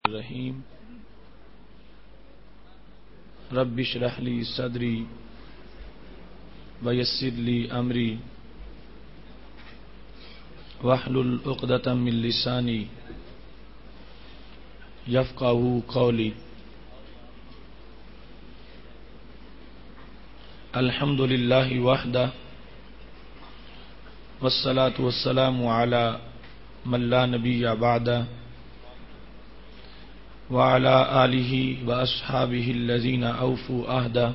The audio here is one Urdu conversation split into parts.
الرحیم رب اشرح لی صدری ویسر لی امری واحلل عقدۃ من لسانی یفقہوا قولی. الحمد للہ وحدہ والصلاة والسلام علی من لا نبی بعدہ وعلى آلہ واصحابہ الذین اوفوا عہدہ.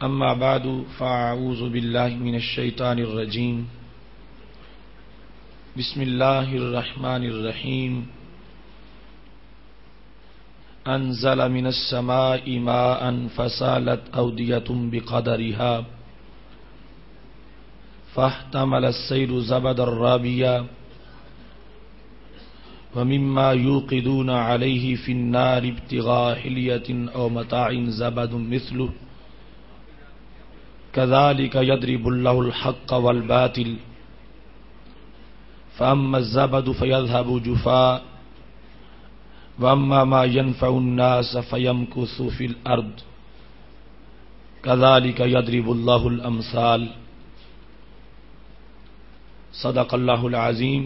اما بعد فاعوذ باللہ من الشیطان الرجیم. بسم اللہ الرحمن الرحیم. انزل من السماء ماء فسالت اودیۃ بقدرها فاحتمل السیل زبدا رابیا ومما يوقدون عليه في النار ابتغاء حلية أو متاع زبد مثله كذلك يضرب الله الحق والباطل فأما الزبد فيذهب جفاء وأما ما ينفع الناس فيمكث في الأرض كذلك يضرب الله الأمثال. صدق الله العظيم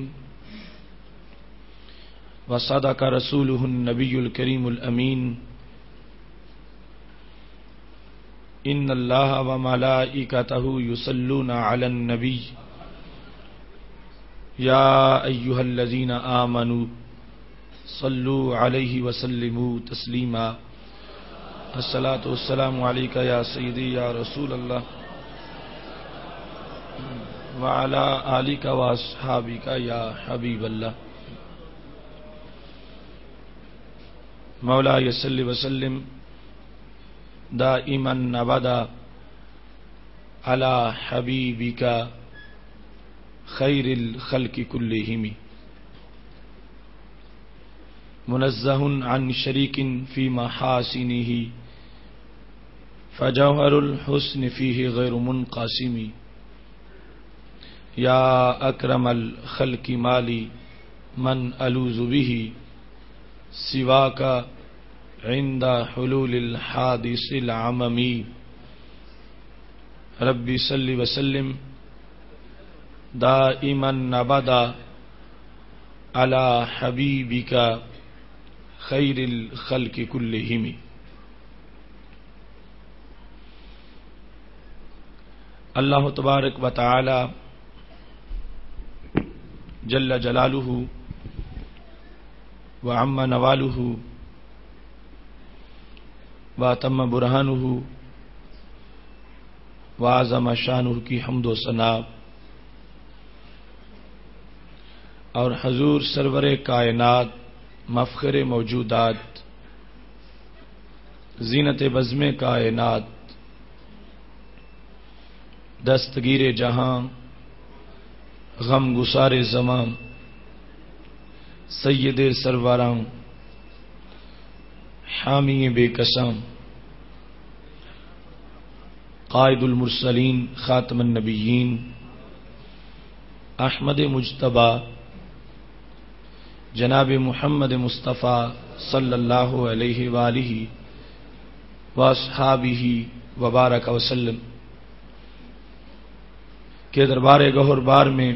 وصدق رسوله النبي الكريم الأمين. إن الله وملائكته يصلون على النبي يا أيها الذين آمنوا صلوا عليه وسلموا تسليما. الصلاة والسلام عليك يا سيدي يا رسول الله وعلى آلك وأصحابك يا حبيب الله. مولاي صل وسلم دائما ابدا على حبيبك خير الخلق كلهم منزه عن شريك في محاسنه فجوهر الحسن فيه غير منقسم. يا أكرم الخلق مالي من ألوذ به سواك عند حلول الحادث العممی. ربی صلی وسلم دائما ابدا علی حبیبک خیر الخلق کلہم. اللہ تبارک و تعالی جل جلالہ وعم نوالہ واتم برہانہ وعظم شانہ کی حمد و ثنا اور حضور سرور کائنات مفخر موجودات زینت بزم کائنات دستگیر جہاں غم گسار زمان سید سروران حامی بے قسم قائد المرسلین خاتم النبیین احمد مجتبی جناب محمد مصطفیٰ صلی اللہ علیہ وآلہ واصحابہ وبارک وسلم کے دربار گہر بار میں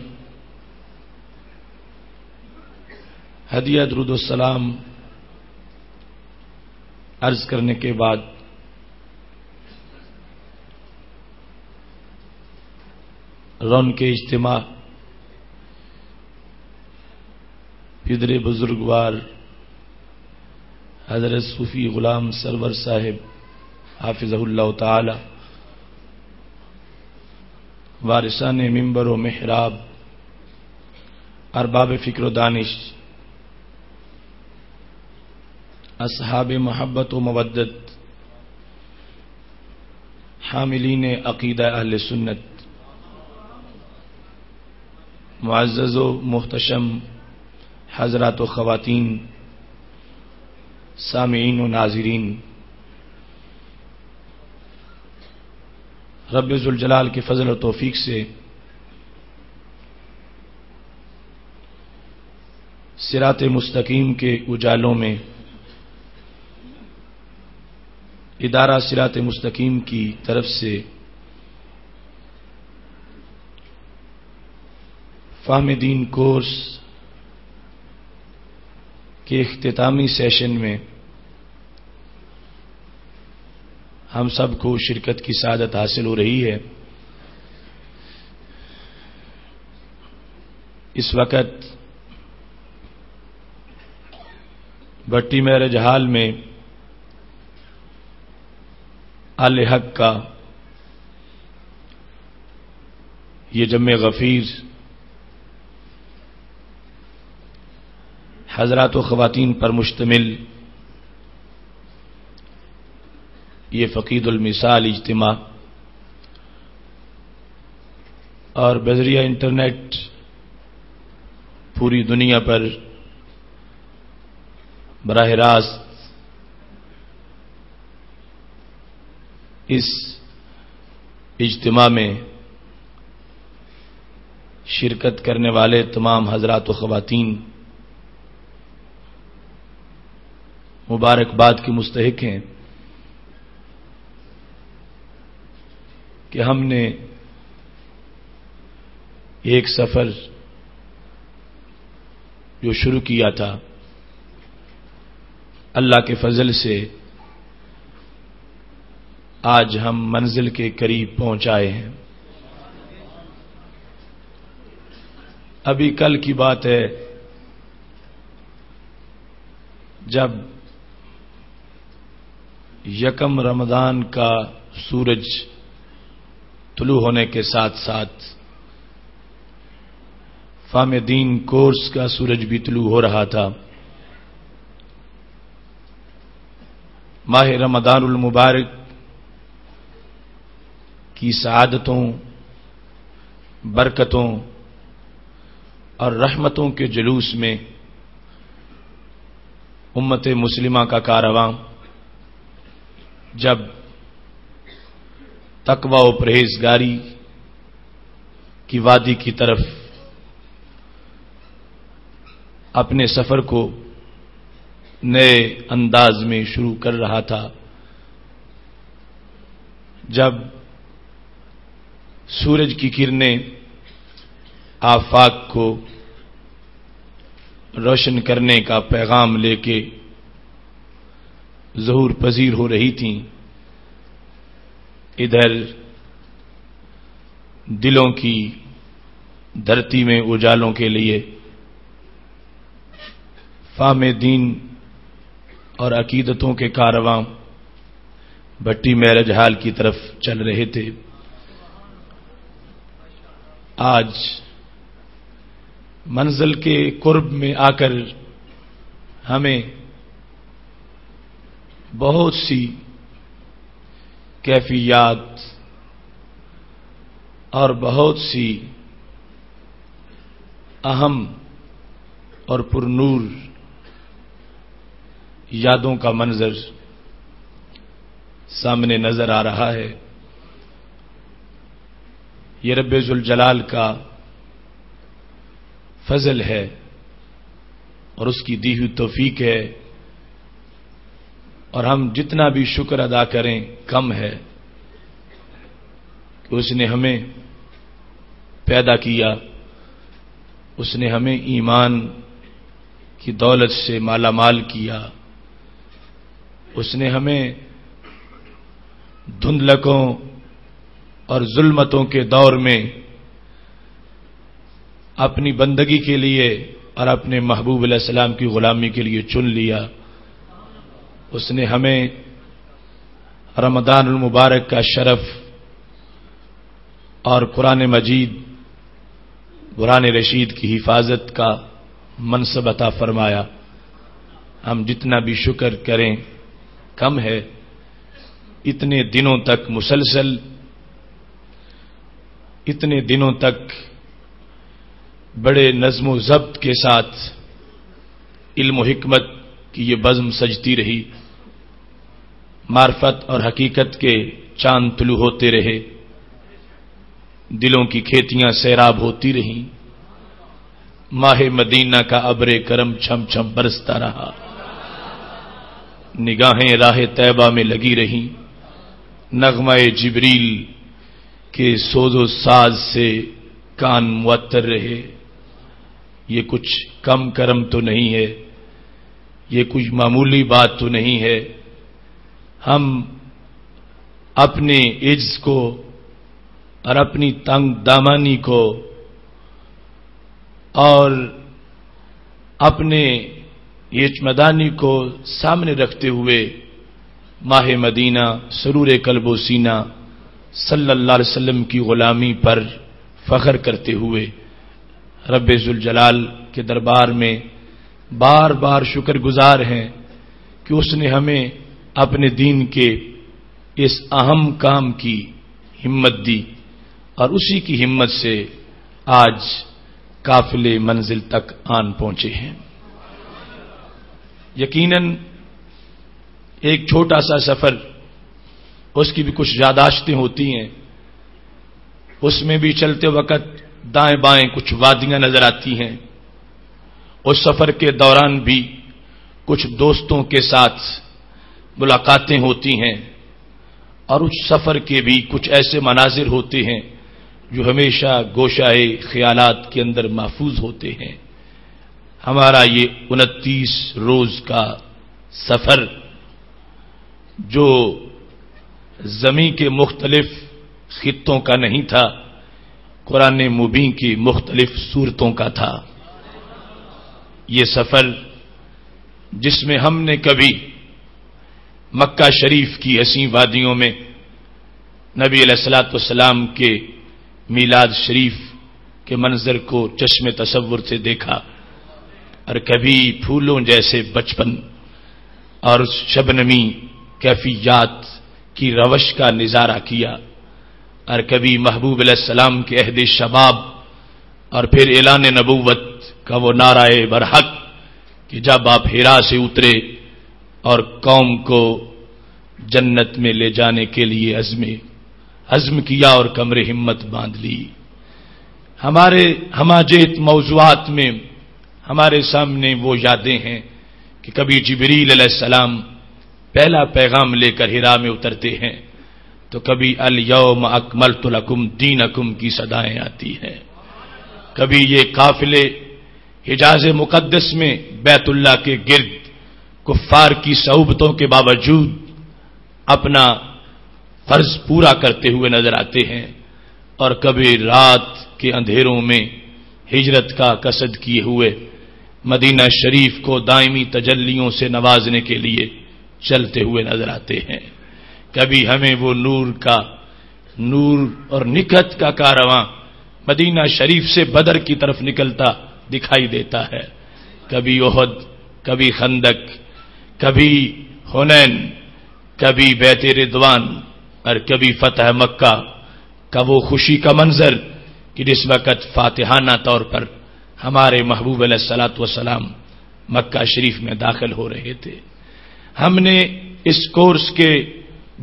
ہدیہ درود السلام عرض کرنے کے بعد رون کے اجتماع پدر بزرگوار حضرت صوفی غلام سرور صاحب حافظہ اللہ تعالی وارثان منبر و محراب ارباب فکر و دانش اصحاب محبت و مودت حاملین عقیدہ اہل سنت معزز و محتشم حضرات و خواتین سامعین و ناظرین، رب ذوالجلال کے فضل و توفیق سے صراط مستقیم کے اجالوں میں ادارہ صراط مستقیم کی طرف سے فہم دین کورس کے اختتامی سیشن میں ہم سب کو شرکت کی سعادت حاصل ہو رہی ہے۔ اس وقت بھٹی میرج ہال میں اہل حق کا یہ جمع غفیر حضرات و خواتین پر مشتمل یہ فقید المثال اجتماع اور بذریعہ انٹرنیٹ پوری دنیا پر براہ راست اس اجتماع میں شرکت کرنے والے تمام حضرات و خواتین مبارکباد کے مستحق ہیں کہ ہم نے ایک سفر جو شروع کیا تھا اللہ کے فضل سے آج ہم منزل کے قریب پہنچائے ہیں۔ ابھی کل کی بات ہے جب یکم رمضان کا سورج طلوع ہونے کے ساتھ ساتھ فہم دین کورس کا سورج بھی طلوع ہو رہا تھا۔ ماہ رمضان المبارک کی سعادتوں، برکتوں اور رحمتوں کے جلوس میں امت مسلمہ کا کارواں جب تقوی و پرہیزگاری کی وادی کی طرف اپنے سفر کو نئے انداز میں شروع کر رہا تھا، جب سورج کی کرنیں آفاق کو روشن کرنے کا پیغام لے کے ظہور پذیر ہو رہی تھیں، ادھر دلوں کی دھرتی میں اجالوں کے لیے فہم دین اور عقیدتوں کے کارواں بھٹی میرج ہال کی طرف چل رہے تھے۔ آج منزل کے قرب میں آ کر ہمیں بہت سی کیفیات اور بہت سی اہم اور پرنور یادوں کا منظر سامنے نظر آ رہا ہے۔ یہ رب ذوالجلال کا فضل ہے اور اس کی دی ہوئی توفیق ہے، اور ہم جتنا بھی شکر ادا کریں کم ہے کہ اس نے ہمیں پیدا کیا، اس نے ہمیں ایمان کی دولت سے مالا مال کیا، اس نے ہمیں دھندلکوں اور ظلمتوں کے دور میں اپنی بندگی کے لیے اور اپنے محبوب علیہ السلام کی غلامی کے لیے چن لیا۔ اس نے ہمیں رمضان المبارک کا شرف اور قرآن مجید قرآن رشید کی حفاظت کا منصب عطا فرمایا۔ ہم جتنا بھی شکر کریں کم ہے۔ اتنے دنوں تک مسلسل، اتنے دنوں تک بڑے نظم و ضبط کے ساتھ علم و حکمت کی یہ بزم سجتی رہی، معرفت اور حقیقت کے چاند طلوع ہوتے رہے، دلوں کی کھیتیاں سیراب ہوتی رہیں، ماہ مدینہ کا ابر کرم چھم چھم برستا رہا، نگاہیں راہ طیبہ میں لگی رہیں، نغمہ جبریل کے سوز و ساز سے کان معطر رہے۔ یہ کچھ کم کرم تو نہیں ہے، یہ کچھ معمولی بات تو نہیں ہے۔ ہم اپنے عجز کو اور اپنی تنگ دامانی کو اور اپنے یچمدانی کو سامنے رکھتے ہوئے ماہ مدینہ سرور قلب و سینہ صلی اللہ علیہ وسلم کی غلامی پر فخر کرتے ہوئے رب ذوالجلال کے دربار میں بار بار شکر گزار ہیں کہ اس نے ہمیں اپنے دین کے اس اہم کام کی ہمت دی، اور اسی کی ہمت سے آج قافلے منزل تک آن پہنچے ہیں۔ یقیناً ایک چھوٹا سا سفر، اس کی بھی کچھ یادداشتیں ہوتی ہیں، اس میں بھی چلتے وقت دائیں بائیں کچھ وادیاں نظر آتی ہیں۔ اس سفر کے دوران بھی کچھ دوستوں کے ساتھ ملاقاتیں ہوتی ہیں، اور اس سفر کے بھی کچھ ایسے مناظر ہوتے ہیں جو ہمیشہ گوشائے خیالات کے اندر محفوظ ہوتے ہیں۔ ہمارا یہ 29 روز کا سفر جو زمین کے مختلف خطوں کا نہیں تھا، قرآن مبین کی مختلف صورتوں کا تھا۔ یہ سفر جس میں ہم نے کبھی مکہ شریف کی حسین وادیوں میں نبی علیہ الصلوۃ والسلام کے میلاد شریف کے منظر کو چشم تصور سے دیکھا، اور کبھی پھولوں جیسے بچپن اور شبنمی کیفیات کی روش کا نظارہ کیا، اور کبھی محبوب علیہ السلام کے عہد شباب اور پھر اعلان نبوت کا وہ نعرہ برحق کہ جب آپ حرا سے اترے اور قوم کو جنت میں لے جانے کے لیے عزم کیا اور کمر ہمت باندھ لی۔ ہمارے ہماجہت موضوعات میں ہمارے سامنے وہ یادیں ہیں کہ کبھی جبریل علیہ السلام پہلا پیغام لے کر حرا میں اترتے ہیں تو کبھی الیوم اکملت لکم دینکم کی صدائیں آتی ہیں، کبھی یہ قافلے حجاز مقدس میں بیت اللہ کے گرد کفار کی صعوبتوں کے باوجود اپنا فرض پورا کرتے ہوئے نظر آتے ہیں، اور کبھی رات کے اندھیروں میں ہجرت کا قصد کیے ہوئے مدینہ شریف کو دائمی تجلیوں سے نوازنے کے لیے چلتے ہوئے نظر آتے ہیں۔ کبھی ہمیں وہ نور اور نکہت کا کارواں مدینہ شریف سے بدر کی طرف نکلتا دکھائی دیتا ہے، کبھی احد، کبھی خندق، کبھی حنین، کبھی بیت رضوان، اور کبھی فتح مکہ کا وہ خوشی کا منظر کہ جس وقت فاتحانہ طور پر ہمارے محبوب علیہ الصلوۃ والسلام مکہ شریف میں داخل ہو رہے تھے۔ ہم نے اس کورس کے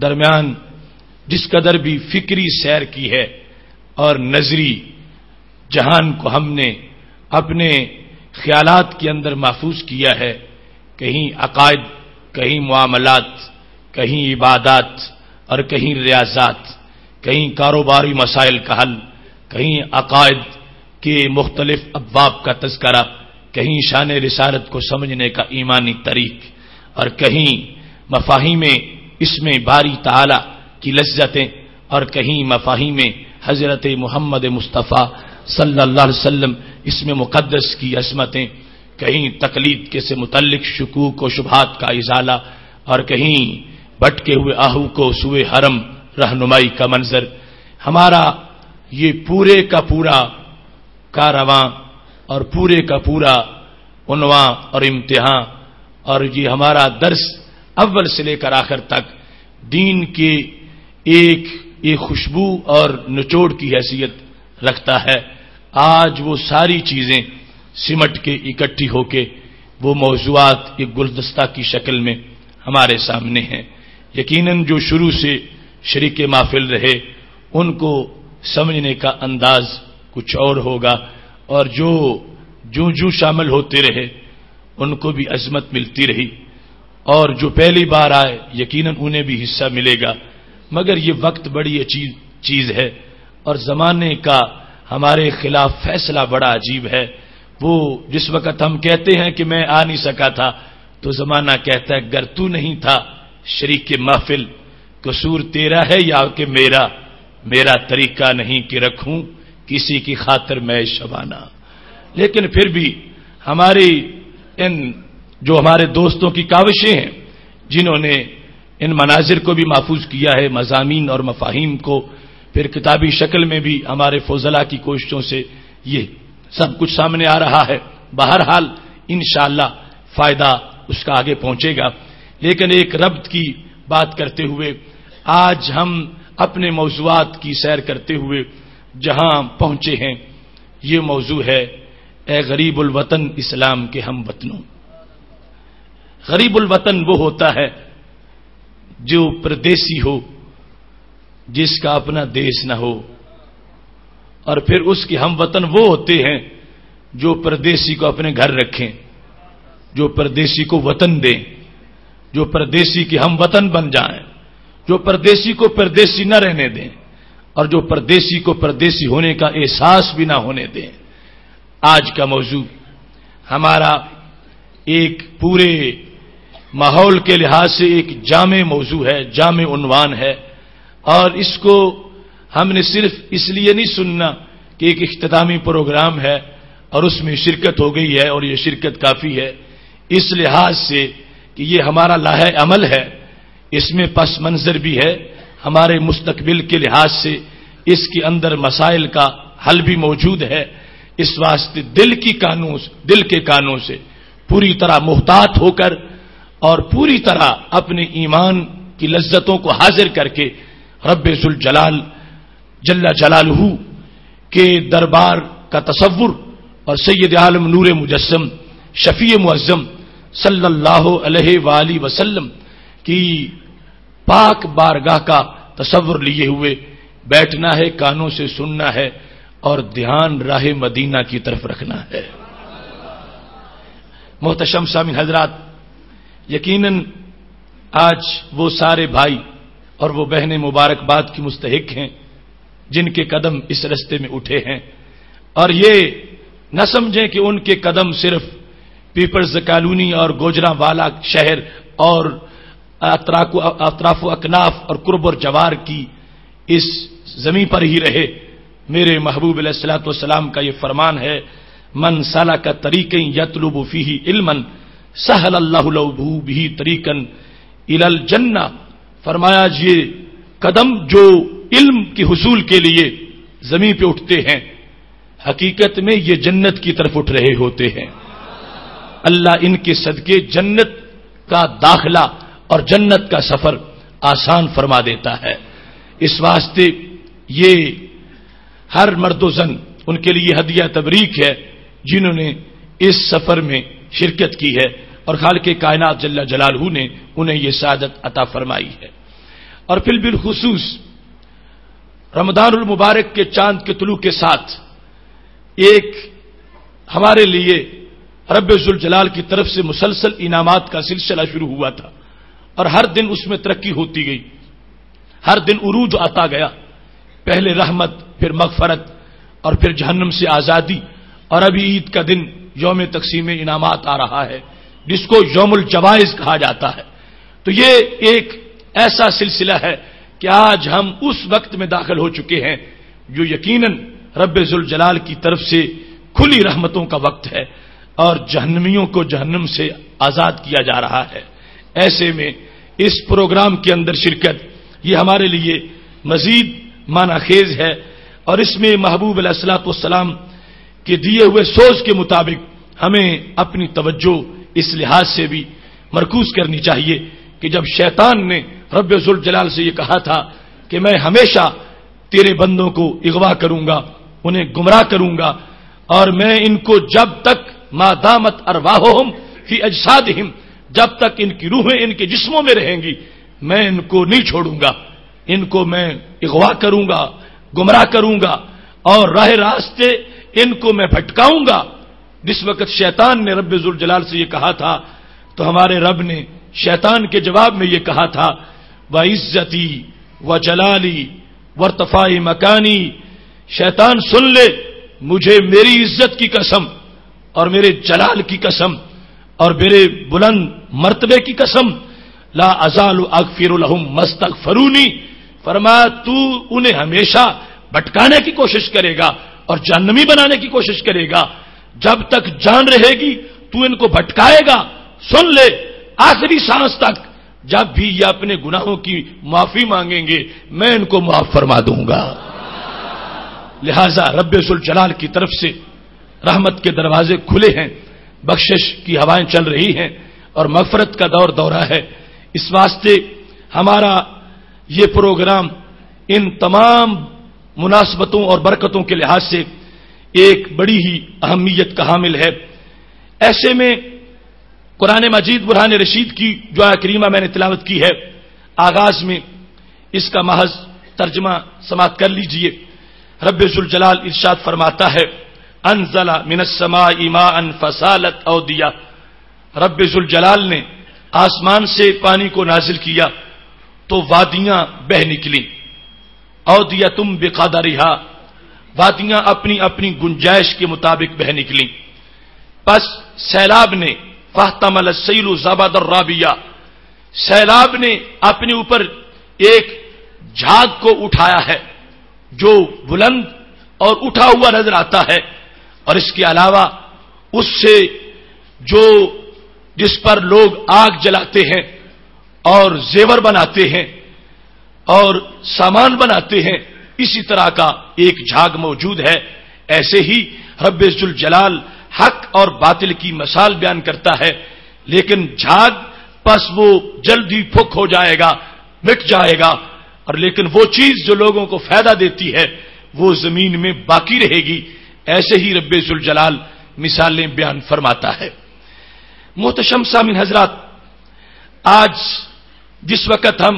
درمیان جس قدر بھی فکری سیر کی ہے اور نظری جہان کو ہم نے اپنے خیالات کے اندر محفوظ کیا ہے، کہیں عقائد، کہیں معاملات، کہیں عبادات اور کہیں ریاضات، کہیں کاروباری مسائل کا حل، کہیں عقائد کے مختلف ابواب کا تذکرہ، کہیں شان رسالت کو سمجھنے کا ایمانی طریق، اور کہیں مفاہیم اس میں باری تعالی کی لذتیں، اور کہیں مفاہیم حضرت محمد مصطفیٰ صلی اللہ علیہ وسلم اس میں مقدس کی عظمتیں، کہیں تقلید کے سے متعلق شکوک و شبہات کا ازالہ، اور کہیں بھٹکے ہوئے آہو کو سوئے حرم رہنمائی کا منظر۔ ہمارا یہ پورے کا پورا کارواں اور پورے کا پورا عنوان اور امتحان اور یہ ہمارا درس اول سے لے کر آخر تک دین کے ایک خوشبو اور نچوڑ کی حیثیت رکھتا ہے۔ آج وہ ساری چیزیں سمٹ کے اکٹھی ہو کے وہ موضوعات ایک گلدستہ کی شکل میں ہمارے سامنے ہیں۔ یقیناً جو شروع سے شریک محفل رہے ان کو سمجھنے کا انداز کچھ اور ہوگا، اور جو جو جو شامل ہوتے رہے ان کو بھی عظمت ملتی رہی، اور جو پہلی بار آئے یقیناً انہیں بھی حصہ ملے گا، مگر یہ وقت بڑی عجیب چیز ہے اور زمانے کا ہمارے خلاف فیصلہ بڑا عجیب ہے۔ وہ جس وقت ہم کہتے ہیں کہ میں آ نہیں سکا تھا تو زمانہ کہتا ہے گر تو نہیں تھا شریک محفل، قصور تیرا ہے یا کہ میرا طریقہ نہیں کہ رکھوں کسی کی خاطر میں شبانہ۔ لیکن پھر بھی ہماری جو ہمارے دوستوں کی کاوشیں ہیں جنہوں نے ان مناظر کو بھی محفوظ کیا ہے، مضامین اور مفاہیم کو پھر کتابی شکل میں بھی ہمارے فضلاء کی کوششوں سے یہ سب کچھ سامنے آ رہا ہے، بہرحال انشاءاللہ فائدہ اس کا آگے پہنچے گا۔ لیکن ایک ربط کی بات کرتے ہوئے آج ہم اپنے موضوعات کی سیر کرتے ہوئے جہاں پہنچے ہیں، یہ موضوع ہے اے غریب الوطن اسلام کے ہم وطنوں۔ غریب الوطن وہ ہوتا ہے جو پردیسی ہو، جس کا اپنا دیش نہ ہو، اور پھر اس کے ہم وطن وہ ہوتے ہیں جو پردیسی کو اپنے گھر رکھیں، جو پردیسی کو وطن دیں، جو پردیسی کے ہم وطن بن جائیں، جو پردیسی کو پردیسی نہ رہنے دیں، اور جو پردیسی کو پردیسی ہونے کا احساس بھی نہ ہونے دیں۔ آج کا موضوع ہمارا ایک پورے ماحول کے لحاظ سے ایک جامع موضوع ہے، جامع عنوان ہے، اور اس کو ہم نے صرف اس لیے نہیں سننا کہ ایک اختتامی پروگرام ہے اور اس میں شرکت ہو گئی ہے اور یہ شرکت کافی ہے، اس لحاظ سے کہ یہ ہمارا لاہ عمل ہے، اس میں پس منظر بھی ہے، ہمارے مستقبل کے لحاظ سے اس کے اندر مسائل کا حل بھی موجود ہے۔ اس واسطے دل کے کانوں سے پوری طرح محتاط ہو کر اور پوری طرح اپنے ایمان کی لذتوں کو حاضر کر کے رب ذوالجلال جل جلالہ کے دربار کا تصور اور سید عالم نور مجسم شفیع معظم صلی اللہ علیہ وآلہ وسلم کی پاک بارگاہ کا تصور لیے ہوئے بیٹھنا ہے، کانوں سے سننا ہے اور دھیان راہ مدینہ کی طرف رکھنا ہے۔ محتشم سامعین حضرات، یقیناً آج وہ سارے بھائی اور وہ بہنیں مبارکباد کی مستحق ہیں جن کے قدم اس رستے میں اٹھے ہیں، اور یہ نہ سمجھیں کہ ان کے قدم صرف پیپلز کالونی اور گوجراں والا شہر اور اطراف و اکناف اور قرب اور جوار کی اس زمین پر ہی رہے۔ میرے محبوب علیہ الصلوۃ والسلام کا یہ فرمان ہے، من سلک طریقا یطلب فیہ علما سہل اللہ لہ بہ طریقا الی الجنہ۔ فرمایا یہ قدم جو علم کے حصول کے لیے زمین پہ اٹھتے ہیں، حقیقت میں یہ جنت کی طرف اٹھ رہے ہوتے ہیں۔ اللہ ان کے صدقے جنت کا داخلہ اور جنت کا سفر آسان فرما دیتا ہے۔ اس واسطے یہ ہر مرد و زن ان کے لیے ہدیہ تبریک ہے جنہوں نے اس سفر میں شرکت کی ہے، اور خالق کائنات جل جلالہ نے انہیں یہ سعادت عطا فرمائی ہے۔ اور پھر بالخصوص رمضان المبارک کے چاند کے طلوع کے ساتھ ایک ہمارے لیے رب ذوالجلال کی طرف سے مسلسل انعامات کا سلسلہ شروع ہوا تھا، اور ہر دن اس میں ترقی ہوتی گئی، ہر دن عروج آتا گیا، پہلے رحمت، پھر مغفرت، اور پھر جہنم سے آزادی، اور ابھی عید کا دن یوم تقسیم انعامات آ رہا ہے جس کو یوم الجوائز کہا جاتا ہے۔ تو یہ ایک ایسا سلسلہ ہے کہ آج ہم اس وقت میں داخل ہو چکے ہیں جو یقیناً رب ذوالجلال کی طرف سے کھلی رحمتوں کا وقت ہے، اور جہنمیوں کو جہنم سے آزاد کیا جا رہا ہے۔ ایسے میں اس پروگرام کے اندر شرکت یہ ہمارے لیے مزید معنی خیز ہے، اور اس میں محبوب علیہ الصلوۃ والسلام کے دیے ہوئے سوچ کے مطابق ہمیں اپنی توجہ اس لحاظ سے بھی مرکوز کرنی چاہیے کہ جب شیطان نے رب ذوالجلال سے یہ کہا تھا کہ میں ہمیشہ تیرے بندوں کو اغوا کروں گا، انہیں گمراہ کروں گا، اور میں ان کو جب تک ما دامت ارواحہم فی اجسادہم، جب تک ان کی روحیں ان کے جسموں میں رہیں گی میں ان کو نہیں چھوڑوں گا، ان کو میں اغوا کروں گا، گمراہ کروں گا، اور راہ راستے ان کو میں بھٹکاؤں گا، جس وقت شیطان نے رب ذوالجلال سے یہ کہا تھا تو ہمارے رب نے شیطان کے جواب میں یہ کہا تھا وعزتی وجلالی وارتفاع مکانی، شیطان سن لے، مجھے میری عزت کی قسم اور میرے جلال کی قسم اور میرے بلند مرتبے کی قسم، لا ازال اغفر لهم مستغفرونی، فرمایا تو انہیں ہمیشہ بھٹکانے کی کوشش کرے گا اور جہنمی بنانے کی کوشش کرے گا، جب تک جان رہے گی تو ان کو بھٹکائے گا، سن لے آخری سانس تک، جب بھی یہ اپنے گناہوں کی معافی مانگیں گے میں ان کو معاف فرما دوں گا۔ لہذا رب ذوالجلال کی طرف سے رحمت کے دروازے کھلے ہیں، بخشش کی ہوائیں چل رہی ہیں اور مغفرت کا دور دورہ ہے۔ اس واسطے ہمارا یہ پروگرام ان تمام مناسبتوں اور برکتوں کے لحاظ سے ایک بڑی ہی اہمیت کا حامل ہے۔ ایسے میں قرآن مجید برہان رشید کی جو آیت کریمہ میں نے تلاوت کی ہے، آغاز میں اس کا محض ترجمہ سماعت کر لیجئے۔ رب ذوالجلال ارشاد فرماتا ہے انزل من السماء ماء فسالت اودیہ، رب ذوالجلال نے آسمان سے پانی کو نازل کیا تو وادیاں بہ نکلیں، اودیۃ بقدرھا، وادیاں اپنی اپنی گنجائش کے مطابق بہ نکلیں۔ پس سیلاب نے فاحتمل السیل زبد الرابیہ، سیلاب نے اپنے اوپر ایک جھاگ کو اٹھایا ہے جو بلند اور اٹھا ہوا نظر آتا ہے، اور اس کے علاوہ اس سے جس پر لوگ آگ جلاتے ہیں اور زیور بناتے ہیں اور سامان بناتے ہیں، اسی طرح کا ایک جھاگ موجود ہے۔ ایسے ہی رب ذوالجلال حق اور باطل کی مثال بیان کرتا ہے، لیکن جھاگ پس وہ جلدی پھک ہو جائے گا، مٹ جائے گا، اور لیکن وہ چیز جو لوگوں کو فائدہ دیتی ہے وہ زمین میں باقی رہے گی۔ ایسے ہی رب ذوالجلال مثالیں بیان فرماتا ہے۔ محتشم سامعین حضرات، آج جس وقت ہم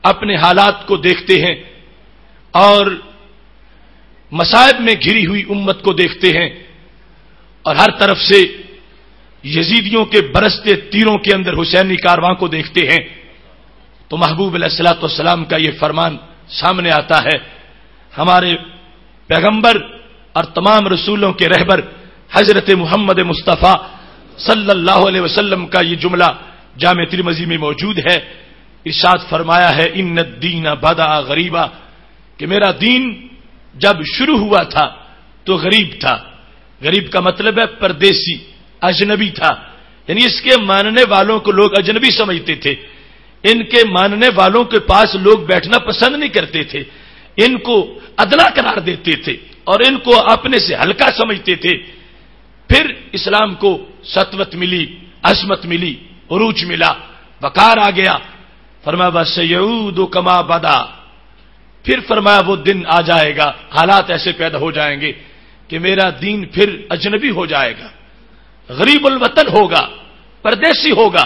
اپنے حالات کو دیکھتے ہیں اور مصائب میں گھری ہوئی امت کو دیکھتے ہیں اور ہر طرف سے یزیدیوں کے برستے تیروں کے اندر حسینی کارواں کو دیکھتے ہیں، تو محبوب علیہ الصلوۃ والسلام کا یہ فرمان سامنے آتا ہے۔ ہمارے پیغمبر اور تمام رسولوں کے رہبر حضرت محمد مصطفیٰ صلی اللہ علیہ وسلم کا یہ جملہ جامع ترمذی میں موجود ہے۔ ارشاد فرمایا ہے ان الدین بدأ غریبا، کہ میرا دین جب شروع ہوا تھا تو غریب تھا۔ غریب کا مطلب ہے پردیسی، اجنبی تھا، یعنی اس کے ماننے والوں کو لوگ اجنبی سمجھتے تھے، ان کے ماننے والوں کے پاس لوگ بیٹھنا پسند نہیں کرتے تھے، ان کو ادنا قرار دیتے تھے اور ان کو اپنے سے ہلکا سمجھتے تھے۔ پھر اسلام کو سطوت ملی، عظمت ملی، عروج ملا، وقار آ گیا۔ فرمایا وَسَيَعُودُ كَمَا بَدَا، پھر فرمایا وہ دن آ جائے گا، حالات ایسے پیدا ہو جائیں گے کہ میرا دین پھر اجنبی ہو جائے گا، غریب الوطن ہوگا، پردیسی ہوگا،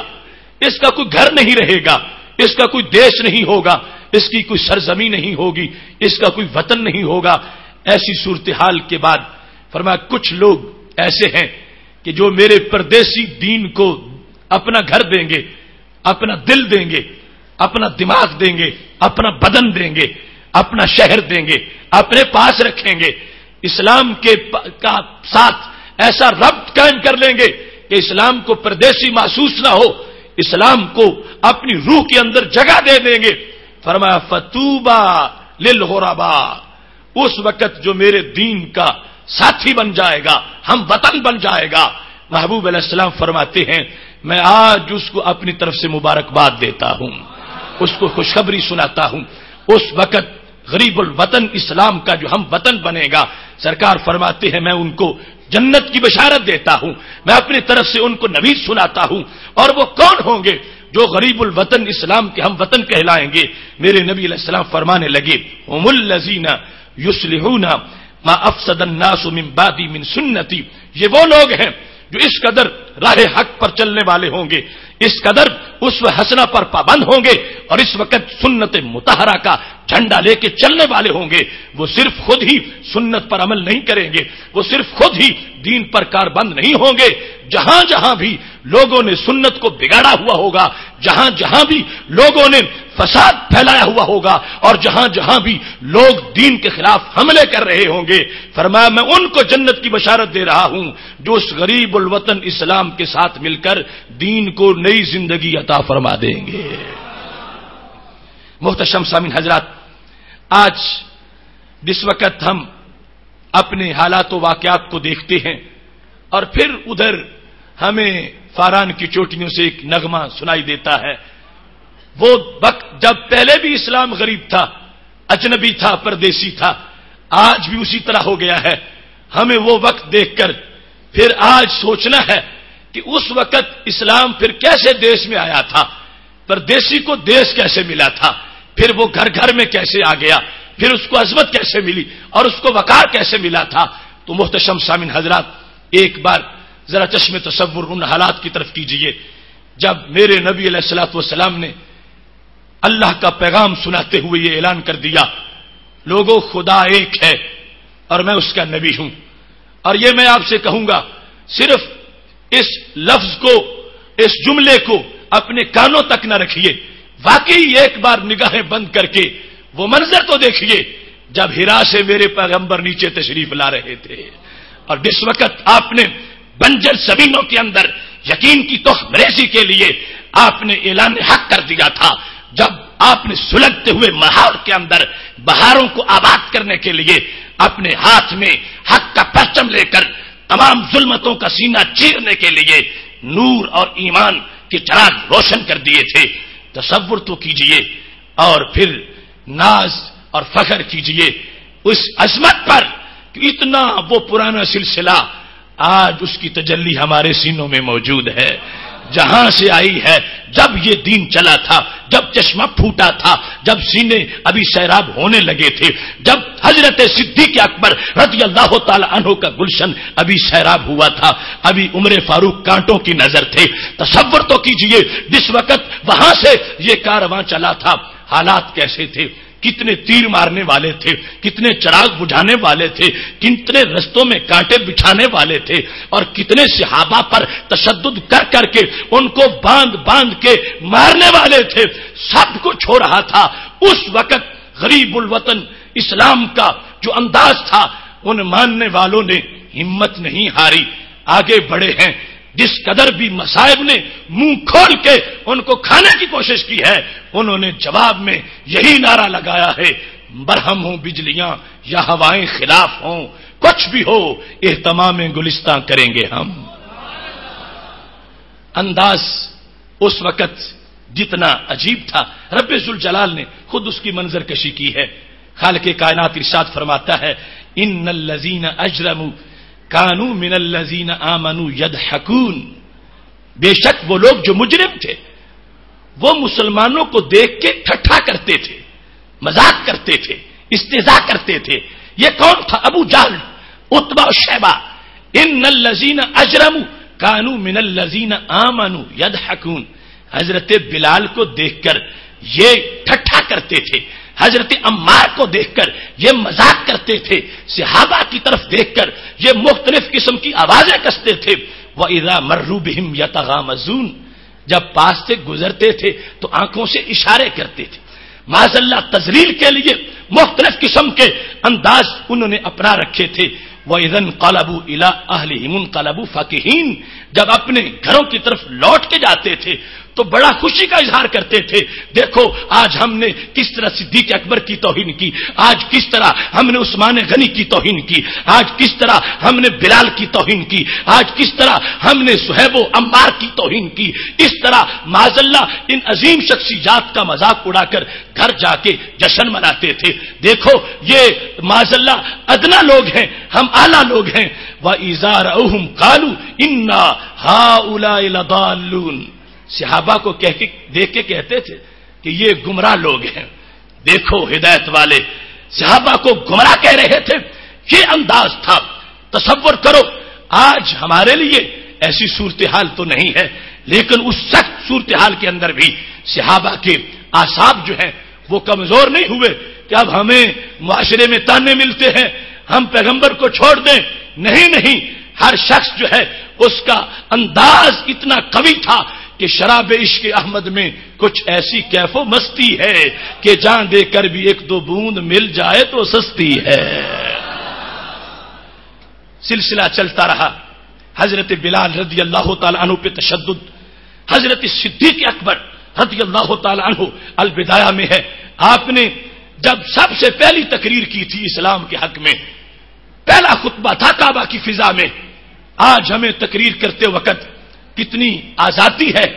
اس کا کوئی گھر نہیں رہے گا، اس کا کوئی دیش نہیں ہوگا، اس کی کوئی سرزمین نہیں ہوگی، اس کا کوئی وطن نہیں ہوگا۔ ایسی صورتحال کے بعد فرمایا کچھ لوگ ایسے ہیں کہ جو میرے پردیسی دین کو اپنا گھر دیں گے، اپنا دل دیں گے، اپنا دماغ دیں گے، اپنا بدن دیں گے، اپنا شہر دیں گے، اپنے پاس رکھیں گے، اسلام کے ساتھ ایسا ربط قائم کر لیں گے کہ اسلام کو پردیسی محسوس نہ ہو، اسلام کو اپنی روح کے اندر جگہ دے دیں گے۔ فرمایا فطوبى للغرباء، اس وقت جو میرے دین کا ساتھی بن جائے گا، ہم وطن بن جائے گا، محبوب علیہ السلام فرماتے ہیں میں آج اس کو اپنی طرف سے مبارکباد دیتا ہوں، اس کو خوشخبری سناتا ہوں۔ اس وقت غریب الوطن اسلام کا جو ہم وطن بنے گا، سرکار فرماتے ہیں میں ان کو جنت کی بشارت دیتا ہوں، میں اپنی طرف سے ان کو نوید سناتا ہوں۔ اور وہ کون ہوں گے جو غریب الوطن اسلام کے ہم وطن کہلائیں گے؟ میرے نبی علیہ السلام فرمانے لگے هم الذین یصلحون ما افسد الناس من بعدی من سنتی، یہ وہ لوگ ہیں جو اس قدر راہ حق پر چلنے والے ہوں گے، اس قدر اسوہ حسنہ پر پابند ہوں گے اور اس وقت سنت مطہرہ کا جھنڈا لے کے چلنے والے ہوں گے، وہ صرف خود ہی سنت پر عمل نہیں کریں گے، وہ صرف خود ہی دین پر کاربند نہیں ہوں گے، جہاں جہاں بھی لوگوں نے سنت کو بگاڑا ہوا ہوگا، جہاں جہاں بھی لوگوں نے فساد پھیلایا ہوا ہوگا اور جہاں جہاں بھی لوگ دین کے خلاف حملے کر رہے ہوں گے، فرمایا میں ان کو جنت کی بشارت دے رہا ہوں جو اس غریب الوطن اسلام کے ساتھ مل کر دین کو نئی زندگی عطا فرما دیں گے۔ محتشم سامعین حضرات، آج جس وقت ہم اپنے حالات و واقعات کو دیکھتے ہیں اور پھر ادھر ہمیں فاران کی چوٹیوں سے ایک نغمہ سنائی دیتا ہے، وہ وقت جب پہلے بھی اسلام غریب تھا، اجنبی تھا، پردیسی تھا، آج بھی اسی طرح ہو گیا ہے۔ ہمیں وہ وقت دیکھ کر پھر آج سوچنا ہے کہ اس وقت اسلام پھر کیسے دیش میں آیا تھا، پردیسی کو دیش کیسے ملا تھا، پھر وہ گھر گھر میں کیسے آ گیا، پھر اس کو عظمت کیسے ملی اور اس کو وقار کیسے ملا تھا۔ تو محتشم سامعین حضرات، ایک بار ذرا چشم تصور ان حالات کی طرف کیجئے جب میرے نبی علیہ الصلوۃ والسلام نے اللہ کا پیغام سناتے ہوئے یہ اعلان کر دیا، لوگوں خدا ایک ہے اور میں اس کا نبی ہوں۔ اور یہ میں آپ سے کہوں گا، صرف اس لفظ کو، اس جملے کو اپنے کانوں تک نہ رکھیے، واقعی ایک بار نگاہیں بند کر کے وہ منظر تو دیکھیے جب ہرا سے میرے پیغمبر نیچے تشریف لا رہے تھے اور جس وقت آپ نے بنجر زمینوں کے اندر یقین کی تخم ریزی کے لیے آپ نے اعلان حق کر دیا تھا، جب آپ نے سلگتے ہوئے ماحول کے اندر بہاروں کو آباد کرنے کے لیے اپنے ہاتھ میں حق کا پرچم لے کر تمام ظلمتوں کا سینہ چیرنے کے لیے نور اور ایمان کے چراغ روشن کر دیے تھے، تصور تو کیجئے اور پھر ناز اور فخر کیجئے اس عظمت پر کہ اتنا وہ پرانا سلسلہ آج اس کی تجلی ہمارے سینوں میں موجود ہے، جہاں سے آئی ہے، جب یہ دین چلا تھا، جب چشمہ پھوٹا تھا، جب سینے ابھی سیراب ہونے لگے تھے، جب حضرت صدیق اکبر رضی اللہ تعالی عنہ کا گلشن ابھی سیراب ہوا تھا، ابھی عمر فاروق کانٹوں کی نظر تھے۔ تصور تو کیجئے جس وقت وہاں سے یہ کارواں چلا تھا حالات کیسے تھے، کتنے تیر مارنے والے تھے، کتنے چراغ بجھانے والے تھے، کتنے رستوں میں کانٹے بچھانے والے تھے اور کتنے صحابہ پر تشدد کر کر کے ان کو باندھ باندھ کے مارنے والے تھے، سب کچھ ہو رہا تھا۔ اس وقت غریب الوطن اسلام کا جو انداز تھا، ان ماننے والوں نے ہمت نہیں ہاری، آگے بڑھے ہیں۔ جس قدر بھی مصائب نے منہ کھول کے ان کو کھانے کی کوشش کی ہے، انہوں نے جواب میں یہی نعرہ لگایا ہے، برہم ہوں بجلیاں یا ہوائیں خلاف ہوں، کچھ بھی ہو اہتمام گلستاں کریں گے ہم۔ انداز اس وقت جتنا عجیب تھا، رب ذوالجلال نے خود اس کی منظر کشی کی ہے۔ خالق کائنات ارشاد فرماتا ہے، ان الذین اجرموا کانوا من الذین آمنوا یضحکون، بے شک وہ لوگ جو مجرم تھے وہ مسلمانوں کو دیکھ کے ٹھٹھا کرتے تھے، مذاق کرتے تھے، استہزاء کرتے تھے۔ یہ کون تھا؟ ابو جہل، عتبہ و شیبہ۔ ان الذین اجرموا کانوا من الذین آمنوا یضحکون، حضرت بلال کو دیکھ کر یہ ٹھٹھا کرتے تھے، حضرت عمار کو دیکھ کر یہ مذاق کرتے تھے، صحابہ کی طرف دیکھ کر یہ مختلف قسم کی آوازیں کستے تھے۔ وَإِذَا مَرُّوا بِهِمْ يَتَغَامَزُونَ، جب پاس سے گزرتے تھے تو آنکھوں سے اشارے کرتے تھے۔ معاذ اللہ تذلیل کے لیے مختلف قسم کے انداز انہوں نے اپنا رکھے تھے۔ وَإِذَا انْقَلَبُوا إِلَىٰ أَهْلِهِمُ انْقَلَبُوا فَكِهِينَ، جب اپنے گھروں کی طرف لوٹ کے جاتے تھے تو بڑا خوشی کا اظہار کرتے تھے، دیکھو آج ہم نے کس طرح صدیق اکبر کی توہین کی، آج کس طرح ہم نے عثمان غنی کی توہین کی، آج کس طرح ہم نے بلال کی توہین کی، آج کس طرح ہم نے صہیب و عمار کی توہین کی۔ اس طرح معاذ اللہ ان عظیم شخصیات کا مذاق اڑا کر گھر جا کے جشن مناتے تھے۔ دیکھو یہ معاذ اللہ ادنا لوگ ہیں، ہم اعلیٰ لوگ ہیں۔ وَإِذَا رَأَوْهُمْ قَالُوا إِنَّا هَؤُلَاءِ لَضَالُّونَ، صحابہ کو دیکھ کے کہتے تھے کہ یہ گمراہ لوگ ہیں۔ دیکھو ہدایت والے صحابہ کو گمراہ کہہ رہے تھے، یہ انداز تھا۔ تصور کرو آج ہمارے لیے ایسی صورتحال تو نہیں ہے، لیکن اس سخت صورتحال کے اندر بھی صحابہ کے اعصاب جو ہیں وہ کمزور نہیں ہوئے کہ اب ہمیں معاشرے میں تانے ملتے ہیں ہم پیغمبر کو چھوڑ دیں. نہیں، ہر شخص جو ہے اس کا انداز اتنا قوی تھا کہ شراب عشق احمد میں کچھ ایسی کیف و مستی ہے کہ جان دے کر بھی ایک دو بوند مل جائے تو سستی ہے. سلسلہ چلتا رہا. حضرت بلال رضی اللہ تعالی عنہ پہ تشدد، حضرت صدیق اکبر رضی اللہ تعالی عنہ البدایہ میں ہے. آپ نے جب سب سے پہلی تقریر کی تھی اسلام کے حق میں، پہلا خطبہ تھا کعبہ کی فضا میں. آج ہمیں تقریر کرتے وقت کتنی آزادی ہے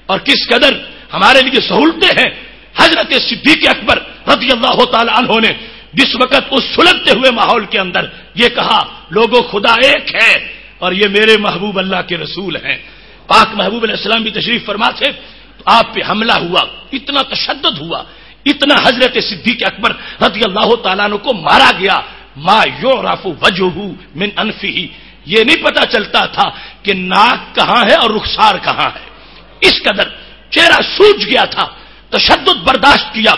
اور کس قدر ہمارے لیے سہولتیں ہیں. حضرت صدیق اکبر رضی اللہ تعالی عنہ نے جس وقت اس سلگتے ہوئے ماحول کے اندر یہ کہا لوگوں خدا ایک ہے اور یہ میرے محبوب اللہ کے رسول ہیں. پاک محبوب علیہ السلام بھی تشریف فرما تھے تو آپ پہ حملہ ہوا، اتنا تشدد ہوا، اتنا حضرت صدیق اکبر رضی اللہ تعالیٰ عنہ کو مارا گیا. ما یعرف وجہہ من انفہ، یہ نہیں پتا چلتا تھا کہ ناک کہاں ہے اور رخسار کہاں ہے. اس قدر چہرہ سوج گیا تھا، تشدد برداشت کیا.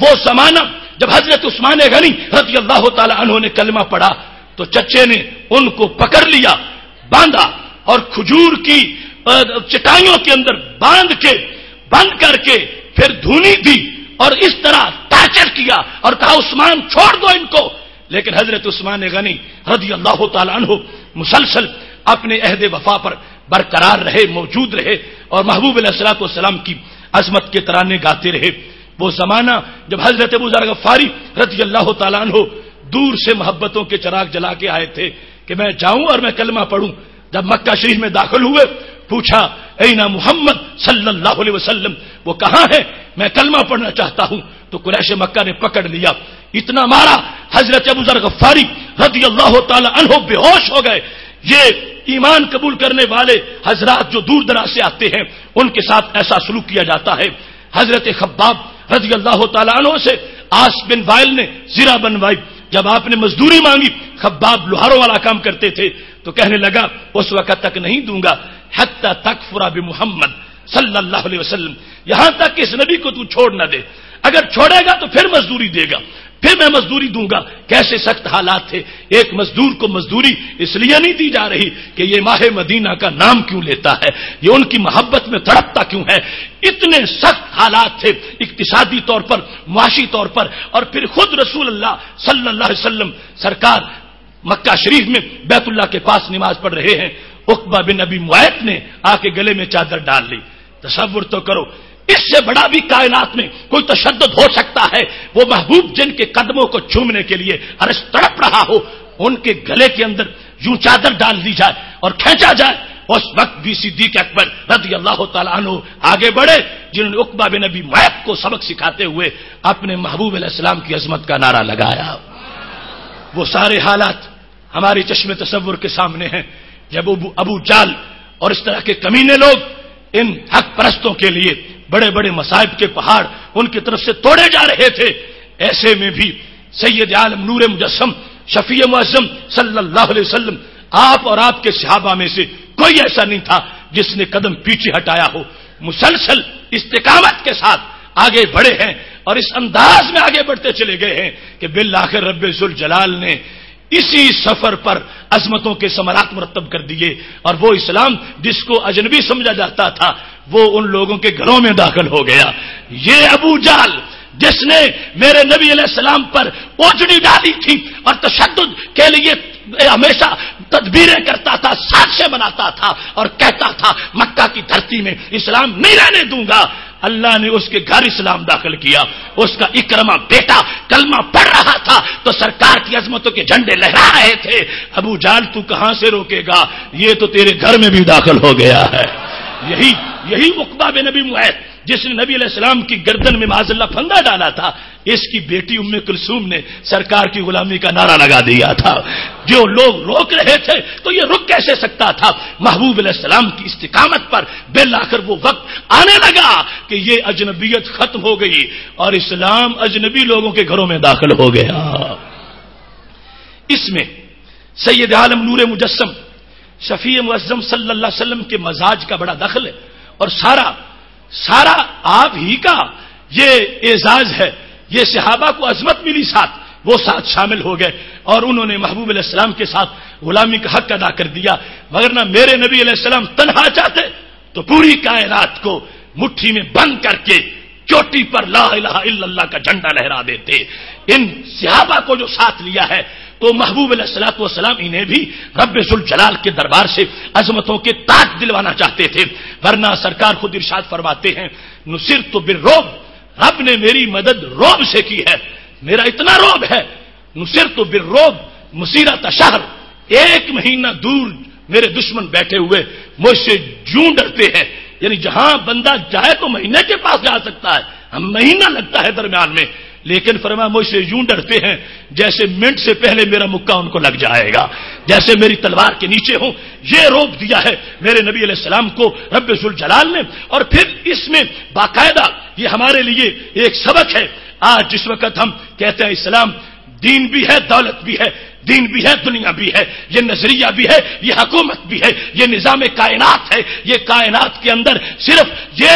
وہ زمانہ جب حضرت عثمان غنی رضی اللہ تعالی عنہ نے کلمہ پڑھا تو چچے نے ان کو پکڑ لیا، باندھا اور کھجور کی چٹائیوں کے اندر بند کر کے پھر دھونی دی اور اس طرح ٹارچر کیا اور کہا عثمان چھوڑ دو ان کو. لیکن حضرت عثمان غنی رضی اللہ تعالی عنہ مسلسل اپنے عہد وفا پر برقرار رہے، موجود رہے اور محبوب علیہ الصلوۃ والسلام کی عظمت کے ترانے گاتے رہے. وہ زمانہ جب حضرت ابو ذر غفاری رضی اللہ تعالی عنہ دور سے محبتوں کے چراغ جلا کے آئے تھے کہ میں جاؤں اور میں کلمہ پڑھوں. جب مکہ شریف میں داخل ہوئے پوچھا اینا محمد صلی اللہ علیہ وسلم، وہ کہاں ہے؟ میں کلمہ پڑھنا چاہتا ہوں. تو قریش مکہ نے پکڑ لیا، اتنا مارا حضرت ابو ذر غفاری رضی اللہ تعالی عنہ بے ہوش ہو گئے. یہ ایمان قبول کرنے والے حضرات جو دور دراز سے آتے ہیں ان کے ساتھ ایسا سلوک کیا جاتا ہے. حضرت خباب رضی اللہ تعالی عنہ سے آس بن وائل نے زرہ بنوائی. جب آپ نے مزدوری مانگی، خباب لوہاروں والا کام کرتے تھے، تو کہنے لگا اس وقت تک نہیں دوں گا حتی تکفر بمحمد صلی اللہ علیہ وسلم، یہاں تک کہ اس نبی کو تو چھوڑ نہ دے. اگر چھوڑے گا تو پھر مزدوری دے گا، پھر میں مزدوری دوں گا. کیسے سخت حالات تھے. ایک مزدور کو مزدوری اس لیے نہیں دی جا رہی کہ یہ ماہ مدینہ کا نام کیوں لیتا ہے، یہ ان کی محبت میں تڑپتا کیوں ہے. اتنے سخت حالات تھے اقتصادی طور پر، معاشی طور پر. اور پھر خود رسول اللہ صلی اللہ علیہ وسلم سرکار مکہ شریف میں بیت اللہ کے پاس نماز پڑھ رہے ہیں. عقبہ بن ابی معیط نے آ کے گلے میں چادر ڈال لی. تصور تو کرو، اس سے بڑا بھی کائنات میں کوئی تشدد ہو سکتا ہے. وہ محبوب جن کے قدموں کو چومنے کے لیے عرش تڑپ رہا ہو، ان کے گلے کے اندر یوں چادر ڈال دی جائے اور کھینچا جائے. اس وقت بھی صدیق اکبر رضی اللہ تعالی عنہ آگے بڑھے، جنہوں نے عقبہ بن ابی معیط کو سبق سکھاتے ہوئے اپنے محبوب علیہ السلام کی عظمت کا نعرہ لگایا. وہ سارے حالات ہماری چشم تصور کے سامنے ہیں جب ابو جال اور اس طرح کے کمینے لوگ ان حق پرستوں کے لیے بڑے بڑے مصائب کے پہاڑ ان کی طرف سے توڑے جا رہے تھے. ایسے میں بھی سید عالم نور مجسم شفیع معظم صلی اللہ علیہ وسلم، آپ اور آپ کے صحابہ میں سے کوئی ایسا نہیں تھا جس نے قدم پیچھے ہٹایا ہو. مسلسل استقامت کے ساتھ آگے بڑھے ہیں اور اس انداز میں آگے بڑھتے چلے گئے ہیں کہ بالآخر رب ذوالجلال نے اسی سفر پر عظمتوں کے ثمرات مرتب کر دیے. اور وہ اسلام جس کو اجنبی سمجھا جاتا تھا وہ ان لوگوں کے گھروں میں داخل ہو گیا. یہ ابو جال جس نے میرے نبی علیہ السلام پر اوجڑی ڈالی تھی اور تشدد کے لیے ہمیشہ تدبیریں کرتا تھا، سازشیں بناتا تھا اور کہتا تھا مکہ کی دھرتی میں اسلام نہیں رہنے دوں گا، اللہ نے اس کے گھر اسلام داخل کیا. اس کا اکرمہ بیٹا کلمہ پڑھ رہا تھا تو سرکار کی عظمتوں کے جھنڈے لہرا رہے تھے. ابو جال تو کہاں سے روکے گا، یہ تو تیرے گھر میں بھی داخل ہو گیا ہے. یہی عقبہ بن ابی معیط جس نے نبی علیہ السلام کی گردن میں معاذ اللہ پھندا ڈالا تھا، اس کی بیٹی ام کلثوم نے سرکار کی غلامی کا نعرہ لگا دیا تھا. جو لوگ روک رہے تھے تو یہ رک کیسے سکتا تھا؟ محبوب علیہ السلام کی استقامت پر بالآخر وہ وقت آنے لگا کہ یہ اجنبیت ختم ہو گئی اور اسلام اجنبی لوگوں کے گھروں میں داخل ہو گیا. اس میں سید عالم نور مجسم شفیع معظم صلی اللہ علیہ وسلم کے مزاج کا بڑا دخل ہے، اور سارا آپ ہی کا یہ اعزاز ہے، یہ صحابہ کو عظمت ملی، ساتھ وہ ساتھ شامل ہو گئے اور انہوں نے محبوب علیہ السلام کے ساتھ غلامی کا حق ادا کر دیا، وگرنہ میرے نبی علیہ السلام تنہا چاہتے تو پوری کائنات کو مٹھی میں بند کر کے چوٹی پر لا الہ الا اللہ کا جھنڈا لہرا دیتے۔ ان صحابہ کو جو ساتھ لیا ہے تو محبوب علیہ الصلوۃ والسلام انہیں بھی رب ذوالجلال کے دربار سے عظمتوں کے تاج دلوانا چاہتے تھے، ورنہ سرکار خود ارشاد فرماتے ہیں نصرت بالرعب، رب نے میری مدد رعب سے کی ہے، میرا اتنا رعب ہے، نصرت بالرعب مسیرۃ شہر، 1 مہینہ دور میرے دشمن بیٹھے ہوئے مجھ سے جوں ڈرتے ہیں، یعنی جہاں بندہ جائے تو مہینے کے پاس جا سکتا ہے، ہم مہینہ لگتا ہے درمیان میں، لیکن فرمایا مجھ سے یوں ڈرتے ہیں جیسے منٹ سے پہلے میرا مکہ ان کو لگ جائے گا، جیسے میری تلوار کے نیچے ہوں۔ یہ روپ دیا ہے میرے نبی علیہ السلام کو رب ذوالجلال نے، اور پھر اس میں باقاعدہ یہ ہمارے لیے ایک سبق ہے۔ آج جس وقت ہم کہتے ہیں اسلام دین بھی ہے، دولت بھی ہے، دین بھی ہے، دنیا بھی ہے، یہ نظریہ بھی ہے، یہ حکومت بھی ہے، یہ نظام کائنات ہے، یہ کائنات کے اندر صرف یہ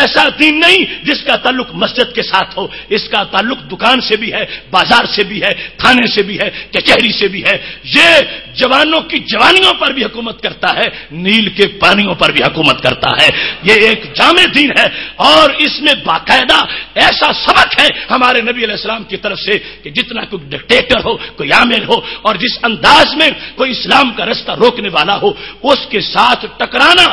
ایسا دین نہیں جس کا تعلق مسجد کے ساتھ ہو، اس کا تعلق دکان سے بھی ہے، بازار سے بھی ہے، تھانے سے بھی ہے، کچہری سے بھی ہے، یہ جوانوں کی جوانیوں پر بھی حکومت کرتا ہے، نیل کے پانیوں پر بھی حکومت کرتا ہے، یہ ایک جامع دین ہے، اور اس میں باقاعدہ ایسا سبق ہے ہمارے نبی علیہ السلام کی طرف سے کہ جتنا کوئی ڈکٹیٹر ہو، کوئی عامل ہو، اور جس انداز میں کوئی اسلام کا رستہ روکنے والا ہو اس کے ساتھ ٹکرانا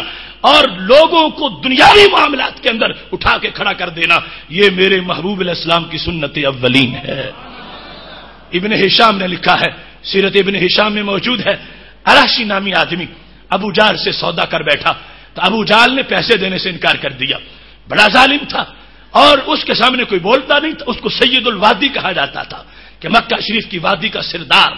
اور لوگوں کو دنیاوی معاملات کے اندر اٹھا کے کھڑا کر دینا، یہ میرے محبوب علیہ السلام کی سنت اولین ہے۔ ابن ہشام نے لکھا ہے، سیرت ابن ہشام میں موجود ہے، اراشی نامی آدمی ابو جال سے سودا کر بیٹھا تو ابو جال نے پیسے دینے سے انکار کر دیا، بڑا ظالم تھا اور اس کے سامنے کوئی بولتا نہیں تھا، اس کو سید الوادی کہا جاتا تھا کہ مکہ شریف کی وادی کا سردار،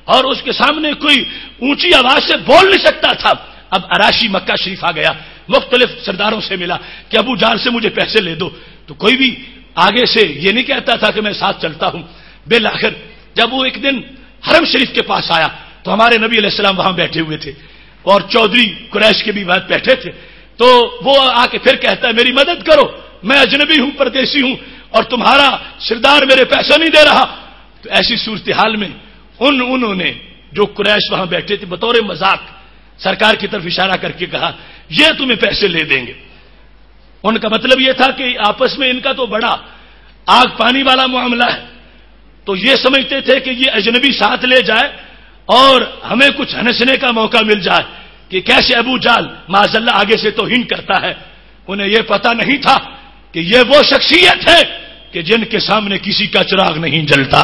اور اس کے سامنے کوئی اونچی آواز سے بول نہیں سکتا تھا۔ اب اراشی مکہ شریف آ گیا، مختلف سرداروں سے ملا کہ ابو جال سے مجھے پیسے لے دو، تو کوئی بھی آگے سے یہ نہیں کہتا تھا کہ میں ساتھ چلتا ہوں۔ بالآخر جب وہ ایک دن حرم شریف کے پاس آیا تو ہمارے نبی علیہ السلام وہاں بیٹھے ہوئے تھے اور چودھری قریش کے بھی بعد بیٹھے تھے، تو وہ آ کے پھر کہتا ہے میری مدد کرو، میں اجنبی ہوں، پردیسی ہوں اور تمہارا سردار میرے پیسے نہیں دے رہا۔ تو ایسی صورتحال میں انہوں نے جو قریش وہاں بیٹھے تھے بطور مذاق سرکار کی طرف اشارہ کر کے کہا یہ تمہیں پیسے لے دیں گے۔ ان کا مطلب یہ تھا کہ آپس میں ان کا تو بڑا آگ پانی والا معاملہ ہے، تو یہ سمجھتے تھے کہ یہ اجنبی ساتھ لے جائے اور ہمیں کچھ ہنسنے کا موقع مل جائے کہ کیسے ابو جال معاذ اللہ آگے سے توہین کرتا ہے۔ انہیں یہ پتہ نہیں تھا کہ یہ وہ شخصیت ہے کہ جن کے سامنے کسی کا چراغ نہیں جلتا،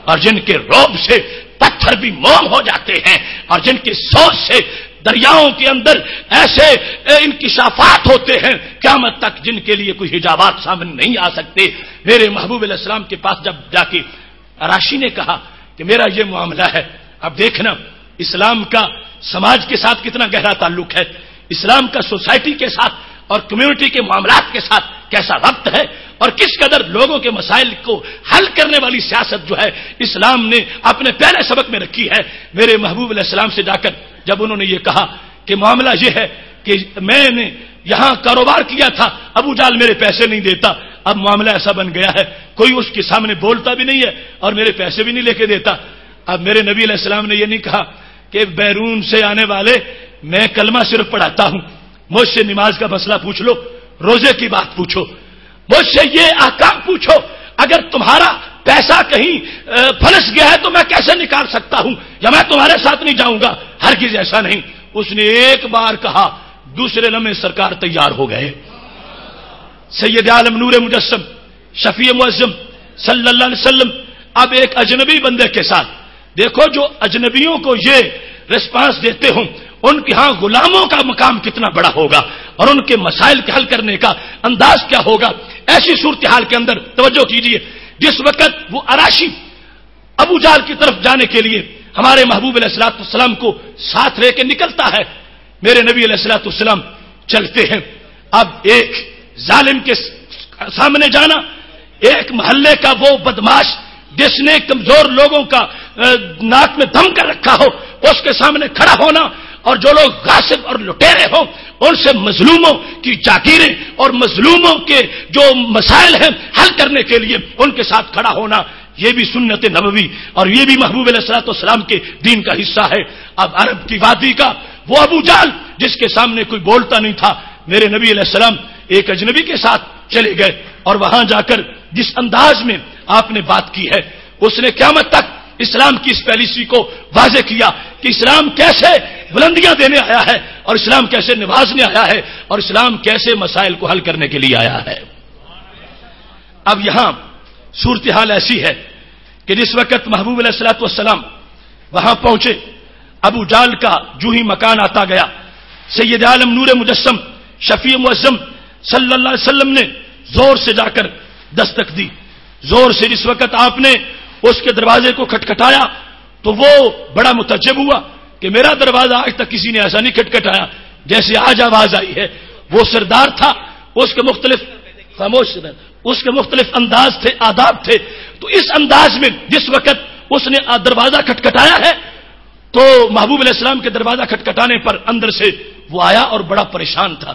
اور جن کے رعب سے پتھر بھی موم ہو جاتے ہیں، اور جن کی سوچ سے دریاؤں کے اندر ایسے انکشافات ہوتے ہیں قیامت تک جن کے لیے کوئی حجابات سامنے نہیں آ سکتے۔ میرے محبوب علیہ السلام کے پاس جب جا کے اراشی نے کہا کہ میرا یہ معاملہ ہے، اب دیکھنا اسلام کا سماج کے ساتھ کتنا گہرا تعلق ہے، اسلام کا سوسائٹی کے ساتھ اور کمیونٹی کے معاملات کے ساتھ کیسا ربط ہے، اور کس قدر لوگوں کے مسائل کو حل کرنے والی سیاست جو ہے اسلام نے اپنے پہلے سبق میں رکھی ہے۔ میرے محبوب علیہ السلام سے جا کر جب انہوں نے یہ کہا کہ معاملہ یہ ہے کہ میں نے یہاں کاروبار کیا تھا، ابو جال میرے پیسے نہیں دیتا، اب معاملہ ایسا بن گیا ہے کوئی اس کے سامنے بولتا بھی نہیں ہے اور میرے پیسے بھی نہیں لے کے دیتا۔ اب میرے نبی علیہ السلام نے یہ نہیں کہا کہ بیرون سے آنے والے میں کلمہ صرف پڑھاتا ہوں، مجھ سے نماز کا مسئلہ پوچھ لو، روزے کی بات پوچھو، مجھ سے یہ احکام پوچھو، اگر تمہارا پیسہ کہیں پھنس گیا ہے تو میں کیسے نکال سکتا ہوں، یا میں تمہارے ساتھ نہیں جاؤں گا، ہرگز ایسا نہیں۔ اس نے ایک بار کہا، دوسرے لمحے سرکار تیار ہو گئے۔ سید عالم نور مجسم شفیع معظم صلی اللہ علیہ وسلم اب ایک اجنبی بندے کے ساتھ، دیکھو جو اجنبیوں کو یہ ریسپانس دیتے ہوں ان کے ہاں غلاموں کا مقام کتنا بڑا ہوگا اور ان کے مسائل کے حل کرنے کا انداز کیا ہوگا۔ ایسی صورتحال کے اندر توجہ کیجئے، جس وقت وہ اراشی ابو جال کی طرف جانے کے لیے ہمارے محبوب علیہ الصلوۃ والسلام کو ساتھ لے کے نکلتا ہے، میرے نبی علیہ الصلوۃ والسلام چلتے ہیں۔ اب ایک ظالم کے سامنے جانا، ایک محلے کا وہ بدماش جس نے کمزور لوگوں کا ناک میں دم کر رکھا ہو اس کے سامنے کھڑا ہونا اور جو لوگ غاصب اور لٹیرے ہوں ان سے مظلوموں کی جاگیریں اور مظلوموں کے جو مسائل ہیں حل کرنے کے لیے ان کے ساتھ کھڑا ہونا، یہ بھی سنت نبوی اور یہ بھی محبوب علیہ الصلوۃ والسلام کے دین کا حصہ ہے۔ اب عرب کی وادی کا وہ ابو جہل جس کے سامنے کوئی بولتا نہیں تھا، میرے نبی علیہ السلام ایک اجنبی کے ساتھ چلے گئے اور وہاں جا کر جس انداز میں آپ نے بات کی ہے، اس نے قیامت تک اسلام کی اس پالیسی کو واضح کیا کہ اسلام کیسے بلندیاں دینے آیا ہے اور اسلام کیسے نوازنے آیا ہے اور اسلام کیسے مسائل کو حل کرنے کے لیے آیا ہے۔ اب یہاں صورتحال ایسی ہے کہ جس وقت محبوب علیہ الصلوۃ والسلام وہاں پہنچے، ابو جہل کا جو ہی مکان آتا گیا، سید عالم نور مجسم شفیع معظم صلی اللہ علیہ وسلم نے زور سے جا کر دستک دی۔ زور سے جس وقت آپ نے اس کے دروازے کو کھٹکھٹایا تو وہ بڑا متعجب ہوا کہ میرا دروازہ آج تک کسی نے ایسا نہیں کھٹکھٹایا جیسے آج آواز آئی ہے۔ وہ سردار تھا، اس کے مختلف خاموش اس کے مختلف انداز تھے، آداب تھے، تو اس انداز میں جس وقت اس نے دروازہ کھٹکھٹایا ہے تو محبوب علیہ السلام کے دروازہ کھٹکھٹانے پر اندر سے وہ آیا اور بڑا پریشان تھا،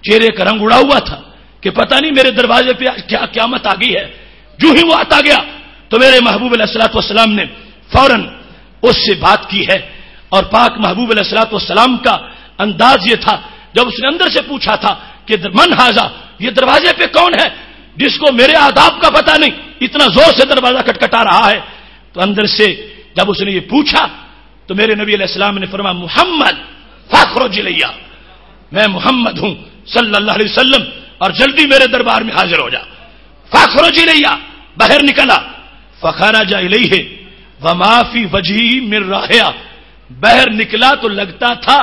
چہرے کا رنگ اڑا ہوا تھا کہ پتہ نہیں میرے دروازے پہ کیا قیامت آ گئی ہے۔ جو ہی وہ آتا گیا تو میرے محبوب علیہ الصلوۃ والسلام نے فوراً اس سے بات کی ہے، اور پاک محبوب علیہ الصلوۃ والسلام کا انداز یہ تھا جب اس نے اندر سے پوچھا تھا کہ من ھذا، یہ دروازے پہ کون ہے جس کو میرے آداب کا پتہ نہیں، اتنا زور سے دروازہ کھٹکھٹا رہا ہے؟ تو اندر سے جب اس نے یہ پوچھا تو میرے نبی علیہ السلام نے فرمایا محمد فاخرج الیہ، میں محمد ہوں صلی اللہ علیہ وسلم اور جلدی میرے دربار میں حاضر ہو جا۔ فاخرج الیہ، باہر نکلا، فخرج الیہ وما فی وجہہ من رائحہ، باہر نکلا تو لگتا تھا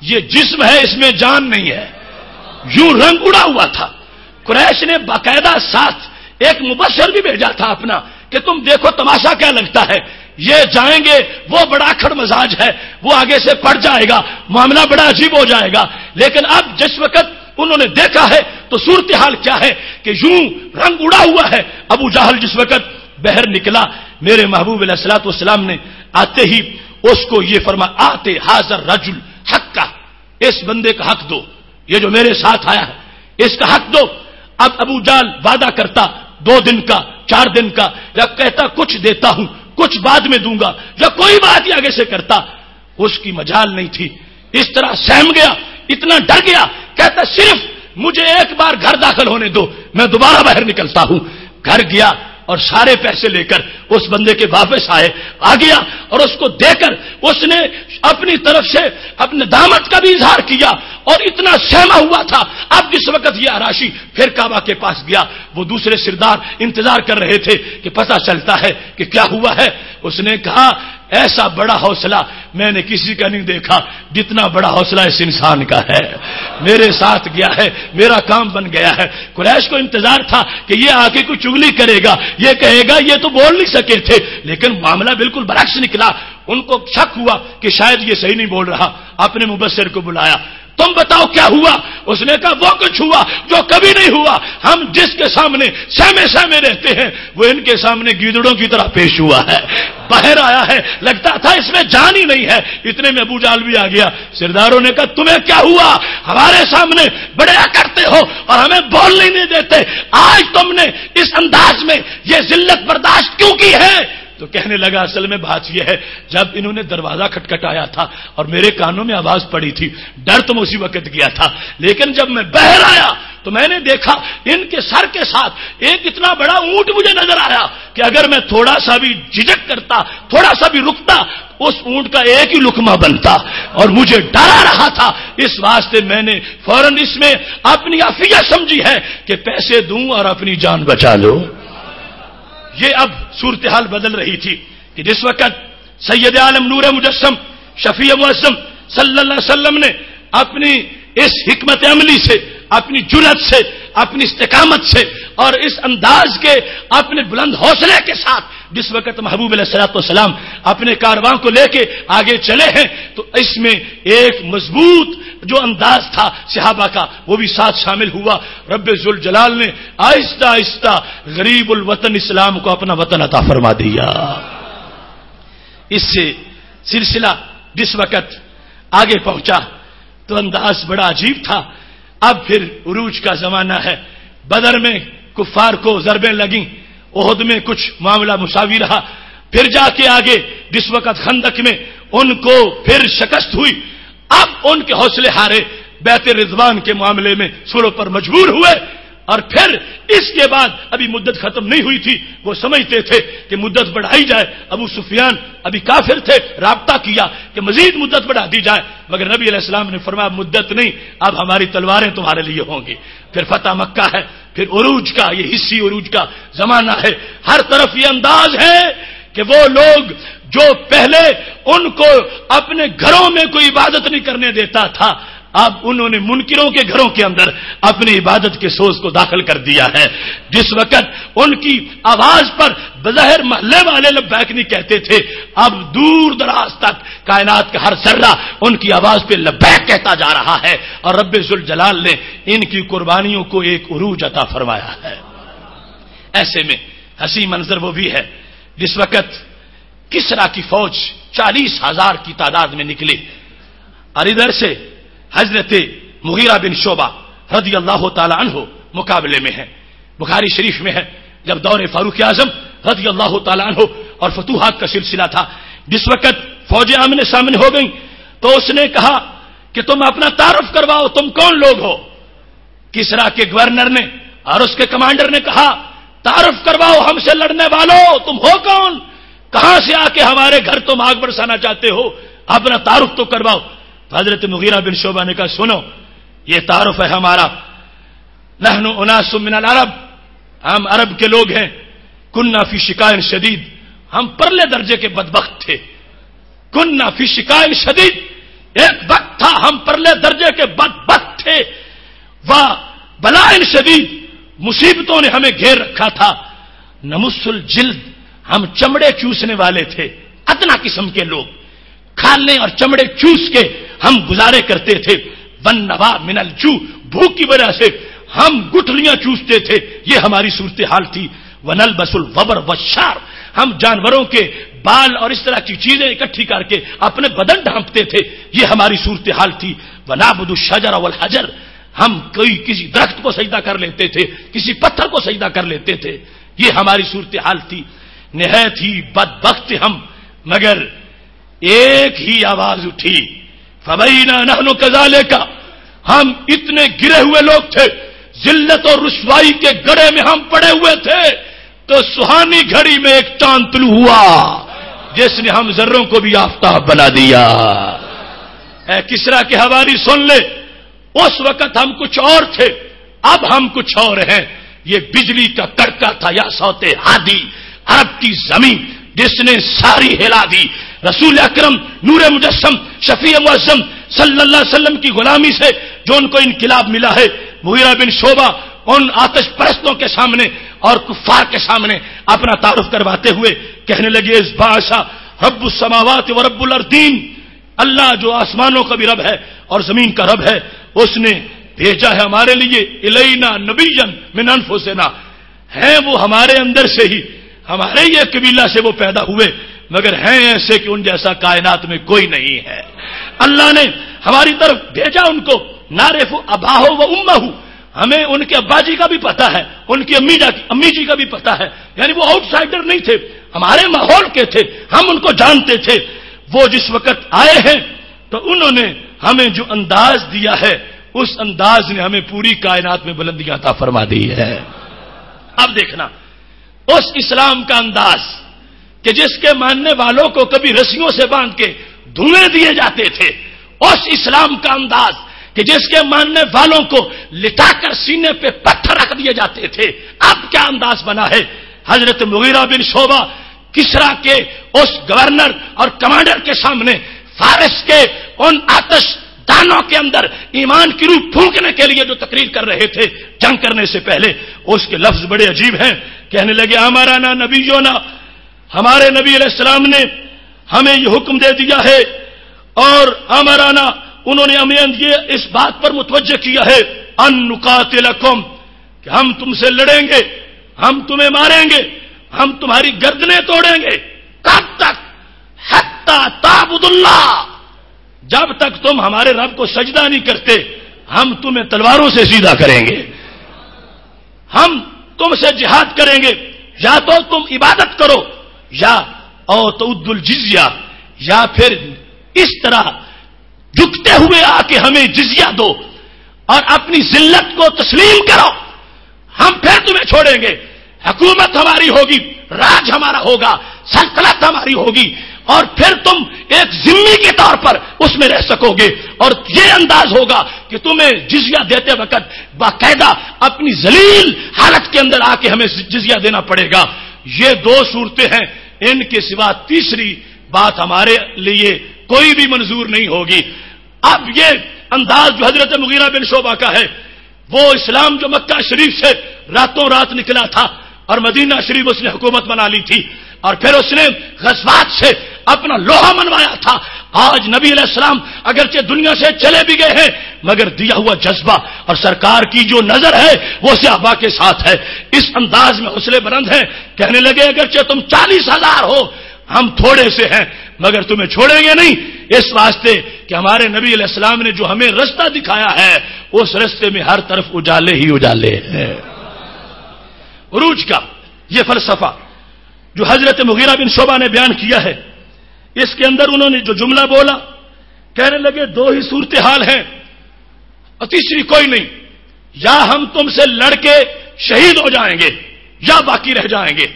یہ جسم ہے اس میں جان نہیں ہے، یوں رنگ اڑا ہوا تھا۔ قریش نے باقاعدہ ساتھ ایک مبشر بھی بھیجا تھا اپنا کہ تم دیکھو تماشا کیا لگتا ہے، یہ جائیں گے وہ بڑا اکھڑ مزاج ہے، وہ آگے سے پڑ جائے گا، معاملہ بڑا عجیب ہو جائے گا۔ لیکن اب جس وقت انہوں نے دیکھا ہے تو صورتحال کیا ہے کہ یوں رنگ اڑا ہوا ہے۔ ابو جہل جس وقت باہر نکلا، میرے محبوب علیہ الصلوۃ والسلام نے آتے ہی اس کو یہ فرمایا آتے حاضر رجل حق کا، اس بندے کا حق دو، یہ جو میرے ساتھ آیا ہے اس کا حق دو۔ اب ابو جہل وعدہ کرتا 2 دن کا 4 دن کا، یا کہتا کچھ دیتا ہوں کچھ بعد میں دوں گا، یا کوئی بات ہی آگے سے کرتا، اس کی مجال نہیں تھی۔ اس طرح سہم گیا، اتنا ڈر گیا، کہتا صرف مجھے ایک بار گھر داخل ہونے دو، میں دوبارہ باہر نکلتا ہوں۔ گھر گیا اور سارے پیسے لے کر اس بندے کے واپس آ گیا اور اس کو دے کر اس نے اپنی طرف سے اپنے دامت کا بھی اظہار کیا اور اتنا سہما ہوا تھا۔ اب جس وقت یہ آراشی پھر کعبہ کے پاس گیا، وہ دوسرے سردار انتظار کر رہے تھے کہ پتہ چلتا ہے کہ کیا ہوا ہے۔ اس نے کہا ایسا بڑا حوصلہ میں نے کسی کا نہیں دیکھا جتنا بڑا حوصلہ اس انسان کا ہے، میرے ساتھ گیا ہے، میرا کام بن گیا ہے۔ قریش کو انتظار تھا کہ یہ آ کے کوئی چگلی کرے گا، یہ کہے گا یہ تو بول نہیں سکے تھے، لیکن معاملہ بالکل برعکس نکلا۔ ان کو شک ہوا کہ شاید یہ صحیح نہیں بول رہا، اپنے مبشر کو بلایا، تم بتاؤ کیا ہوا؟ اس نے کہا وہ کچھ ہوا جو کبھی نہیں ہوا، ہم جس کے سامنے سہمے سہمے رہتے ہیں وہ ان کے سامنے گیدڑوں کی طرح پیش ہوا ہے۔ باہر آیا ہے، لگتا تھا اس میں جان ہی نہیں ہے، اتنے میں ابو جہل بھی آ گیا۔ سرداروں نے کہا تمہیں کیا ہوا؟ ہمارے سامنے بڑے کرتے ہو اور ہمیں بولنے نہیں دیتے، آج تم نے اس انداز میں یہ ذلت برداشت کیوں کی ہے؟ تو کہنے لگا اصل میں بات یہ ہے، جب انہوں نے دروازہ کھٹکھٹایا تھا اور میرے کانوں میں آواز پڑی تھی، ڈر تو اسی وقت گیا تھا، لیکن جب میں باہر آیا تو میں نے دیکھا ان کے سر کے ساتھ ایک اتنا بڑا اونٹ مجھے نظر آیا کہ اگر میں تھوڑا سا بھی جھجک کرتا، تھوڑا سا بھی رکتا، اس اونٹ کا ایک ہی لقمہ بنتا، اور مجھے ڈرا رہا تھا۔ اس واسطے میں نے فوراً اس میں اپنی عافیت سمجھی ہے کہ پیسے دوں اور اپنی جان بچا لو۔ یہ اب صورتحال بدل رہی تھی کہ جس وقت سید عالم نور مجسم شفیع معظم صلی اللہ علیہ وسلم نے اپنی اس حکمت عملی سے، اپنی جرأت سے، اپنی استقامت سے اور اس انداز کے اپنے بلند حوصلے کے ساتھ جس وقت محبوب علیہ الصلوۃ والسلام اپنے کارواں کو لے کے آگے چلے ہیں تو اس میں ایک مضبوط جو انداز تھا صحابہ کا وہ بھی ساتھ شامل ہوا۔ رب ذوالجلال نے آہستہ آہستہ غریب الوطن اسلام کو اپنا وطن عطا فرما دیا۔ اس سے سلسلہ جس وقت آگے پہنچا تو انداز بڑا عجیب تھا. اب پھر عروج کا زمانہ ہے. بدر میں کفار کو ضربیں لگیں, احد میں کچھ معاملہ مساوی رہا, پھر جا کے آگے جس وقت خندق میں ان کو پھر شکست ہوئی, اب ان کے حوصلے ہارے, بیت رضوان کے معاملے میں صلح پر مجبور ہوئے. اور پھر اس کے بعد ابھی مدت ختم نہیں ہوئی تھی, وہ سمجھتے تھے کہ مدت بڑھائی جائے. ابو سفیان ابھی کافر تھے, رابطہ کیا کہ مزید مدت بڑھا دی جائے, مگر نبی علیہ السلام نے فرمایا مدت نہیں, اب ہماری تلواریں تمہارے لیے ہوں گی. پھر فتح مکہ ہے, پھر عروج کا, یہ حصی عروج کا زمانہ ہے. ہر طرف یہ انداز ہے کہ وہ لوگ جو پہلے ان کو اپنے گھروں میں کوئی عبادت نہیں کرنے دیتا تھا, اب انہوں نے منکروں کے گھروں کے اندر اپنی عبادت کے سوز کو داخل کر دیا ہے. جس وقت ان کی آواز پر بظاہر محلے والے لبیک نہیں کہتے تھے, اب دور دراز تک کائنات کا ہر ذرہ ان کی آواز پہ لبیک کہتا جا رہا ہے. اور رب ذوالجلال نے ان کی قربانیوں کو ایک عروج عطا فرمایا ہے. ایسے میں ہنسی منظر وہ بھی ہے جس وقت کسرا کی فوج 40,000 کی تعداد میں نکلی, اور ادھر سے حضرت مغیرہ بن شعبہ رضی اللہ تعالی عنہ مقابلے میں ہے. بخاری شریف میں ہے جب دور فاروق اعظم رضی اللہ تعالی عنہ اور فتوحات کا سلسلہ تھا, جس وقت فوجیں آمنے سامنے ہو گئیں تو اس نے کہا کہ تم اپنا تعارف کرواؤ, تم کون لوگ ہو. کسرا کے گورنر نے اور اس کے کمانڈر نے کہا تعارف کرواؤ ہم سے لڑنے والوں, تم ہو کون, کہاں سے آ کے ہمارے گھر تم آگ برسانا چاہتے ہو, اپنا تعارف تو کرواؤ. حضرت مغیرہ بن شعبہ نے کہا سنو یہ تعارف ہے ہمارا, نحن اناس من العرب, ہم عرب کے لوگ ہیں, کننا فی شکائن شدید, ہم پرلے درجے کے بدبخت تھے. کننا فی شکائن شدید, ایک وقت تھا ہم پرلے درجے کے بدبخت تھے. بلائن شدید, مصیبتوں نے ہمیں گھیر رکھا تھا. نمس الجلد, ہم چمڑے چوسنے والے تھے, ادنا قسم کے لوگ, کھالنے اور چمڑے چوس کے ہم گزارے کرتے تھے. والنوا من الجوع, بھوک کی وجہ سے ہم گٹھلیاں چوستے تھے, یہ ہماری صورتحال تھی. ونلبس الوبر والشعر, ہم جانوروں کے بال اور اس طرح کی چیزیں اکٹھی کر کے اپنے بدن ڈھانپتے تھے, یہ ہماری صورتحال تھی. ونعبد الشجر والحجر, ہم کسی درخت کو سجدہ کر لیتے تھے, کسی پتھر کو سجدہ کر لیتے تھے, یہ ہماری صورتحال تھی. نہایت ہی بدبخت ہم, مگر ایک ہی آواز اٹھی, فبینا نحن کذالک, ہم اتنے گرے ہوئے لوگ تھے, ذلت اور رسوائی کے گڑھے میں ہم پڑے ہوئے تھے, تو سہانی گھڑی میں ایک چاند طلوع ہوا جس نے ہم ذروں کو بھی آفتاب بنا دیا. اے کسرا کے حوالی سن لے, اس وقت ہم کچھ اور تھے, اب ہم کچھ اور ہیں. یہ بجلی کا کڑکا تھا یا صوت ہادی, عرب کی زمین جس نے ساری ہلا دی. رسول اکرم نور مجسم شفیع معظم صلی اللہ علیہ وسلم کی غلامی سے جو ان کو انقلاب ملا ہے. مغیرہ بن شعبہ ان آتش پرستوں کے سامنے اور کفار کے سامنے اپنا تعارف کرواتے ہوئے کہنے لگے اس بادشاہ رب السماوات و رب الارضین, اللہ جو آسمانوں کا بھی رب ہے اور زمین کا رب ہے, اس نے بھیجا ہے ہمارے لیے الینا نبیا من انفسنا, ہیں وہ ہمارے اندر سے ہی, ہمارے یہ قبیلہ سے وہ پیدا ہوئے, مگر ہیں ایسے کہ ان جیسا کائنات میں کوئی نہیں ہے. اللہ نے ہماری طرف بھیجا ان کو, نعرف اباہو و امہو, ہمیں ان کے ابا جی کا بھی پتا ہے, ان کی امی جی کا بھی پتا ہے, یعنی وہ آؤٹ سائڈر نہیں تھے, ہمارے ماحول کے تھے, ہم ان کو جانتے تھے. وہ جس وقت آئے ہیں تو انہوں نے ہمیں جو انداز دیا ہے, اس انداز نے ہمیں پوری کائنات میں بلندیاں عطا فرما دی ہے. اب دیکھنا اس اسلام کا انداز کہ جس کے ماننے والوں کو کبھی رسیوں سے باندھ کے دھوئیں دیے جاتے تھے, اس اسلام کا انداز کہ جس کے ماننے والوں کو لٹا کر سینے پہ پتھر رکھ دیے جاتے تھے, اب کیا انداز بنا ہے. حضرت مغیرہ بن شعبہ کسرا کے اس گورنر اور کمانڈر کے سامنے فارس کے ان آتش دانوں کے اندر ایمان کی روح پھونکنے کے لیے جو تقریر کر رہے تھے جنگ کرنے سے پہلے, اس کے لفظ بڑے عجیب ہیں. کہنے لگے ہمارا نا نبیونا, ہمارے نبی علیہ السلام نے ہمیں یہ حکم دے دیا ہے, اور ہمارا نا انہوں نے ہمیں یہ اس بات پر متوجہ کیا ہے ان نقاتلکم, کہ ہم تم سے لڑیں گے, ہم تمہیں ماریں گے, ہم تمہاری گردنیں توڑیں گے. کب تک؟ حتی تعبد اللہ, جب تک تم ہمارے رب کو سجدہ نہیں کرتے ہم تمہیں تلواروں سے سیدھا کریں گے، ہم تم سے جہاد کریں گے، یا تو تم عبادت کرو یا او تعد الجزیہ، یا پھر اس طرح جھکتے ہوئے آ کے ہمیں جزیہ دو اور اپنی ذلت کو تسلیم کرو، ہم پھر تمہیں چھوڑیں گے، حکومت ہماری ہوگی، راج ہمارا ہوگا، سلطنت ہماری ہوگی، اور پھر تم ایک ذمہ کے طور پر اس میں رہ سکو گے، اور یہ انداز ہوگا کہ تمہیں جزیہ دیتے وقت باقاعدہ اپنی ذلیل حالت کے اندر آ کے ہمیں جزیہ دینا پڑے گا۔ یہ دو صورتیں ہیں، ان کے سوا تیسری بات ہمارے لیے کوئی بھی منظور نہیں ہوگی۔ اب یہ انداز جو حضرت مغیرہ بن شعبہ کا ہے، وہ اسلام جو مکہ شریف سے راتوں رات نکلا تھا اور مدینہ شریف اس نے حکومت بنا لی تھی، اور پھر اس نے غزوات سے اپنا لوہا منوایا تھا۔ آج نبی علیہ السلام اگرچہ دنیا سے چلے بھی گئے ہیں مگر دیا ہوا جذبہ اور سرکار کی جو نظر ہے وہ صحابہ کے ساتھ ہے۔ اس انداز میں حوصلے بلند ہیں، کہنے لگے اگرچہ تم 40,000 ہو ہم تھوڑے سے ہیں مگر تمہیں چھوڑیں گے نہیں، اس واسطے کہ ہمارے نبی علیہ السلام نے جو ہمیں رستہ دکھایا ہے اس رستے میں ہر طرف اجالے ہی اجالے ہیں۔ عروج کا یہ فلسفہ جو حضرت مغیرہ بن شعبہ نے بیان کیا ہے، اس کے اندر انہوں نے جو جملہ بولا، کہنے لگے دو ہی صورتحال ہیں اور تیسری کوئی نہیں، یا ہم تم سے لڑ کے شہید ہو جائیں گے یا باقی رہ جائیں گے،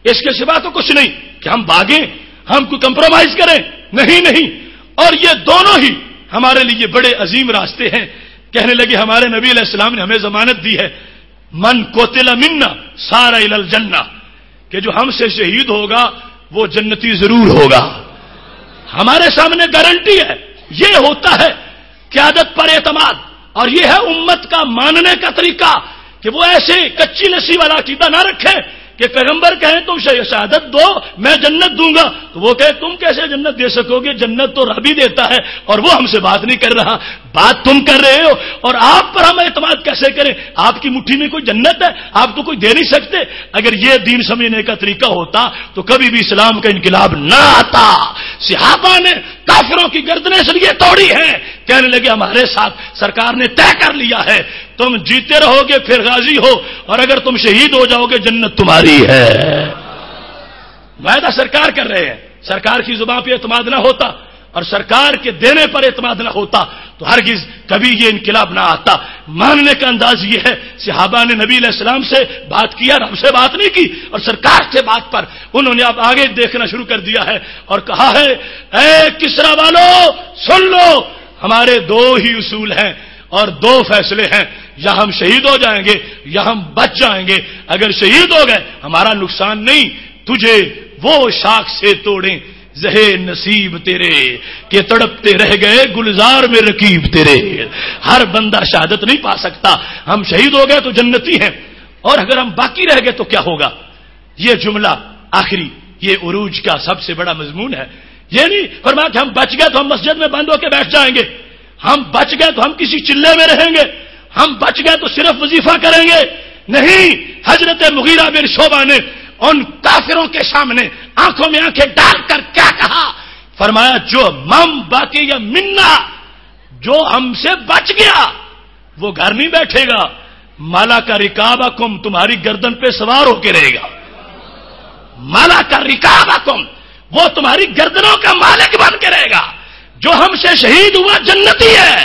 اس کے سوا تو کچھ نہیں کہ ہم بھاگیں، ہم کو کمپرومائز کریں، نہیں، اور یہ دونوں ہی ہمارے لیے بڑے عظیم راستے ہیں۔ کہنے لگے ہمارے نبی علیہ السلام نے ہمیں ضمانت دی ہے، من قتل منا سار الی الجنہ، کہ جو ہم سے شہید ہوگا وہ جنتی ضرور ہوگا۔ ہمارے سامنے گارنٹی ہے، یہ ہوتا ہے قیادت پر اعتماد، اور یہ ہے امت کا ماننے کا طریقہ کہ وہ ایسے کچی لسی والا عقیدہ نہ رکھے کہ پیغمبر کہیں تم شہادت دو میں جنت دوں گا، تو وہ کہے تم کیسے جنت دے سکو گے، جنت تو رب ہی دیتا ہے اور وہ ہم سے بات نہیں کر رہا، بات تم کر رہے ہو، اور آپ پر ہم اعتماد کیسے کریں، آپ کی مٹھی میں کوئی جنت ہے، آپ تو کوئی دے نہیں سکتے۔ اگر یہ دین سمجھنے کا طریقہ ہوتا تو کبھی بھی اسلام کا انقلاب نہ آتا۔ صحابہ نے کافروں کی گردنیں اس لیے توڑی ہیں، کہنے لگے ہمارے ساتھ سرکار نے طے کر لیا ہے تم جیتے رہو گے پھر غازی ہو، اور اگر تم شہید ہو جاؤ گے جنت تمہاری ہے۔ معاہدہ سرکار کر رہے ہیں، سرکار کی زبان پہ اعتماد نہ ہوتا اور سرکار کے دینے پر اعتماد نہ ہوتا تو ہرگز کبھی یہ انقلاب نہ آتا۔ ماننے کا انداز یہ ہے، صحابہ نے نبی علیہ السلام سے بات کیا، رب سے بات نہیں کی، اور سرکار سے بات پر انہوں نے اب آگے دیکھنا شروع کر دیا ہے اور کہا ہے اے کسرا والو سن لو، ہمارے دو ہی اصول ہیں اور دو فیصلے ہیں، یا ہم شہید ہو جائیں گے یا ہم بچ جائیں گے۔ اگر شہید ہو گئے ہمارا نقصان نہیں، تجھے وہ شاخ سے توڑیں زہے نصیب تیرے کہ تڑپتے رہ گئے گلزار میں رقیب تیرے۔ ہر بندہ شہادت نہیں پا سکتا، ہم شہید ہو گئے تو جنتی ہیں، اور اگر ہم باقی رہ گئے تو کیا ہوگا۔ یہ جملہ آخری یہ عروج کا سب سے بڑا مضمون ہے۔ یہ نہیں فرمایا کہ ہم بچ گئے تو ہم مسجد میں بند ہو کے بیٹھ جائیں گے، ہم بچ گئے تو ہم کسی چلے میں رہیں گے، ہم بچ گئے تو صرف وظیفہ کریں گے، نہیں۔ حضرت مغیرہ بن شعبہ نے ان کافروں کے سامنے آنکھوں میں آنکھیں ڈال کر کیا کہا، فرمایا جو مم باقی یا منا، جو ہم سے بچ گیا وہ گھر نہیں بیٹھے گا، مالا کا رکابکم تمہاری گردن پہ سوار ہو کے رہے گا، مالا کا رکابکم وہ تمہاری گردنوں کا مالک بن کے رہے گا۔ جو ہم سے شہید ہوا جنتی ہے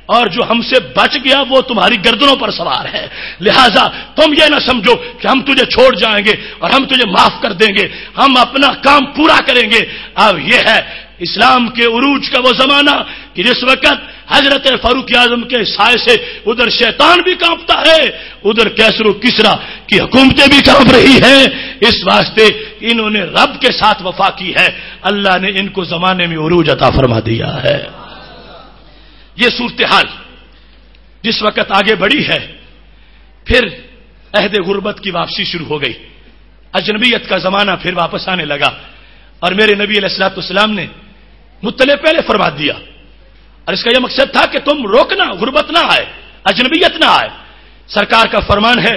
اور جو ہم سے بچ گیا وہ تمہاری گردنوں پر سوار ہے۔ لہذا تم یہ نہ سمجھو کہ ہم تجھے چھوڑ جائیں گے اور ہم تجھے معاف کر دیں گے، ہم اپنا کام پورا کریں گے۔ اب یہ ہے اسلام کے عروج کا وہ زمانہ کہ جس وقت حضرت فاروق اعظم کے سائے سے ادھر شیطان بھی کانپتا ہے، ادھر کیسر و کسرا کی حکومتیں بھی کانپ رہی ہیں، اس واسطے انہوں نے رب کے ساتھ وفا کی ہے، اللہ نے ان کو زمانے میں عروج عطا فرما دیا ہے۔ یہ صورتحال جس وقت آگے بڑھی ہے، پھر عہد غربت کی واپسی شروع ہو گئی، اجنبیت کا زمانہ پھر واپس آنے لگا، اور میرے نبی علیہ الصلوۃ والسلام نے مطلع پہلے فرما دیا، اور اس کا یہ مقصد تھا کہ تم روکنا، غربت نہ آئے، اجنبیت نہ آئے۔ سرکار کا فرمان ہے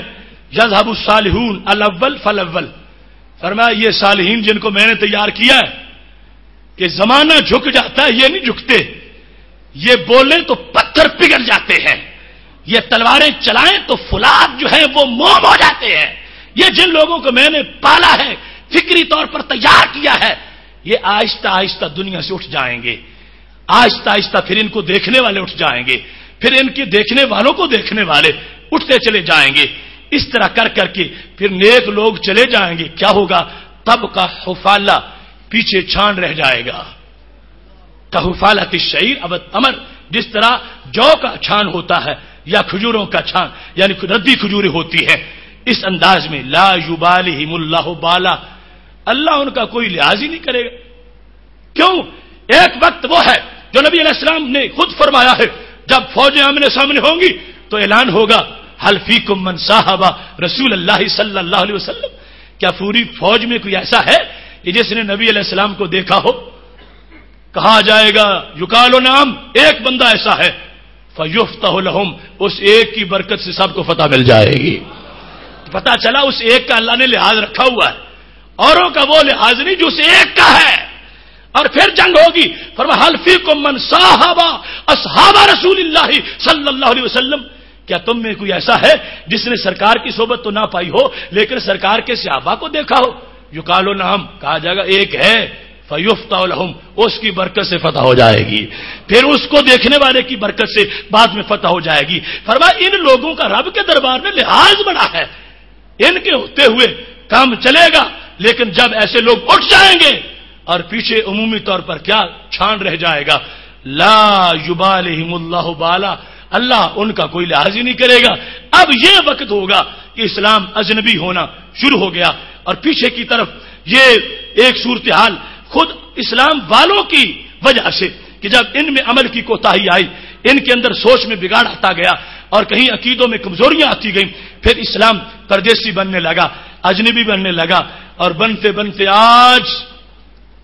یذهب الصالحون الاول فالاول، فرمایا یہ صالحین جن کو میں نے تیار کیا ہے کہ زمانہ جھک جاتا ہے، یہ نہیں جھکتے، یہ بولیں تو پتھر پگھل جاتے ہیں، یہ تلواریں چلائیں تو فولاد جو ہے وہ موم ہو جاتے ہیں۔ یہ جن لوگوں کو میں نے پالا ہے، فکری طور پر تیار کیا ہے، یہ آہستہ آہستہ دنیا سے اٹھ جائیں گے، آہستہ آہستہ پھر ان کو دیکھنے والے اٹھ جائیں گے، پھر ان کے دیکھنے والوں کو دیکھنے والے اٹھتے چلے جائیں گے۔ اس طرح کر کر کے پھر نیک لوگ چلے جائیں گے، کیا ہوگا؟ تب کا حفالہ پیچھے چھان رہ جائے گا۔ کحفالۃ الشعیر اب تمر، جس طرح جو کا چھان ہوتا ہے یا کھجوروں کا چھان یعنی ردی کھجوریں ہوتی ہے، اس انداز میں لا یبالہم اللہ بالا، اللہ ان کا کوئی لحاظ ہی نہیں کرے گا۔ کیوں؟ ایک وقت وہ ہے جو نبی علیہ السلام نے خود فرمایا ہے، جب فوجیں آمنے سامنے ہوں گی تو اعلان ہوگا حل فیکم من صاحب رسول اللہ صلی اللہ علیہ وسلم، کیا پوری فوج میں کوئی ایسا ہے کہ جس نے نبی علیہ السلام کو دیکھا ہو؟ کہا جائے گا یقال نعم، ایک بندہ ایسا ہے، فیفتح لہم، اس ایک کی برکت سے سب کو فتح مل جائے گی۔ پتہ چلا اس ایک کا اللہ نے لحاظ رکھا ہوا ہے، اوروں کا وہ لحاظ نہیں جو اس ایک کا ہے۔ اور پھر جنگ ہوگی، فرمایا حل فیکم من صاحب اصحاب رسول اللہ صلی اللہ علیہ وسلم، کیا تم میں کوئی ایسا ہے جس نے سرکار کی صحبت تو نہ پائی ہو لیکن سرکار کے صحابہ کو دیکھا ہو؟ یقال نعم، کہا جائے گا ایک ہے، فیفتح لہم، اس کی برکت سے فتح ہو جائے گی، پھر اس کو دیکھنے والے کی برکت سے بعد میں فتح ہو جائے گی۔ فرمایا ان لوگوں کا رب کے دربار میں لحاظ بڑا ہے، ان کے ہوتے ہوئے کام چلے گا، لیکن جب ایسے لوگ اٹھ جائیں گے اور پیچھے عمومی طور پر کیا چھان رہ جائے گا، لا یبالہم اللہ بالا، اللہ ان کا کوئی لحاظ ہی نہیں کرے گا۔ اب یہ وقت ہوگا کہ اسلام اجنبی ہونا شروع ہو گیا، اور پیچھے کی طرف یہ ایک صورتحال خود اسلام والوں کی وجہ سے کہ جب ان میں عمل کی کوتاہی آئی، ان کے اندر سوچ میں بگاڑ آتا گیا اور کہیں عقیدوں میں کمزوریاں آتی گئیں، پھر اسلام پردیسی بننے لگا، اجنبی بننے لگا، اور بنتے بنتے آج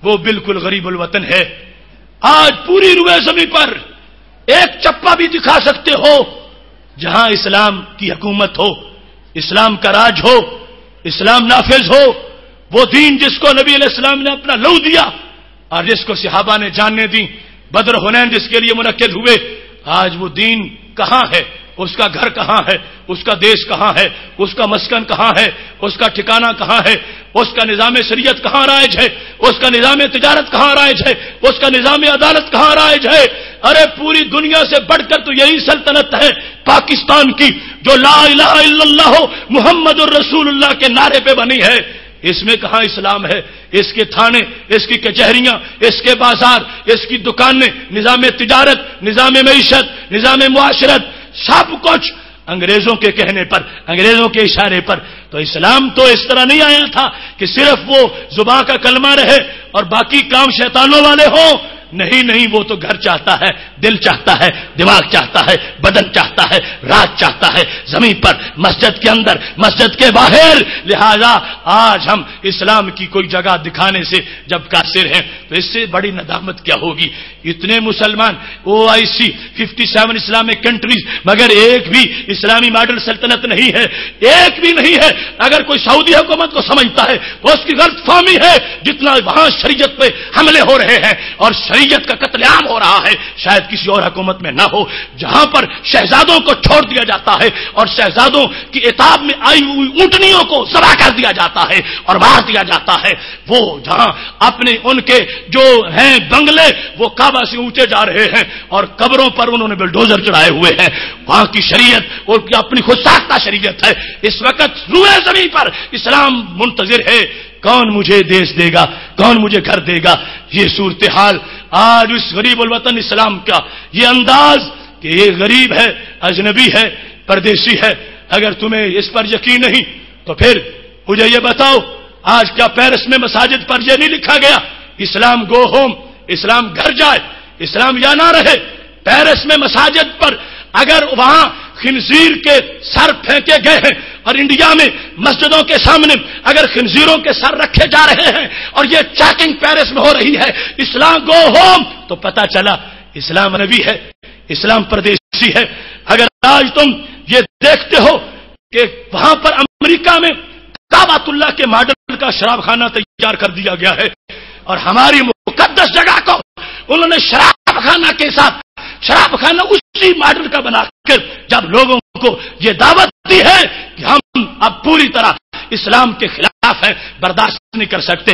وہ بالکل غریب الوطن ہے۔ آج پوری روئے زمین پر ایک چپا بھی دکھا سکتے ہو جہاں اسلام کی حکومت ہو، اسلام کا راج ہو، اسلام نافذ ہو، وہ دین جس کو نبی علیہ السلام نے اپنا لہو دیا اور جس کو صحابہ نے جاننے دی، بدر حنین جس کے لیے منعقد ہوئے، آج وہ دین کہاں ہے؟ اس کا گھر کہاں ہے؟ اس کا دیش کہاں ہے؟ اس کا مسکن کہاں ہے؟ اس کا ٹھکانہ کہاں ہے؟ اس کا نظام شریعت کہاں رائج ہے؟ اس کا نظام تجارت کہاں رائج ہے؟ اس کا نظام عدالت کہاں رائج ہے؟ ارے پوری دنیا سے بڑھ کر تو یہی سلطنت ہے پاکستان کی، جو لا الہ الا اللہ محمد الرسول اللہ کے نعرے پہ بنی ہے۔ اس میں کہاں اسلام ہے؟ اس کے تھانے، اس کی کچہریاں، اس کے بازار، اس کی دکانیں، نظام تجارت، نظام معیشت، نظام معاشرت، سب کچھ انگریزوں کے کہنے پر، انگریزوں کے اشارے پر۔ تو اسلام تو اس طرح نہیں آیا تھا کہ صرف وہ زباں کا کلمہ رہے اور باقی کام شیطانوں والے ہوں، نہیں نہیں، وہ تو گھر چاہتا ہے، دل چاہتا ہے، دماغ چاہتا ہے، بدن چاہتا ہے، راج چاہتا ہے، زمین پر، مسجد کے اندر، مسجد کے باہر۔ لہذا آج ہم اسلام کی کوئی جگہ دکھانے سے جب قاصر ہیں تو اس سے بڑی ندامت کیا ہوگی؟ اتنے مسلمان OIC 57 اسلامک کنٹریز، مگر ایک بھی اسلامی ماڈل سلطنت نہیں ہے، ایک بھی نہیں ہے۔ اگر کوئی سعودی حکومت کو سمجھتا ہے تو اس کی غلط فہمی ہے، جتنا وہاں شریعت پہ حملے ہو رہے ہیں اور شریعت کا قتل عام ہو رہا ہے، شاید کسی اور حکومت میں نہ ہو، جہاں پر شہزادوں کو چھوڑ دیا جاتا ہے اور شہزادوں کی عتاب میں آئی ہوئی اونٹنیوں کو ذبح کر دیا جاتا ہے اور مار دیا جاتا ہے، وہ جہاں اپنے ان کے جو ہیں بنگلے وہ کعبہ سے اونچے جا رہے ہیں اور قبروں پر انہوں نے بلڈوزر چڑھائے ہوئے ہیں، وہاں کی شریعت اور کی اپنی خود ساختہ شریعت ہے۔ اس وقت روئے زمین پر اسلام منتظر ہے، کون مجھے دیش دے گا، کون مجھے گھر دے گا؟ یہ صورتحال آج اس غریب الوطن اسلام کا یہ انداز کہ یہ غریب ہے، اجنبی ہے، پردیسی ہے۔ اگر تمہیں اس پر یقین نہیں تو پھر مجھے یہ بتاؤ، آج کیا پیرس میں مساجد پر یہ نہیں لکھا گیا اسلام گو ہوم، اسلام گھر جائے، اسلام یا نہ رہے؟ پیرس میں مساجد پر اگر وہاں خنزیر کے سر پھینکے گئے ہیں اور انڈیا میں مسجدوں کے سامنے اگر خنزیروں کے سر رکھے جا رہے ہیں اور یہ چیکنگ پیرس میں ہو رہی ہے، اسلام گو ہوم، تو پتہ چلا اسلام نبی ہے، اسلام پردیسی ہے۔ اگر آج تم یہ دیکھتے ہو کہ وہاں پر امریکہ میں کعبۃ اللہ کے ماڈل کا شراب خانہ تیار کر دیا گیا ہے اور ہماری مقدس جگہ کو انہوں نے شراب خانہ کے ساتھ شراب خانہ اسی ماڈل کا بنا کر جب لوگوں کو یہ دعوت دی ہے کہ ہم اب پوری طرح اسلام کے خلاف ہیں، برداشت نہیں کر سکتے،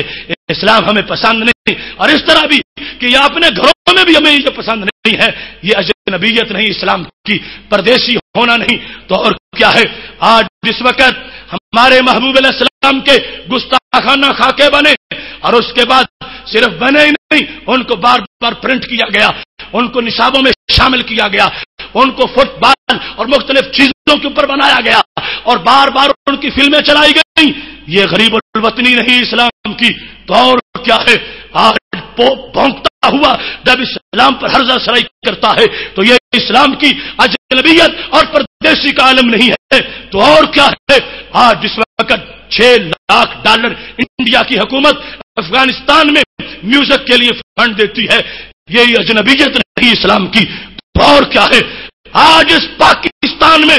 اسلام ہمیں پسند نہیں، اور اس طرح بھی کہ یہ اپنے گھروں میں بھی ہمیں یہ پسند نہیں ہے، یہ اجنبیت نہیں، اسلام کی پردیسی ہونا نہیں، تو اور کیا ہے؟ آج اس وقت ہمارے محبوب علیہ السلام کے گستاخانہ خاکے بنے، اور اس کے بعد صرف بنے ہی نہیں، ان کو بار بار پرنٹ کیا گیا، ان کو نصابوں میں شامل کیا گیا، ان کو فٹ بال اور مختلف چیزوں کے اوپر بنایا گیا، اور بار بار ان کی فلمیں چلائی گئی۔ یہ غریب الوطنی نہیں اسلام کی، تو اور کیا ہے؟ آج پوپ بھونکتا ہوا جب اسلام پر ہرزہ سرائی کرتا ہے تو یہ اسلام کی اجنبیت اور پردیسی کا عالم نہیں ہے، تو اور کیا ہے؟ آج اس وقت $6 لاکھ انڈیا کی حکومت افغانستان میں میوزک کے لیے فنڈ دیتی ہے، یہ اجنبیت نہیں اسلام کی، تو اور کیا ہے؟ آج اس پاکستان میں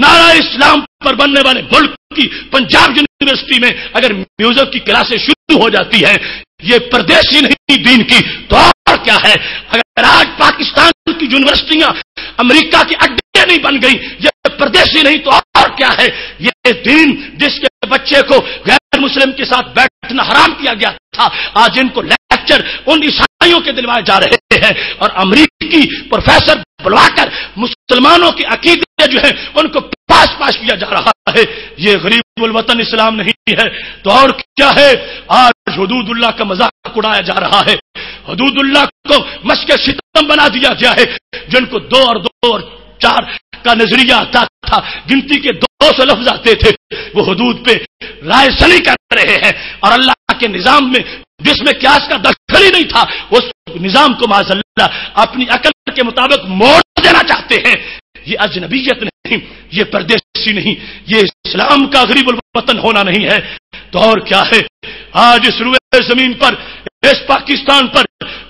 نعرہ اسلام پر بننے والے ملک کی پنجاب یونیورسٹی میں اگر میوزک کی کلاسیں شروع ہو جاتی ہیں، یہ پردیسی نہیں دین کی، تو اور کیا ہے؟ اگر آج پاکستان کی یونیورسٹیاں امریکہ کی اڈے نہیں بن گئی، یہ پردیسی نہیں، تو اور کیا ہے؟ یہ دین جس کے بچے کو غیر مسلم کے ساتھ بیٹھنا حرام کیا گیا تھا، آج ان کو لیکچر ان عیسائیوں کے دلوائے جا رہے ہیں، اور امریکی پروفیسر بلوا کر مسلمانوں کے عقیدے جو ہیں ان کو پاس کیا جا رہا ہے۔ یہ غریب الوطن اسلام نہیں ہے، تو اور کیا ہے؟ آج حدود اللہ کا مذاق اڑایا جا رہا ہے، حدود اللہ کو مشق ستم بنا دیا گیا ہے، جن کو 2 اور 4 کا نظریہ آتا تھا، گنتی کے 200 لفظ آتے تھے، وہ حدود پہ رائے سنی کر رہے ہیں، اور اللہ کے نظام میں جس میں قیاس کا دخل ہی نہیں تھا اس نظام کو معاذ اللہ اپنی عقل کے مطابق موڑ دینا چاہتے ہیں۔ یہ اجنبیت نہیں، یہ پردیسی نہیں، یہ اسلام کا غریب الوطن ہونا نہیں ہے، تو اور کیا ہے؟ آج اس روئے زمین پر، اس پاکستان پر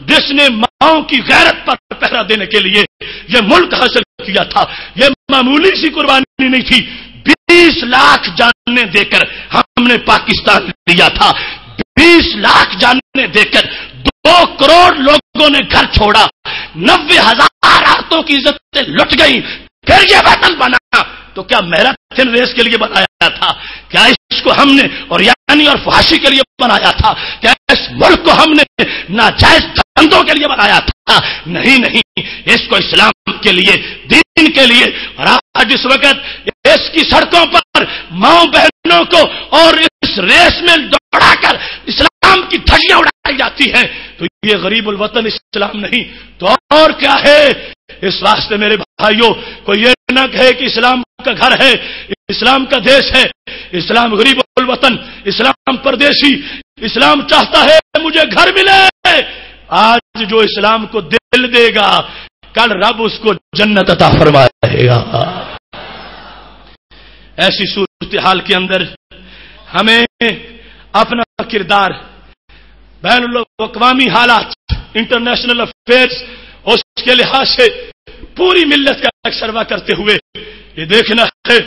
جس نے ماؤں کی غیرت پر پہرا دینے کے لیے یہ ملک حاصل کیا تھا، یہ معمولی سی قربانی نہیں تھی، 20 لاکھ جانیں دے کر ہم نے پاکستان لیا تھا، 20 لاکھ جانیں دے کر 2 کروڑ لوگوں نے گھر چھوڑا، 90,000 عورتوں کی عزتیں لٹ گئی، پھر یہ وطن بنا، تو کیا میراتھن ریس کے لیے بنایا تھا؟ کیا اس کو ہم نے اور یعنی اور فحاشی کے لیے بنایا تھا؟ کیا اس ملک کو ہم نے ناجائز دھندوں کے لیے بنایا تھا؟ نہیں، اس کو اسلام کے لیے، دین کے لیے، اور آج اس وقت اس کی سڑکوں پر ماؤں بہنوں کو اور اس ریس میں دوڑا کر اسلام کی دھجیاں اڑائی جاتی ہیں، تو یہ غریب الوطن اسلام نہیں، تو اور کیا ہے؟ اس واسطے میرے بھائیوں کوئی یہ نہ کہے کہ اسلام کا گھر ہے، اسلام کا دیش ہے، اسلام غریب الوطن، اسلام پردیسی، اسلام چاہتا ہے مجھے گھر ملے۔ آج جو اسلام کو دل دے گا کل رب اس کو جنت عطا فرمائے گا۔ ایسی صورتحال کے اندر ہمیں اپنا کردار بین الاقوامی حالات، انٹرنیشنل افیئرز، اس کے لحاظ سے پوری ملت کا سروا کرتے ہوئے یہ دیکھنا ہے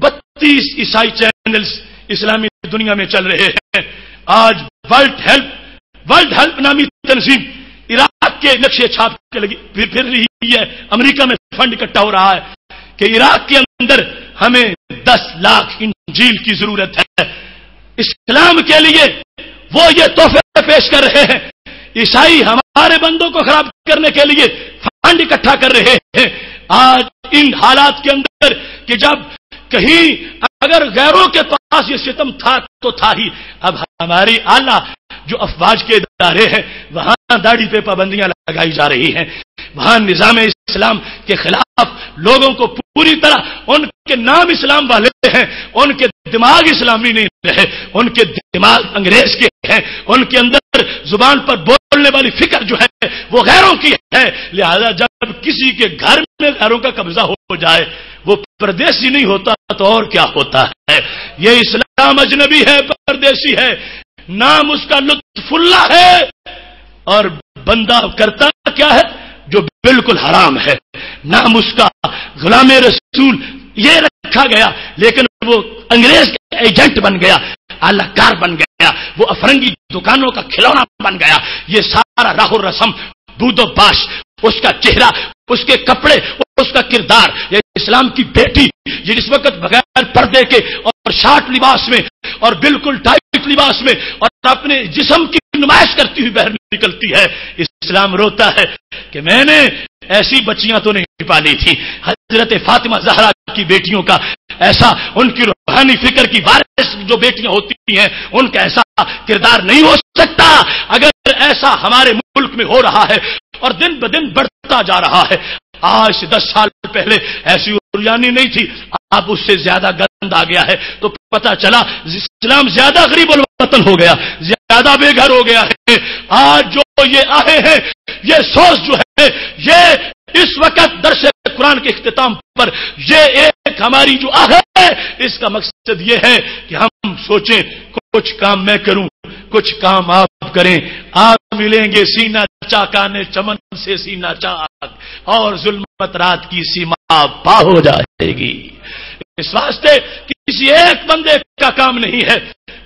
32 عیسائی چینلز اسلامی دنیا میں چل رہے ہیں۔ آج ورلڈ ہیلپ نامی تنظیم عراق کے نقشے چھاپ کے لگی پھر رہی ہے، امریکہ میں فنڈ اکٹھا ہو رہا ہے کہ عراق کے اندر ہمیں 10 لاکھ انجیل کی ضرورت ہے۔ اسلام کے لیے وہ یہ تحفے پیش کر رہے ہیں، عیسائی ہمارے بندوں کو خراب کرنے کے لیے فنڈ اکٹھا کر رہے ہیں۔ آج ان حالات کے اندر کہ جب کہیں اگر غیروں کے پاس یہ ستم تھا تو تھا ہی، اب ہماری اعلیٰ جو افواج کے ادارے ہیں وہاں داڑھی پہ پابندیاں لگائی جا رہی ہیں، وہاں نظام اسلام کے خلاف لوگوں کو پوری طرح، ان کے نام اسلام والے ہیں، ان کے دماغ اسلامی نہیں رہے، ان کے دماغ انگریز کے ہیں، ان کے اندر زبان پر بولنے والی فکر جو ہے وہ غیروں کی ہے، لہذا جب کسی کے گھر میں غیروں کا قبضہ ہو جائے وہ پردیسی نہیں ہوتا تو اور کیا ہوتا ہے؟ یہ اسلام اجنبی ہے، پردیسی ہے، نام اس کا لطف اللہ ہے، اور بندہ کرتا کیا ہے؟ جو بالکل حرام ہے۔ نام اس کا غلام رسول یہ رکھا گیا، لیکن وہ انگریز کا ایجنٹ بن گیا، اعلی کار بن گیا، وہ افرنگی دکانوں کا کھلونا بن گیا۔ یہ سارا راہ و رسم بود و باش، اس کا چہرہ اس کے کپڑے، اس کا کردار، یہ اسلام کی بیٹی یہ جس وقت بغیر پردے کے اور شارٹ لباس میں اور بالکل ٹائٹ لباس میں اور اپنے جسم کی نمائش کرتی ہوئی باہر نکلتی ہے، اسلام روتا ہے کہ میں نے ایسی بچیاں تو نہیں پالی تھی. حضرت فاطمہ زہرا کی بیٹیوں کا ایسا، ان کی روحانی فکر کی وارث جو بیٹیاں ہوتی ہیں ان کا ایسا کردار نہیں ہو سکتا. اگر ایسا ہمارے ملک میں ہو رہا ہے اور دن بدن بڑھتا جا رہا ہے، آج سے 10 سال پہلے ایسی اریانی نہیں تھی، اب اس سے زیادہ گند آ گیا ہے، تو پتا چلا اسلام زیادہ غریب الوطن ہو گیا، زیادہ بے گھر ہو گیا ہے. آج جو یہ آئے ہیں، یہ سوچ جو ہے، یہ اس وقت درس قرآن کے اختتام پر یہ ایک ہماری جو ہے، اس کا مقصد یہ ہے کہ ہم سوچیں کچھ کام میں کروں، کچھ کام آپ کریں. آپ ملیں گے سینہ چاکانے چمن سے سینہ چاک، اور ظلمت رات کی سیما پا ہو جائے گی. اس واسطے کسی ایک بندے کا کام نہیں ہے،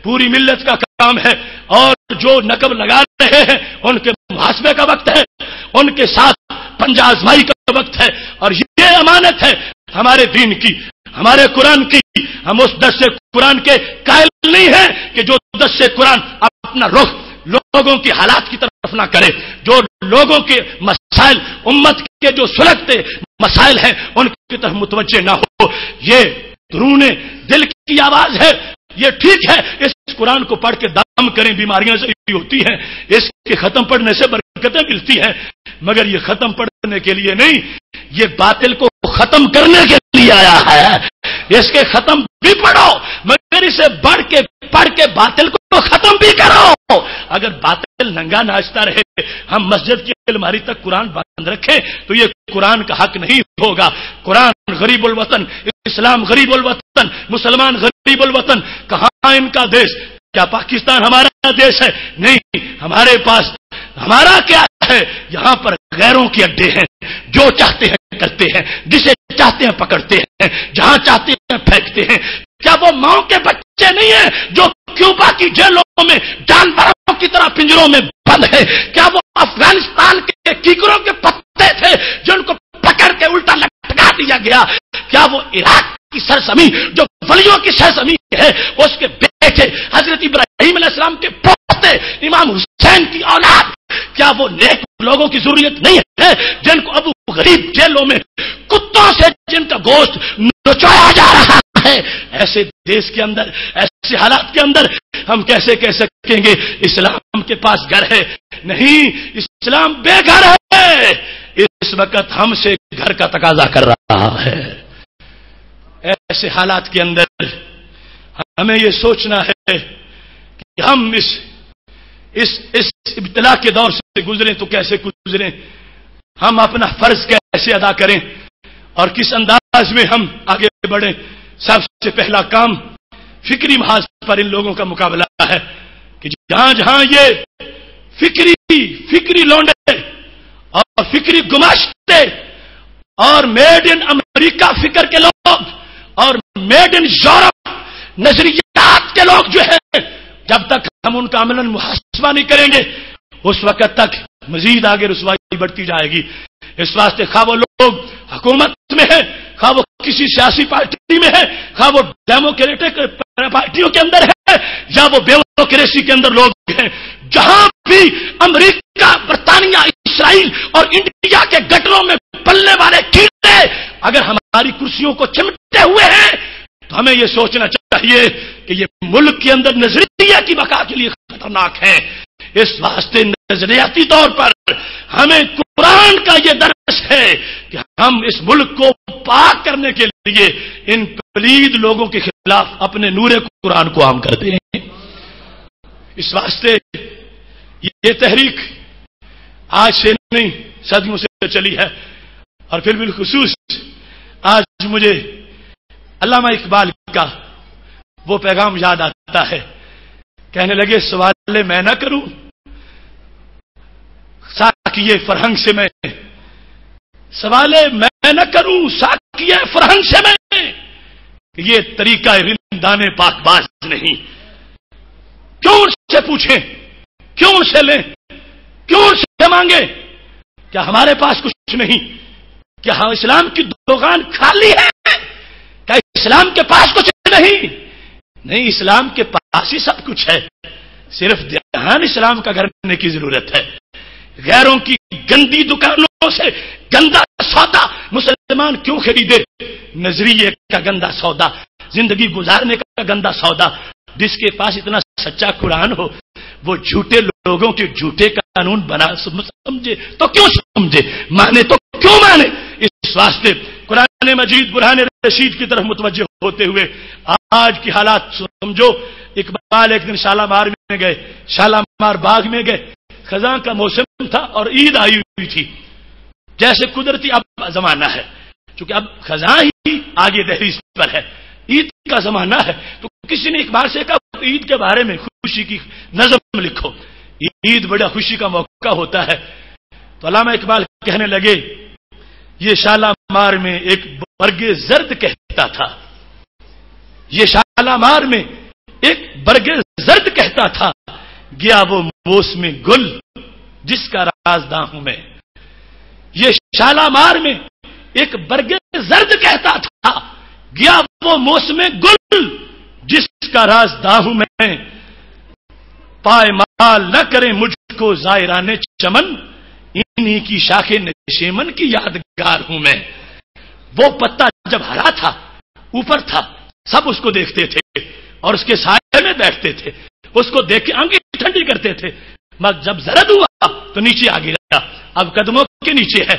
پوری ملت کا کام ہے. اور جو نقب لگا رہے ہیں ان کے محاسبے کا وقت ہے، ان کے ساتھ پنجہ آزمائی کا وقت ہے. اور یہ امانت ہے ہمارے دین کی، ہمارے قرآن کی. ہم اس درس قرآن کے قائل نہیں ہیں کہ جو درس قرآن اپنا رخ لوگوں کی حالات کی طرف نہ کرے، جو لوگوں کے مسائل، امت کے جو سلگتے مسائل ہیں ان کی طرف متوجہ نہ ہو. یہ درون دل کی آواز ہے. یہ ٹھیک ہے اس قرآن کو پڑھ کے دم کریں، بیماریاں صحیح ہوتی ہیں، اس کے ختم پڑھنے سے برکتیں ملتی ہیں، مگر یہ ختم پڑھنے کے لیے نہیں، یہ باطل کو ختم کرنے کے لیے آیا ہے. اس کے ختم بھی پڑھو، مگر اسے پڑھ کے باطل کو ختم بھی کرو. اگر باطل ننگا ناچتا رہے، ہم مسجد کی الماری تک قرآن بند رکھیں تو یہ قرآن کا حق نہیں ہوگا. قرآن غریب الوطن، اسلام غریب الوطن، مسلمان غریب الوطن. کہاں ان کا دیش؟ کیا پاکستان ہمارا دیش ہے؟ نہیں. ہمارے پاس ہمارا کیا ہے؟ یہاں پر غیروں کے اڈے ہیں، جو چاہتے ہیں کرتے ہیں، جسے چاہتے ہیں پکڑتے ہیں، جہاں چاہتے ہیں پھینکتے ہیں. کیا وہ ماؤں کے بچے نہیں ہیں جو کیوبا کی جیلوں میں جانوروں کی طرح پنجروں میں بند ہے؟ کیا وہ افغانستان کے کیکروں کے پتے تھے جن کو پکڑ کے الٹا لٹکا دیا گیا؟ کیا وہ عراق کی سرزمین جو ولیوں کی سرزمین ہے، اس کے بیٹے حضرت ابراہیم علیہ السلام کے پوتے امام حسین کی اولاد، کیا وہ نیک لوگوں کی ضروریت نہیں ہے جن کو ابو غریب جیلوں میں کتوں سے جن کا گوشت نچوڑا جا رہا ہے؟ ایسے دیش کے اندر، ایسے حالات کے اندر ہم کیسے کہہ سکیں گے اسلام کے پاس گھر ہے؟ نہیں، اسلام بے گھر ہے. اس وقت ہم سے گھر کا تقاضا کر رہا ہے. ایسے حالات کے اندر ہمیں یہ سوچنا ہے کہ ہم اس ابتلا کے دور سے گزریں تو کیسے گزریں، ہم اپنا فرض کیسے ادا کریں اور کس انداز میں ہم آگے بڑھیں. سب سے پہلا کام فکری محاذ پر ان لوگوں کا مقابلہ ہے کہ جہاں جہاں یہ فکری لونڈے اور فکری گماشتے اور میڈ ان امریکہ فکر کے لوگ اور میڈ ان یورپ نظریات کے لوگ جو ہے، جب تک ہم ان کا عملاً محاسبہ نہیں کریں گے اس وقت تک مزید آگے رسوائی بڑھتی جائے گی. اس واسطے خواہ وہ لوگ حکومت میں ہیں، خواہ وہ کسی سیاسی پارٹی میں ہے، خواہ وہ ڈیموکریٹک پارٹیوں کے اندر ہے یا وہ بیوروکریسی کے اندر لوگ ہیں، جہاں بھی امریکہ، برطانیہ، اسرائیل اور انڈیا کے گٹروں میں پلنے والے کیڑے اگر ہماری کرسیوں کو چمٹے ہوئے ہیں تو ہمیں یہ سوچنا چاہیے کہ یہ ملک کے اندر نظریہ کی بقا کے لیے خطرناک ہے. اس واسطے نظریاتی طور پر ہمیں قرآن کا یہ درس ہے کہ ہم اس ملک کو پاک کرنے کے لیے ان پلید لوگوں کے خلاف اپنے نور قرآن کو عام کرتے ہیں. اس واسطے یہ تحریک آج سے نہیں، صدیوں سے چلی ہے. اور پھر بالخصوص آج مجھے علامہ اقبال کا وہ پیغام یاد آتا ہے، کہنے لگے سوال میں نہ کروں ساکیے فرہنگ سے میں، سوال میں نہ کروں ساکیے فرہنگ سے میں، یہ طریقہ رندان پاک باز نہیں. کیوں ان سے پوچھیں، کیوں ان سے لیں، کیوں ان سے مانگے؟ کیا ہمارے پاس کچھ نہیں؟ کہ ہاں اسلام کی دکان خالی ہے؟ کیا اسلام کے پاس کچھ نہیں، اسلام کے پاس ہی سب کچھ ہے، صرف دھیان اسلام کا کرنے کی ضرورت ہے۔ غیروں کی گندی دکانوں سے گندا سودا مسلمان کیوں خریدے؟ نظریے کا گندا سودا، زندگی گزارنے کا گندا سودا۔ جس کے پاس اتنا سچا قرآن ہو وہ جھوٹے لوگوں کے جھوٹے قانون بنا سمجھے تو کیوں سمجھے، مانے تو کیوں مانے؟ اس واسطے قرآن مجید برہان رشید کی طرف متوجہ ہوتے ہوئے آج کی حالات سمجھو۔ اقبال ایک دن شالامار میں گئے، شالامار باغ میں گئے، خزاں کا موسم تھا اور عید آئی ہوئی تھی، جیسے قدرتی اب زمانہ ہے، چونکہ اب خزاں ہی آگے دہلیز پر ہے، عید کا زمانہ ہے، تو کسی نے اقبال سے کہا عید کے بارے میں خوشی کی نظم لکھو، عید بڑا خوشی کا موقع ہوتا ہے۔ تو علامہ اقبال کہنے لگے یہ شالامار میں ایک برگ زرد کہتا تھا، یہ شالامار میں ایک برگ زرد کہتا تھا، گیا وہ موسم گل جس کا رازداں ہوں میں۔ یہ شالامار میں ایک برگ زرد کہتا تھا، گیا وہ موسم گل جس کا رازداں ہوں میں۔ پائمال نہ کریں مجھ کو زائران چمن، انہی کی شاخ نشیمن کی یادگار ہوں میں۔ وہ پتا جب ہرا تھا اوپر تھا، سب اس کو دیکھتے تھے اور اس کے سائے میں بیٹھتے تھے، اس کو دیکھ کے آنکھیں ٹھنڈی کرتے تھے، مگر جب زرد ہوا تو نیچے آ گیا، اب قدموں کے نیچے ہے۔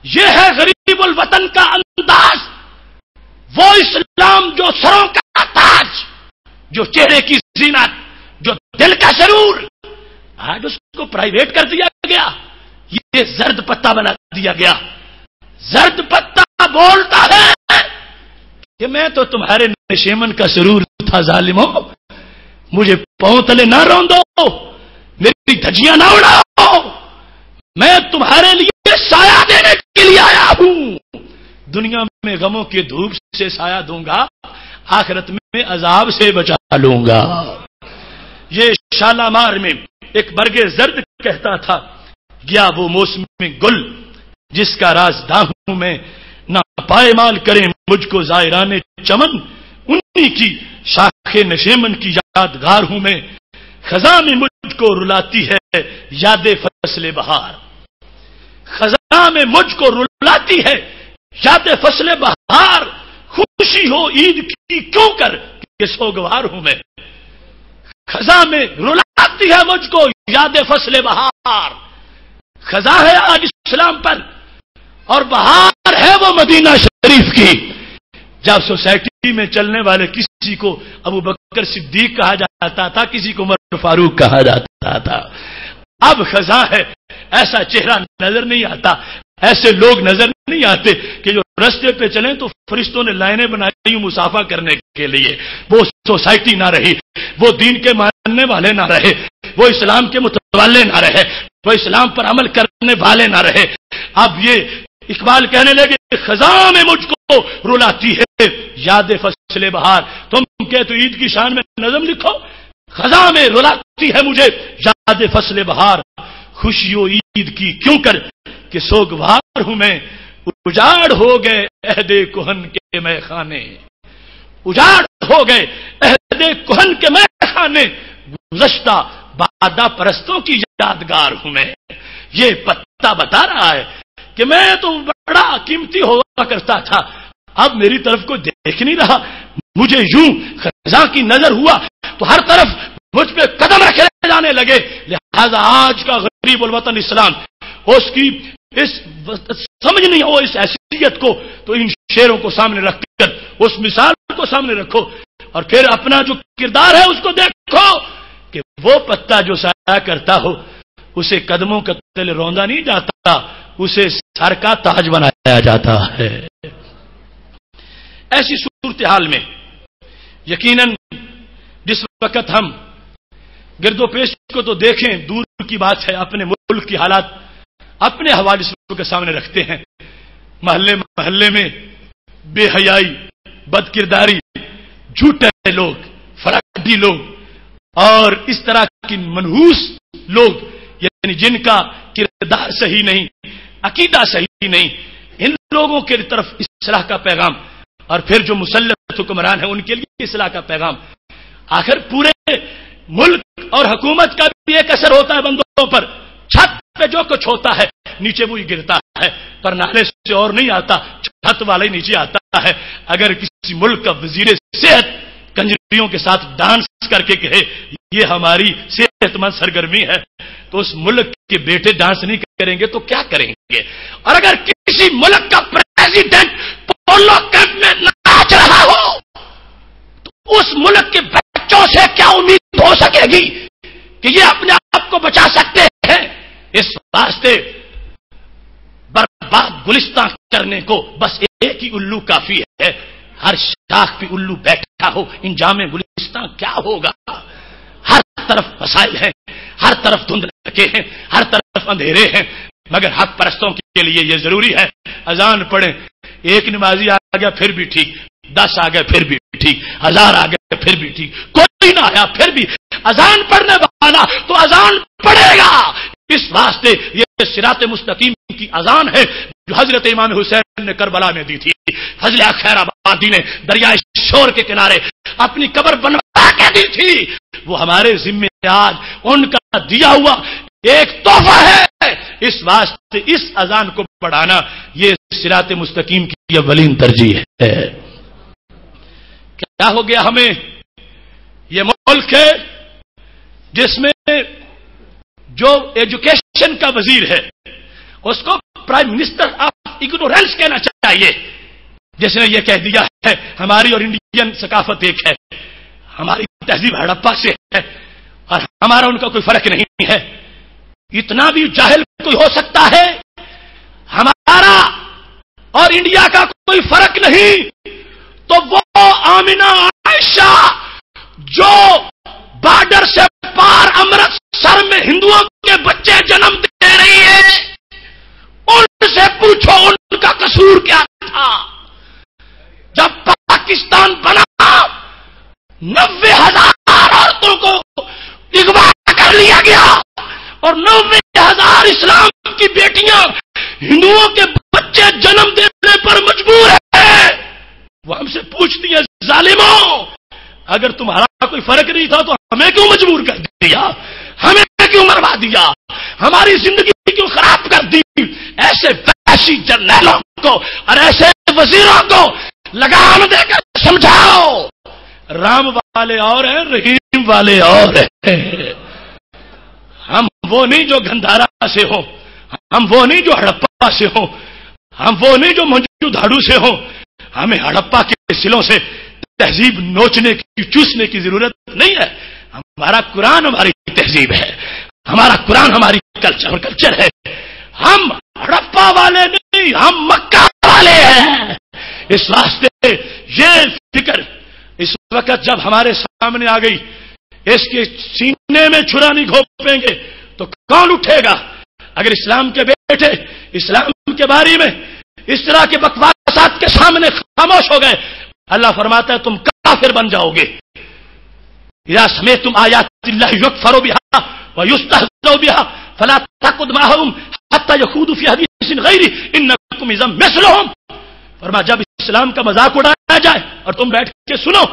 یہ ہے غریب الوطن کا انداز، وہ اسلام جو سروں کا تاج، جو چہرے کی زینت، جو دل کا سرور، آج اس کو پرائیویٹ کر دیا گیا، یہ زرد پتا بنا دیا گیا۔ زرد پتا بولتا ہے کہ میں تو تمہارے نشیمن کا سرور تھا ظالموں، مجھے پاؤں تلے نہ روندو، میری دھجیاں نہ اڑاؤ، میں تمہارے لیے سایہ دینے کے لیے آیا ہوں۔ دنیا میں غموں کے دھوپ سے سایہ دوں گا، آخرت میں عذاب سے بچا لوں گا۔ یہ شالامار میں ایک برگ زرد کہتا تھا، گیا وہ موسم گل جس کا رازداں ہوں میں۔ نہ پائمال کریں مجھ کو زائران چمن، انہی کی شاخ نشیمن کی یادگار ہوں میں۔ خزاں میں مجھ کو رلاتی ہے یاد فصل بہار، خزاں میں مجھ کو رلاتی ہے یاد فصل بہار، خوشی ہو عید کی کیوں کر کہ سوگوار ہوں میں۔ خزاں میں رلاتی ہے مجھ کو یاد فصل بہار، خزاں ہے آج اسلام پر اور بہار ہے وہ مدینہ شریف کی۔ جب سوسائٹی میں چلنے والے کسی کو ابو بکر صدیق کہا جاتا تھا، کسی کو عمر فاروق کہا جاتا تھا، اب خزاں ہے، ایسا چہرہ نظر نہیں آتا، ایسے لوگ نظر نہیں آتے کہ جو رستے پہ چلیں تو فرشتوں نے لائنیں بنائی مسافہ کرنے کے لیے۔ وہ سوسائٹی نہ رہی، وہ دین کے ماننے والے نہ رہے، وہ اسلام کے متولے نہ رہے، وہ اسلام پر عمل کرنے والے نہ رہے۔ اب یہ اقبال کہنے لگے خزاں میں مجھ کو رلاتی ہے یاد فصل بہار۔ تم کہ تو عید کی شان میں نظم لکھو، خزاں میں رلاتی ہے مجھے یاد فصل بہار، خوشیوں عید کی کیوں کر کہ سوگوار ہوں میں۔ اجاڑ ہو گئے عہد کہن کے میں خانے، اجاڑ ہو گئے عہد کہن کے میں خانے، گزشتہ بادہ پرستوں کی یادگار ہوں میں۔ یہ پتا بتا رہا ہے کہ میں تو بڑا قیمتی ہوا کرتا تھا، اب میری طرف کوئی دیکھ نہیں رہا، مجھے یوں خزاں کی نظر ہوا تو ہر طرف مجھ پہ قدم رکھے جانے لگے۔ لہذا آج کا غریب الوطن اسلام، اس کی اس سمجھ نہیں ہو اس حیثیت کو، تو ان شعروں کو سامنے رکھ کر اس مثال کو سامنے رکھو اور پھر اپنا جو کردار ہے اس کو دیکھو کہ وہ پتا جو سایہ کرتا ہو اسے قدموں کا تلے روندا نہیں جاتا، اسے سر کا تاج بنایا جاتا ہے۔ ایسی صورتحال میں یقیناً جس وقت ہم گرد و پیش کو تو دیکھیں دور کی بات ہے، اپنے ملک کی حالات اپنے حوالے کے سامنے رکھتے ہیں، محلے محلے میں بے حیائی، بد کرداری، جھوٹے لوگ، فراڈی لوگ اور اس طرح کی منحوس لوگ، یعنی جن کا کردار صحیح نہیں، عقیدہ صحیح نہیں، ان لوگوں کی طرف اصلاح کا پیغام، اور پھر جو مسلط حکمران ہیں ان کے لیے اصلاح کا پیغام. آخر پورے ملک اور حکومت کا بھی ایک اثر ہوتا ہے بندوں پر. چھت پہ جو کچھ ہوتا ہے نیچے وہی گرتا ہے، پر نالے سے اور نہیں آتا، چھت والا ہی نیچے آتا ہے. اگر کسی ملک کا وزیر صحت کنجریوں کے ساتھ ڈانس کر کے کہے یہ ہماری صحت مند سرگرمی ہے، تو اس ملک کے بیٹے ڈانس نہیں کریں گے تو کیا کریں گے؟ اور اگر کسی ملک کا پریزیڈنٹ پولو کیمپ میں ناچ رہا ہو تو اس ملک کے بچوں سے کیا امید ہو سکے گی کہ یہ اپنے آپ کو بچا سکتے ہیں؟ اس واسطے برباد گلستان کرنے کو بس ایک ہی الو کافی ہے. ہر شاخ پہ الو بیٹھا ہو، انجام گلستان کیا ہوگا؟ ہر طرف مسائل ہیں، ہر طرف دھند لگے ہیں، ہر طرف اندھیرے ہیں، مگر حق پرستوں کے لیے یہ ضروری ہے اذان پڑھیں. ایک نمازی آ گیا پھر بھی ٹھیک، 10 آ گئے پھر بھی ٹھیک، 1000 آ گئے پھر بھی ٹھیک، کوئی نہ آیا پھر بھی اذان پڑھنے والا تو اذان پڑھے گا. اس واسطے یہ صراط مستقیم کی اذان ہے جو حضرت امام حسین نے کربلا میں دی تھی. فضل خیر آبادی نے دریائے شور کے کنارے اپنی قبر بنوا کے دی تھی. وہ ہمارے ذمہ آج ان کا دیا ہوا ایک تحفہ ہے. اس واسطے اس اذان کو بڑھانا یہ صراط مستقیم کی اولین ترجیح ہے. کیا ہو گیا ہمیں؟ یہ ملک ہے جس میں جو ایجوکیشن کا وزیر ہے اس کو پرائم منسٹر آف اگنورینس کہنا چاہیے، جس نے یہ کہہ دیا ہے ہماری اور انڈین ثقافت ایک ہے، ہماری تہذیب ہڑپا سے ہے اور ہمارا ان کا کوئی فرق نہیں ہے. اتنا بھی جاہل کوئی ہو سکتا ہے؟ ہمارا اور انڈیا کا کوئی فرق نہیں تو وہ آمنہ عائشہ جو بارڈر سے پار امرتسر میں ہندوؤں کے بچے جنم دے رہی ہے، ان سے پوچھو ان کا قصور کیا تھا؟ جب پاکستان بنا 90,000 عورتوں کو اغوا کر لیا گیا اور 90,000 اسلام کی بیٹیاں ہندوؤں کے بچے جنم دینے پر مجبور ہیں. وہ ہم سے پوچھتی ہیں ظالموں اگر تمہارا کوئی فرق نہیں تھا تو ہمیں کیوں مجبور کر دیا، ہمیں کیوں مروا دیا، ہماری زندگی کیوں خراب کر دی؟ ایسے وحشی جرنیلوں کو اور ایسے وزیروں کو لگام دے کر سمجھاؤ. رام والے اور ہیں، رحیم والے اور ہیں. ہم وہ نہیں جو گندھارا سے ہوں، ہم وہ نہیں جو ہڑپا سے ہوں، ہم وہ نہیں جو منجو دھاڑو سے ہوں. ہمیں ہڑپا کے سلوں سے تہذیب نوچنے کی چوسنے کی ضرورت نہیں ہے. ہمارا قرآن ہماری تہذیب ہے، ہمارا قرآن ہماری کلچر ہے. ہم ہڑپا والے نہیں، ہم مکہ والے ہیں. اس واسطے یہ فکر اس وقت جب ہمارے سامنے آ گئی، اس کے سینے میں چھرا نہیں گھونپیں گے تو کون اٹھے گا؟ اگر اسلام کے بیٹے اسلام کے بارے میں اس طرح کے بکواسات کے سامنے خاموش ہو گئے، اللہ فرماتا ہے تم کافر بن جاؤ گے. اذا سمعتم آیات اللہ یکفر بها ویستہزأ بها فلا تقعدوا معهم حتى يخوضوا في حدیث غیرہ انکم اذا مثلهم. فرمایا جب اسلام کا مذاق اڑایا جائے اور تم بیٹھ کے سنو،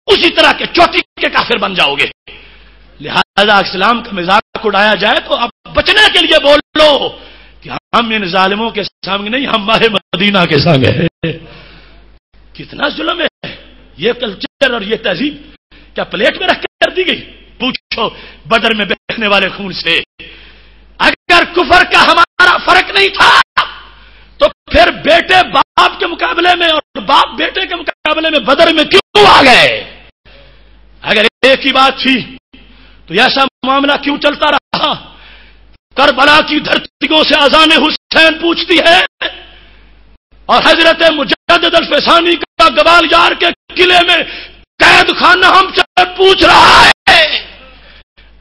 اسی طرح کے چوٹی کے کافر بن جاؤ گے. لہذا اسلام کا مذاق اڑایا جائے تو اب بچنے کے لیے بول لو کہ ہم ان ظالموں کے سامنے نہیں، ہم ماہ مدینہ کے سامنے ہیں. کتنا ظلم ہے یہ کلچر اور یہ تہذیب کیا پلیٹ میں رکھ کر دی گئی؟ پوچھو بدر میں بہنے والے خون سے. اگر کفر کا ہمارا فرق نہیں تھا تو پھر بیٹے باپ کے مقابلے میں اور باپ بیٹے کے مقابلے میں بدر میں کیوں آ گئے؟ اگر ایک ہی بات تھی تو ایسا معاملہ کیوں چلتا رہا؟ کربلا کی دھرتیوں سے اذان حسین پوچھتی ہے اور حضرت مجدد الفسانی کا گوال یار کے قلعے میں قید خانہ ہم سے پوچھ رہا ہے.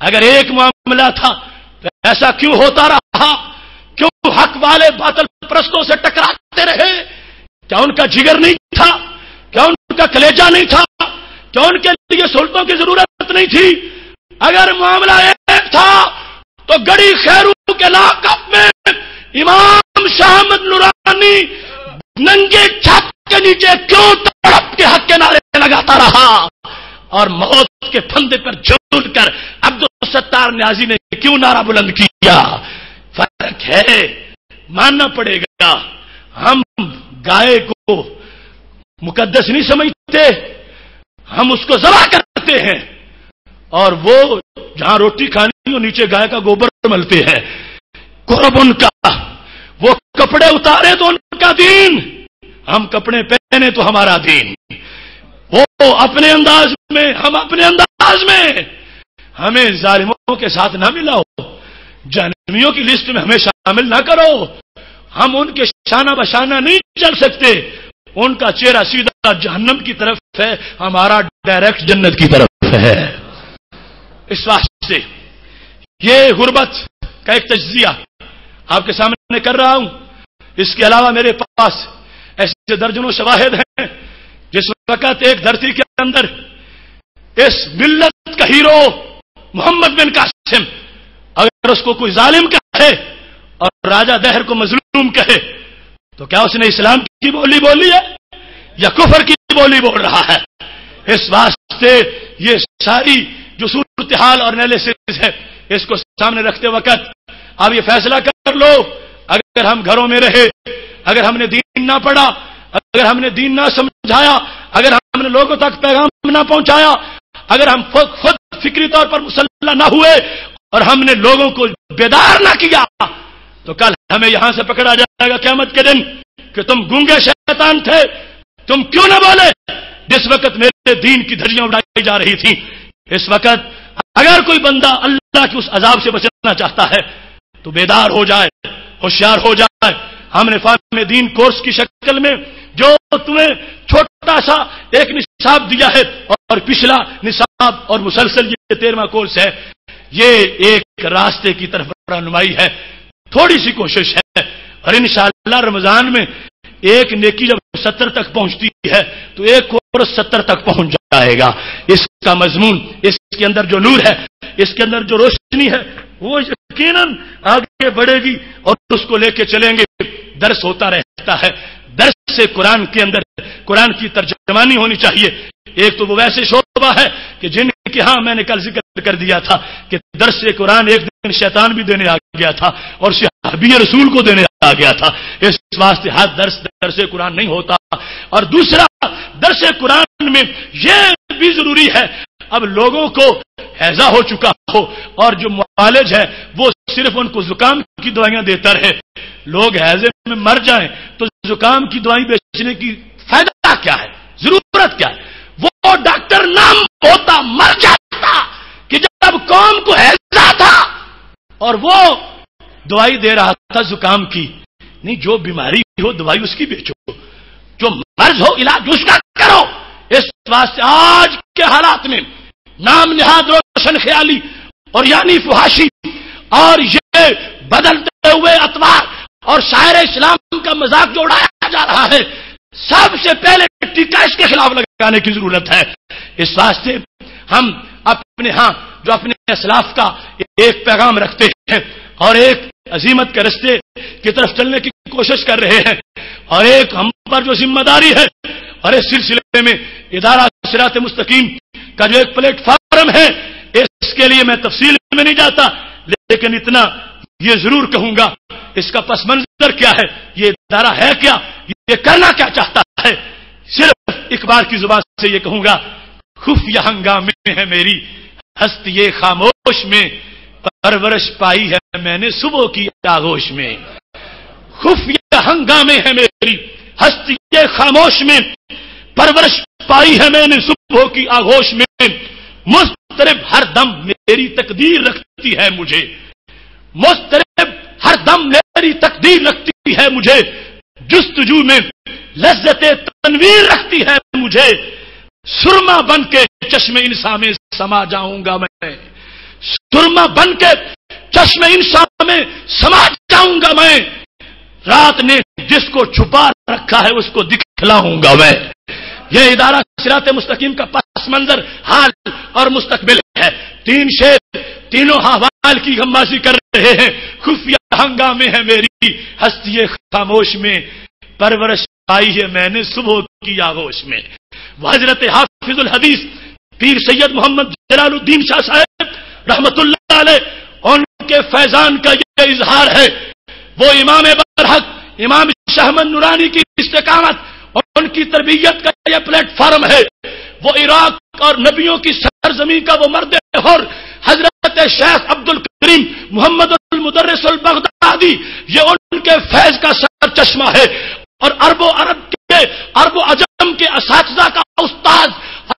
اگر ایک معاملہ تھا تو ایسا کیوں ہوتا رہا؟ کیوں حق والے باطل پرستوں سے ٹکراتے رہے؟ کیا ان کا جگر نہیں تھا؟ کیا ان کا کلیجہ نہیں تھا؟ کیا ان کے لیے سلطوں کی ضرورت نہیں تھی؟ اگر معاملہ ایک تھا تو گڑی خیرو کے لاقب میں امام شاہ احمد نورانی ننگے چھت کے نیچے کیوں تڑپ کے حق کے نعرے لگاتا رہا اور موت کے پھندے پر جھول کر عبدالستار نیازی نے کیوں نعرہ بلند کیا؟ فرق ہے، ماننا پڑے گا۔ ہم گائے کو مقدس نہیں سمجھتے، ہم اس کو ذبح کرتے ہیں، اور وہ جہاں روٹی کھانی ہو نیچے گائے کا گوبر ملتے ہیں۔ قرب ان کا، وہ کپڑے اتارے تو ان کا دین، ہم کپڑے پہنے تو ہمارا دین۔ وہ اپنے انداز میں، ہم اپنے انداز میں، ہمیں ظالموں کے ساتھ نہ ملاؤ، جہنمیوں کی لسٹ میں ہمیں شامل نہ کرو۔ ہم ان کے شانہ بشانہ نہیں چل سکتے، ان کا چہرہ سیدھا جہنم کی طرف ہے، ہمارا ڈائریکٹ جنت کی طرف ہے۔ اس واسطے یہ غربت کا ایک تجزیہ آپ کے سامنے کر رہا ہوں۔ اس کے علاوہ میرے پاس ایسے درجنوں شواہد ہیں جس وقت ایک دھرتی کے اندر اس ملت کا ہیرو محمد بن قاسم اگر اس کو کوئی ظالم کہے اور راجہ دہر کو مظلوم کہے تو کیا اس نے اسلام کی بولی بولی ہے یا کفر کی بولی بول رہا ہے؟ اس واسطے یہ ساری جو صورتحال اور انالیسس ہے اس کو سامنے رکھتے وقت آپ یہ فیصلہ کر لو، اگر ہم گھروں میں رہے، اگر ہم نے دین نہ پڑھا، اگر ہم نے دین نہ سمجھایا، اگر ہم نے لوگوں تک پیغام نہ پہنچایا، اگر ہم خود فکری طور پر مسلح نہ ہوئے اور ہم نے لوگوں کو بیدار نہ کیا تو کل ہمیں یہاں سے پکڑا جائے گا قیامت کے دن کہ تم گونگے شیطان تھے، تم کیوں نہ بولے جس وقت میرے دین کی دھجیاں اڑائی جا رہی تھی۔ اس وقت اگر کوئی بندہ اللہ کے اس عذاب سے بچنا چاہتا ہے تو بیدار ہو جائے، ہوشیار ہو جائے۔ ہم نے فاہم دین کورس کی شکل میں جو تمہیں چھوٹا سا ایک نصاب دیا ہے اور پچھلا نصاب اور مسلسل یہ 13واں کورس ہے، یہ ایک راستے کی طرف رہنمائی ہے، تھوڑی سی کوشش ہے، اور انشاءاللہ رمضان میں ایک نیکی جب 70 تک پہنچتی ہے تو ایک کورس 70 تک پہنچ جائے گا۔ اس کا مضمون، اس کے اندر جو نور ہے، اس کے اندر جو روشنی ہے وہ یقیناً آگے بڑھے گی اور اس کو لے کے چلیں گے۔ درس ہوتا رہتا ہے، درس سے قرآن کے اندر قرآن کی ترجمانی ہونی چاہیے۔ ایک تو وہ ویسے شعبہ ہے کہ جن کے ہاں میں نے کل ذکر کر دیا تھا کہ درس سے قرآن ایک دن شیطان بھی دینے آ گیا تھا اور صحابی رسول کو دینے آ گیا تھا۔ اس واسطے ہر درس قرآن نہیں ہوتا۔ اور دوسرا، درس قرآن میں یہ بھی ضروری ہے اب لوگوں کو ہیضہ ہو چکا ہو اور جو معالج ہے وہ صرف ان کو زکام کی دوائیاں دیتا رہے، لوگ ہیضے میں مر جائیں تو زکام کی دوائی بیچنے کی فائدہ کیا ہے، ضرورت کیا ہے؟ وہ ڈاکٹر نام ہوتا مر جاتا کہ جب قوم کو ہیضہ تھا اور وہ دوائی دے رہا تھا زکام کی۔ نہیں، جو بیماری ہو دوائی اس کی بیچو، جو مرض ہو علاج اس کا کرو۔ اس واسطے آج کے حالات میں نام نہاد روشن خیالی اور یعنی فحاشی اور یہ بدلتے ہوئے اطوار اور شاعر اسلام کا مذاق جو اڑایا جا رہا ہے، سب سے پہلے ٹیکہ اس کے خلاف لگانے کی ضرورت ہے۔ اس واسطے ہم اپنے ہاں جو اپنے اسلاف کا ایک پیغام رکھتے ہیں اور ایک عزیمت کے رستے کی طرف چلنے کی کوشش کر رہے ہیں، اور ایک ہم پر جو ذمہ داری ہے، اور اس سلسلے میں ادارہ صراط مستقیم کا جو ایک پلیٹ فارم ہے، اس کے لیے میں تفصیل میں نہیں جاتا، لیکن اتنا یہ ضرور کہوں گا اس کا پس منظر کیا ہے، یہ ادارہ ہے کیا، یہ کرنا کیا چاہتا ہے۔ صرف اقبال کی زبان سے یہ کہوں گا، خفیہ ہنگامے ہے میری ہستی خاموش میں، پرورش پائی ہے میں نے صبح کی آغوش میں۔ خفیہ ہنگامے ہے میری ہستی خاموش میں، پرورش پائی ہے میں نے صبح کی آغوش میں، مضطرب ہر دم میری تقدیر رکھتی ہے مجھے، مضطرب ہر دم میری تقدیر رکھتی ہے مجھے، جستجو میں لذت تنویر رکھتی ہے مجھے، سرما بن کے چشم انسان میں سما جاؤں گا میں، سرما بن کے چشم انسان میں سما جاؤں گا میں، رات نے جس کو چھپا رکھا ہے اس کو دکھلاؤں گا میں۔ یہ ادارہ صراط مستقیم کا پس منظر، حال اور مستقبل ہے۔ تین شیر تینوں حوال کی غمازی کر رہے ہیں۔ خفیہ ہنگامے ہے میری ہستی خاموش میں، پرورش پائی ہے میں نے صبح کی آغوش میں۔ وہ حضرت حافظ الحدیث پیر سید محمد جلال الدین شاہ صاحب رحمت اللہ علیہ، ان کے فیضان کا یہ اظہار ہے۔ وہ امام برحق امام شاہ احمد نورانی کی استقامت اور ان کی تربیت کا یہ پلیٹ فارم ہے۔ وہ عراق اور نبیوں کی سرزمین کا وہ مرد حر حضرت شیخ عبد الکریم محمد المدرس البغدادی، یہ ان کے فیض کا سر چشمہ ہے۔ اور عرب و عجم کے اساتذہ کا استاد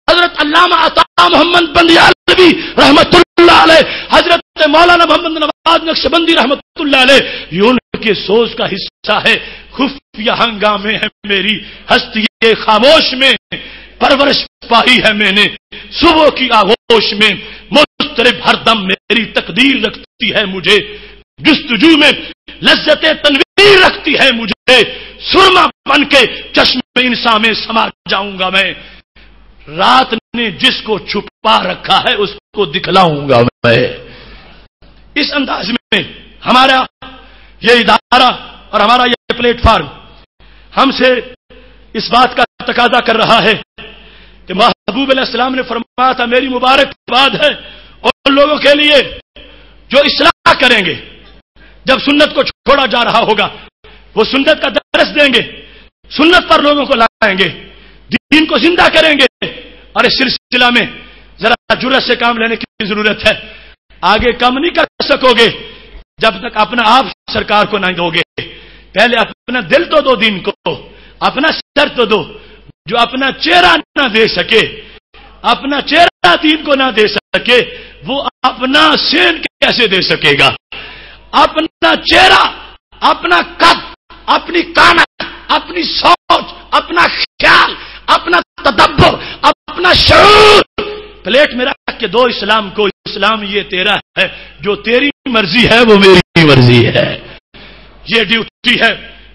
حضرت علامہ عطا محمد بندیالوی رحمت اللہ علیہ، حضرت مولانا محمد نواز نقشبندی رحمت اللہ علیہ، یہ ان کے سوز کا حصہ ہے۔ خفیہ ہنگامے ہے میری ہستی خاموش میں، پرورش پائی ہے میں نے صبح کی آغوش میں، مضطرب ہر دم میری تقدیر رکھتی ہے مجھے، جستجو میں لذت تنویر رکھتی ہے مجھے، سرما بن کے چشم انسان میں سما جاؤں گا میں، رات نے جس کو چھپا رکھا ہے اس کو دکھلاؤں گا میں۔ اس انداز میں ہمارا یہ ادارہ اور ہمارا یہ پلیٹ فارم ہم سے اس بات کا تقاضا کر رہا ہے کہ محبوب علیہ السلام نے فرمایا تھا میری مبارکباد ہے ان لوگوں کے لیے جو اصلاح کریں گے، جب سنت کو چھوڑا جا رہا ہوگا وہ سنت کا درس دیں گے، سنت پر لوگوں کو لائیں گے، دین کو زندہ کریں گے۔ اور اس سلسلہ میں ذرا جرأت سے کام لینے کی ضرورت ہے۔ آگے کم نہیں کر سکو گے جب تک اپنا آپ سرکار کو نہیں دو گے۔ پہلے اپنا دل تو دو دین کو، اپنا سر تو دو۔ جو اپنا چہرہ نہ دے سکے، اپنا چہرہ دین کو نہ دے سکے، وہ اپنا سین کیسے دے سکے گا؟ اپنا چہرہ، اپنا قد، اپنی کانت، اپنی سوچ، اپنا خیال، اپنا تدبر، اپنا شعور پلیٹ میں رکھ کے دو اسلام کو۔ اسلام یہ تیرا ہے، جو تیری مرضی ہے وہ میری مرضی ہے۔ یہ ڈیوٹی ہے۔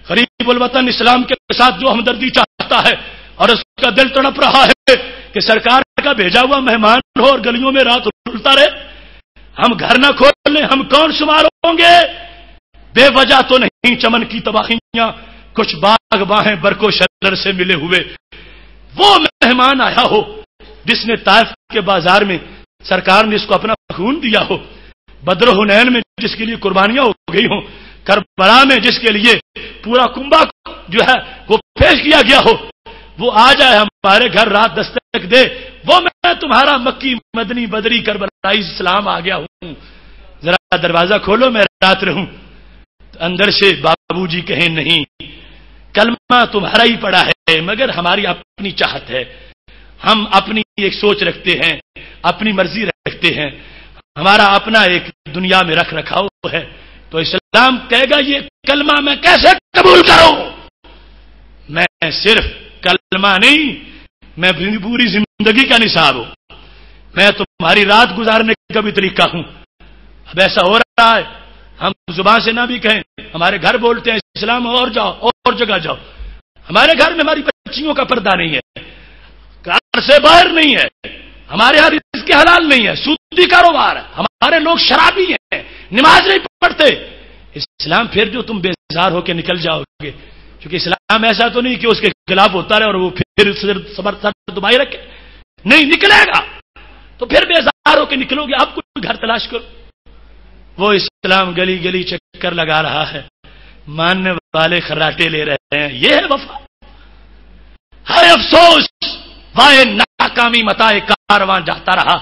غریب الوطن اسلام کے ساتھ جو ہمدردی چاہتا ہے اور اس کا دل تڑپ رہا ہے کہ سرکار کا بھیجا ہوا مہمان ہو اور گلیوں میں رات رلتا رہے، ہم گھر نہ کھول لیں، ہم کون شمار ہوں گے؟ بے وجہ تو نہیں چمن کی تباہیاں، کچھ باغ باہیں برکو شرر سے ملے ہوئے۔ وہ مہمان آیا ہو جس نے طائف کے بازار میں سرکار نے اس کو اپنا خون دیا ہو، بدر و حنین میں جس کے لیے قربانیاں ہو گئی ہوں، کربلا میں جس کے لیے پورا کنبہ جو ہے وہ پیش کیا گیا ہو، وہ آ جائے ہمارے گھر رات دستک دے، وہ میں تمہارا مکی مدنی بدری کربلائی اسلام آ گیا ہوں، ذرا دروازہ کھولو میں رات رہوں۔ اندر سے بابو جی کہیں نہیں، کلمہ تمہارا ہی پڑا ہے مگر ہماری اپنی چاہت ہے، ہم اپنی ایک سوچ رکھتے ہیں، اپنی مرضی رکھتے ہیں، ہمارا اپنا ایک دنیا میں رکھ رکھاؤ ہے۔ تو اسلام کہے گا یہ کلمہ میں کیسے قبول کروں؟ میں صرف کلمہ نہیں، میں پوری زندگی کا نصاب ہوں، میں تمہاری رات گزارنے کا بھی طریقہ ہوں۔ اب ایسا ہو رہا ہے ہم زبان سے نہ بھی کہیں، ہمارے گھر بولتے ہیں اسلام اور جاؤ اور جگہ جاؤ، ہمارے گھر میں ہماری بچیوں کا پردہ نہیں ہے، گھر سے باہر نہیں ہے، ہمارے یہاں اس کے حلال نہیں ہے، سودی کاروبار ہے، ہمارے لوگ شرابی ہیں، نماز نہیں پڑھتے۔ اسلام پھر جو تم بیزار ہو کے نکل جاؤ گے، کیونکہ اسلام ایسا تو نہیں کہ اس کے خلاف ہوتا رہے اور وہ پھر صبر دبائی رکھے، نہیں نکلے گا تو پھر بیزار ہو کے نکلو گے، آپ کوئی گھر تلاش کرو۔ وہ اسلام گلی گلی چکر لگا رہا ہے، ماننے والے خراٹے لے رہے ہیں، یہ ہے وفا۔ ہائے افسوس، وائے ناکامی متائے کارواں جاتا رہا،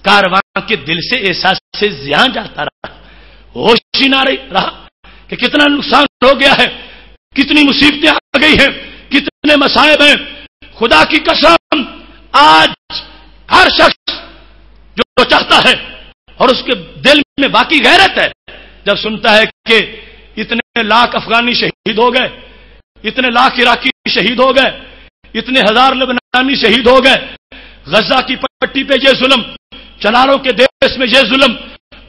کارواں کے دل سے احساس سے زیاں جاتا رہا، ہوش ہی نہ رہا کہ کتنا نقصان ہو گیا ہے، کتنی مصیبتیں آ گئی ہیں، کتنے مصائب ہیں۔ خدا کی قسم آج ہر شخص جو چاہتا ہے اور اس کے دل میں باقی غیرت ہے، جب سنتا ہے کہ اتنے لاکھ افغانی شہید ہو گئے، اتنے لاکھ عراقی شہید ہو گئے، اتنے ہزار لبنانی شہید ہو گئے، غزہ کی پٹی پہ یہ ظلم، چناروں کے دیش میں یہ ظلم،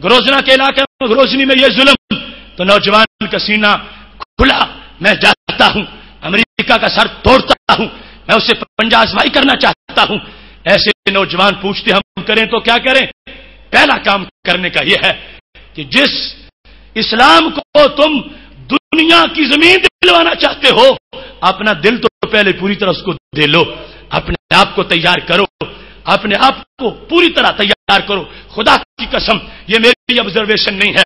گروزنا کے علاقے میں گروزنی میں یہ ظلم، تو نوجوان کا سینہ کھلا، میں جاتا ہوں، امریکہ کا سر توڑتا ہوں، میں اسے پنجہ آزمائی کرنا چاہتا ہوں۔ ایسے نوجوان پوچھتے ہم کریں تو کیا کریں؟ پہلا کام کرنے کا یہ ہے کہ جس اسلام کو تم دنیا کی زمین دلوانا چاہتے ہو اپنا دل تو پہلے پوری طرح اس کو دے لو، اپنے آپ کو تیار کرو، اپنے آپ کو پوری طرح تیار کرو. خدا کی قسم یہ میری آبزرویشن نہیں ہے،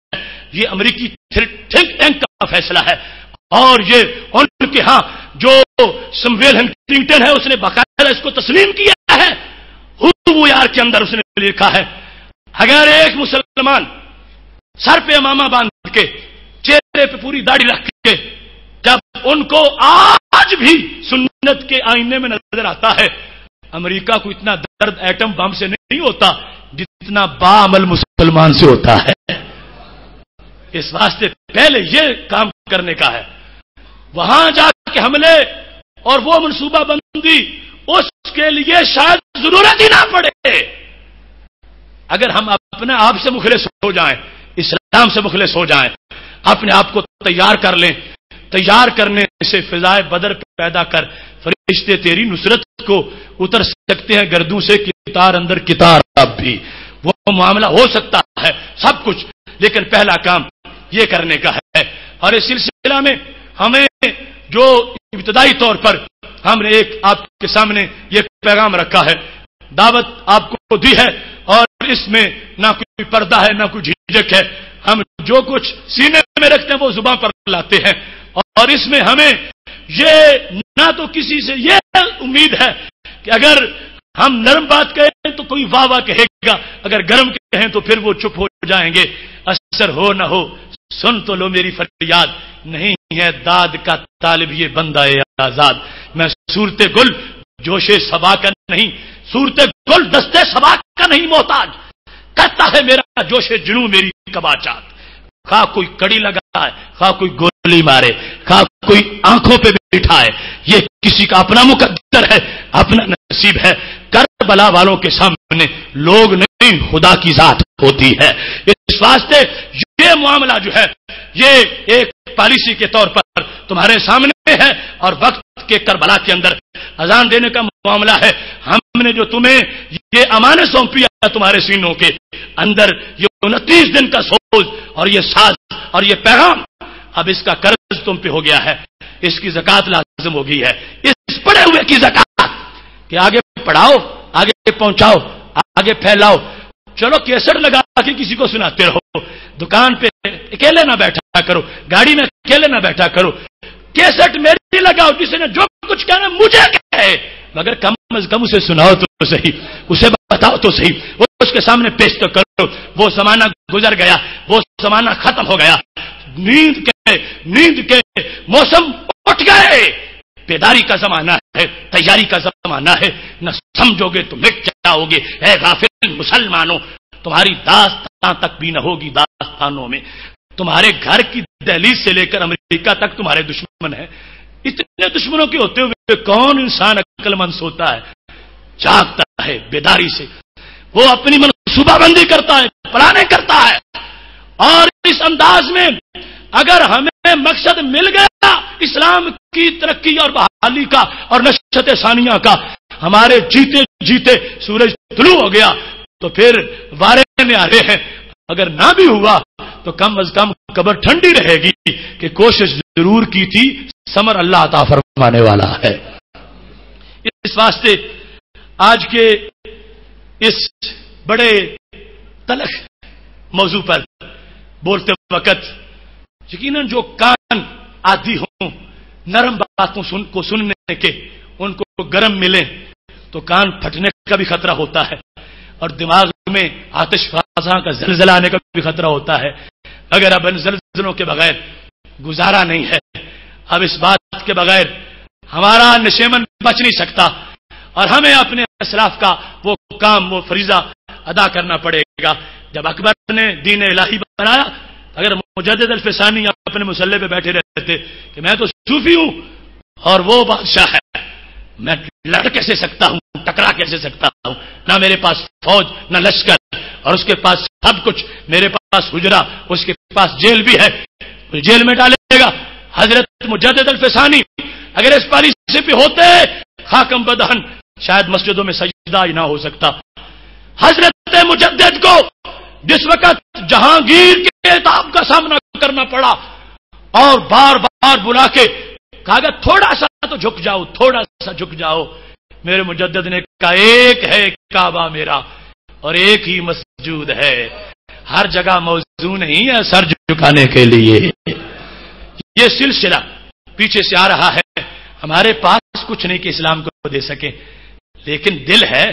یہ امریکی تھنک ٹینک کا فیصلہ ہے، اور یہ ان کے ہاں جو سمویل ہنٹنگٹن ہے اس نے باقاعدہ اس کو تسلیم کیا ہے. ہو یار کے اندر اس نے لکھا ہے اگر ایک مسلمان سر پہ امامہ باندھ کے چہرے پہ پوری داڑھی رکھ کے جب ان کو آج بھی سنت کے آئینے میں نظر آتا ہے، امریکہ کو اتنا درد ایٹم بم سے نہیں ہوتا جتنا باعمل مسلمان سے ہوتا ہے. اس واسطے پہلے یہ کام کرنے کا ہے، وہاں جا کے حملے اور وہ منصوبہ بندی اس کے لیے شاید ضرورت ہی نہ پڑے. اگر ہم اپنے آپ سے مخلص ہو جائیں، اسلام سے مخلص ہو جائیں، اپنے آپ کو تیار کر لیں، تیار کرنے سے فضائے بدر پیدا کر فرشتے تیری نصرت کو اتر سکتے ہیں گردوں سے کتار اندر کتار. اب بھی وہ معاملہ ہو سکتا ہے سب کچھ، لیکن پہلا کام یہ کرنے کا ہے. اور اس سلسلہ میں ہمیں جو ابتدائی طور پر ہم نے ایک آپ کے سامنے یہ پیغام رکھا ہے، دعوت آپ کو دی ہے، اور اس میں نہ کوئی پردہ ہے نہ کوئی جھجک ہے. ہم جو کچھ سینے میں رکھتے ہیں وہ زبان پر لاتے ہیں، اور اس میں ہمیں یہ نہ تو کسی سے یہ امید ہے کہ اگر ہم نرم بات کہیں تو کوئی واہ واہ کہے گا، اگر گرم کہیں تو پھر وہ چپ ہو جائیں گے. اثر ہو نہ ہو سن تو لو میری فریاد، نہیں ہے داد کا طالب یہ بندہ آزاد. میں صورت گل جوش صبا کا نہیں، صورت گل دستے صبا کا نہیں محتاج، کرتا ہے میرا جوش جنوں میری کباچات. خواہ کوئی کڑی لگائے، خواہ کوئی گولی مارے، خواہ کوئی آنکھوں پہ بٹھائے، یہ کسی کا اپنا مقدر ہے، اپنا نصیب ہے. کربلا والوں کے سامنے لوگ نہیں خدا کی ذات ہوتی ہے. اس واسطے یہ معاملہ جو ہے یہ ایک پالیسی کے طور پر تمہارے سامنے ہے، اور وقت کے کربلا کے اندر اذان دینے کا معاملہ ہے. ہم نے جو تمہیں یہ امانت سونپی ہے تمہارے سینوں کے اندر، یہ 29 دن کا سوز اور یہ ساز اور یہ پیغام، اب اس کا قرض تم پہ ہو گیا ہے، اس کی زکات لازم ہو گئی ہے. اس پڑے ہوئے کی زکات کہ آگے پڑھاؤ، آگے پہنچاؤ، آگے پھیلاؤ. چلو کیسٹ لگا کے کسی کو سناتے رہو، دکان پہ اکیلے نہ بیٹھا کرو، گاڑی میں اکیلے نہ بیٹھا کرو. کیسٹ میری لگاؤ، کسی نے جو کچھ کہنا مجھے کہے، مگر کم از کم اسے سناؤ تو صحیح، اسے بتاؤ تو صحیح، وہ اس کے سامنے پیش تو کرو. وہ زمانہ گزر گیا، وہ زمانہ ختم ہو گیا. نیند کے موسم اٹھ گئے، بیداری کا زمانہ ہے، تیاری کا زمانہ ہے. نہ سمجھو گے تو مٹ جاؤ گے. اے غافل مسلمانوں، تمہاری داستان تک بھی نہ ہوگی داستانوں میں. تمہارے گھر کی دہلیز سے لے کر امریکہ تک تمہارے دشمن ہیں. اتنے دشمنوں کے ہوتے ہوئے کون انسان عقل مند سوتا ہے، جاگتا ہے بیداری سے، وہ اپنی منصوبہ بندی کرتا ہے، پلانے کرتا ہے. اور اس انداز میں اگر ہمیں مقصد مل گیا اسلام کی ترقی اور بحالی کا اور نشست ثانیہ کا، ہمارے جیتے جیتے سورج طلوع ہو گیا تو پھر وارے میں آ رہے ہیں. اگر نہ بھی ہوا تو کم از کم قبر ٹھنڈی رہے گی کہ کوشش ضرور کی تھی، ثمر اللہ عطا فرمانے والا ہے. اس واسطے آج کے اس بڑے تلخ موضوع پر بولتے وقت یقیناً جو کان عادی ہوں نرم باتوں کو سننے کے، ان کو گرم ملیں تو کان پھٹنے کا بھی خطرہ ہوتا ہے، اور دماغ میں آتش فضا کا زلزلہ آنے کا بھی خطرہ ہوتا ہے. اگر اب ان زلزلوں کے بغیر گزارا نہیں ہے، اب اس بات کے بغیر ہمارا نشیمن بچ نہیں سکتا، اور ہمیں اپنے اسلاف کا وہ کام، وہ فریضہ ادا کرنا پڑے گا. جب اکبر نے دین الہی بنایا، اگر مجدد الفسانی اپنے مسلح پہ بیٹھے رہتے کہ میں تو صوفی ہوں اور وہ بادشاہ ہے، میں لڑ کیسے سکتا ہوں، ٹکرا کیسے سکتا ہوں، نہ میرے پاس فوج نہ لشکر، اور اس کے پاس سب کچھ، میرے پاس حجرہ، اس کے پاس جیل بھی ہے، جیل میں ڈالے گا. حضرت مجدد الفسانی اگر اس پالیسی پہ ہوتے خاکم بدہن شاید مسجدوں میں سجدہ ہی نہ ہو سکتا. حضرت مجدد کو جس وقت جہانگیر کے عتاب کا سامنا کرنا پڑا اور بار بار بلا کے کہا گیا تھوڑا سا تو جھک جاؤ، تھوڑا سا جھک جاؤ. میرے مجدد نے کہا ایک ہے کعبہ میرا اور ایک ہی مسجود ہے، ہر جگہ موضوع نہیں ہے سر جھکانے کے لیے. یہ سلسلہ پیچھے سے آ رہا ہے. ہمارے پاس کچھ نہیں کہ اسلام کو دے سکے، لیکن دل ہے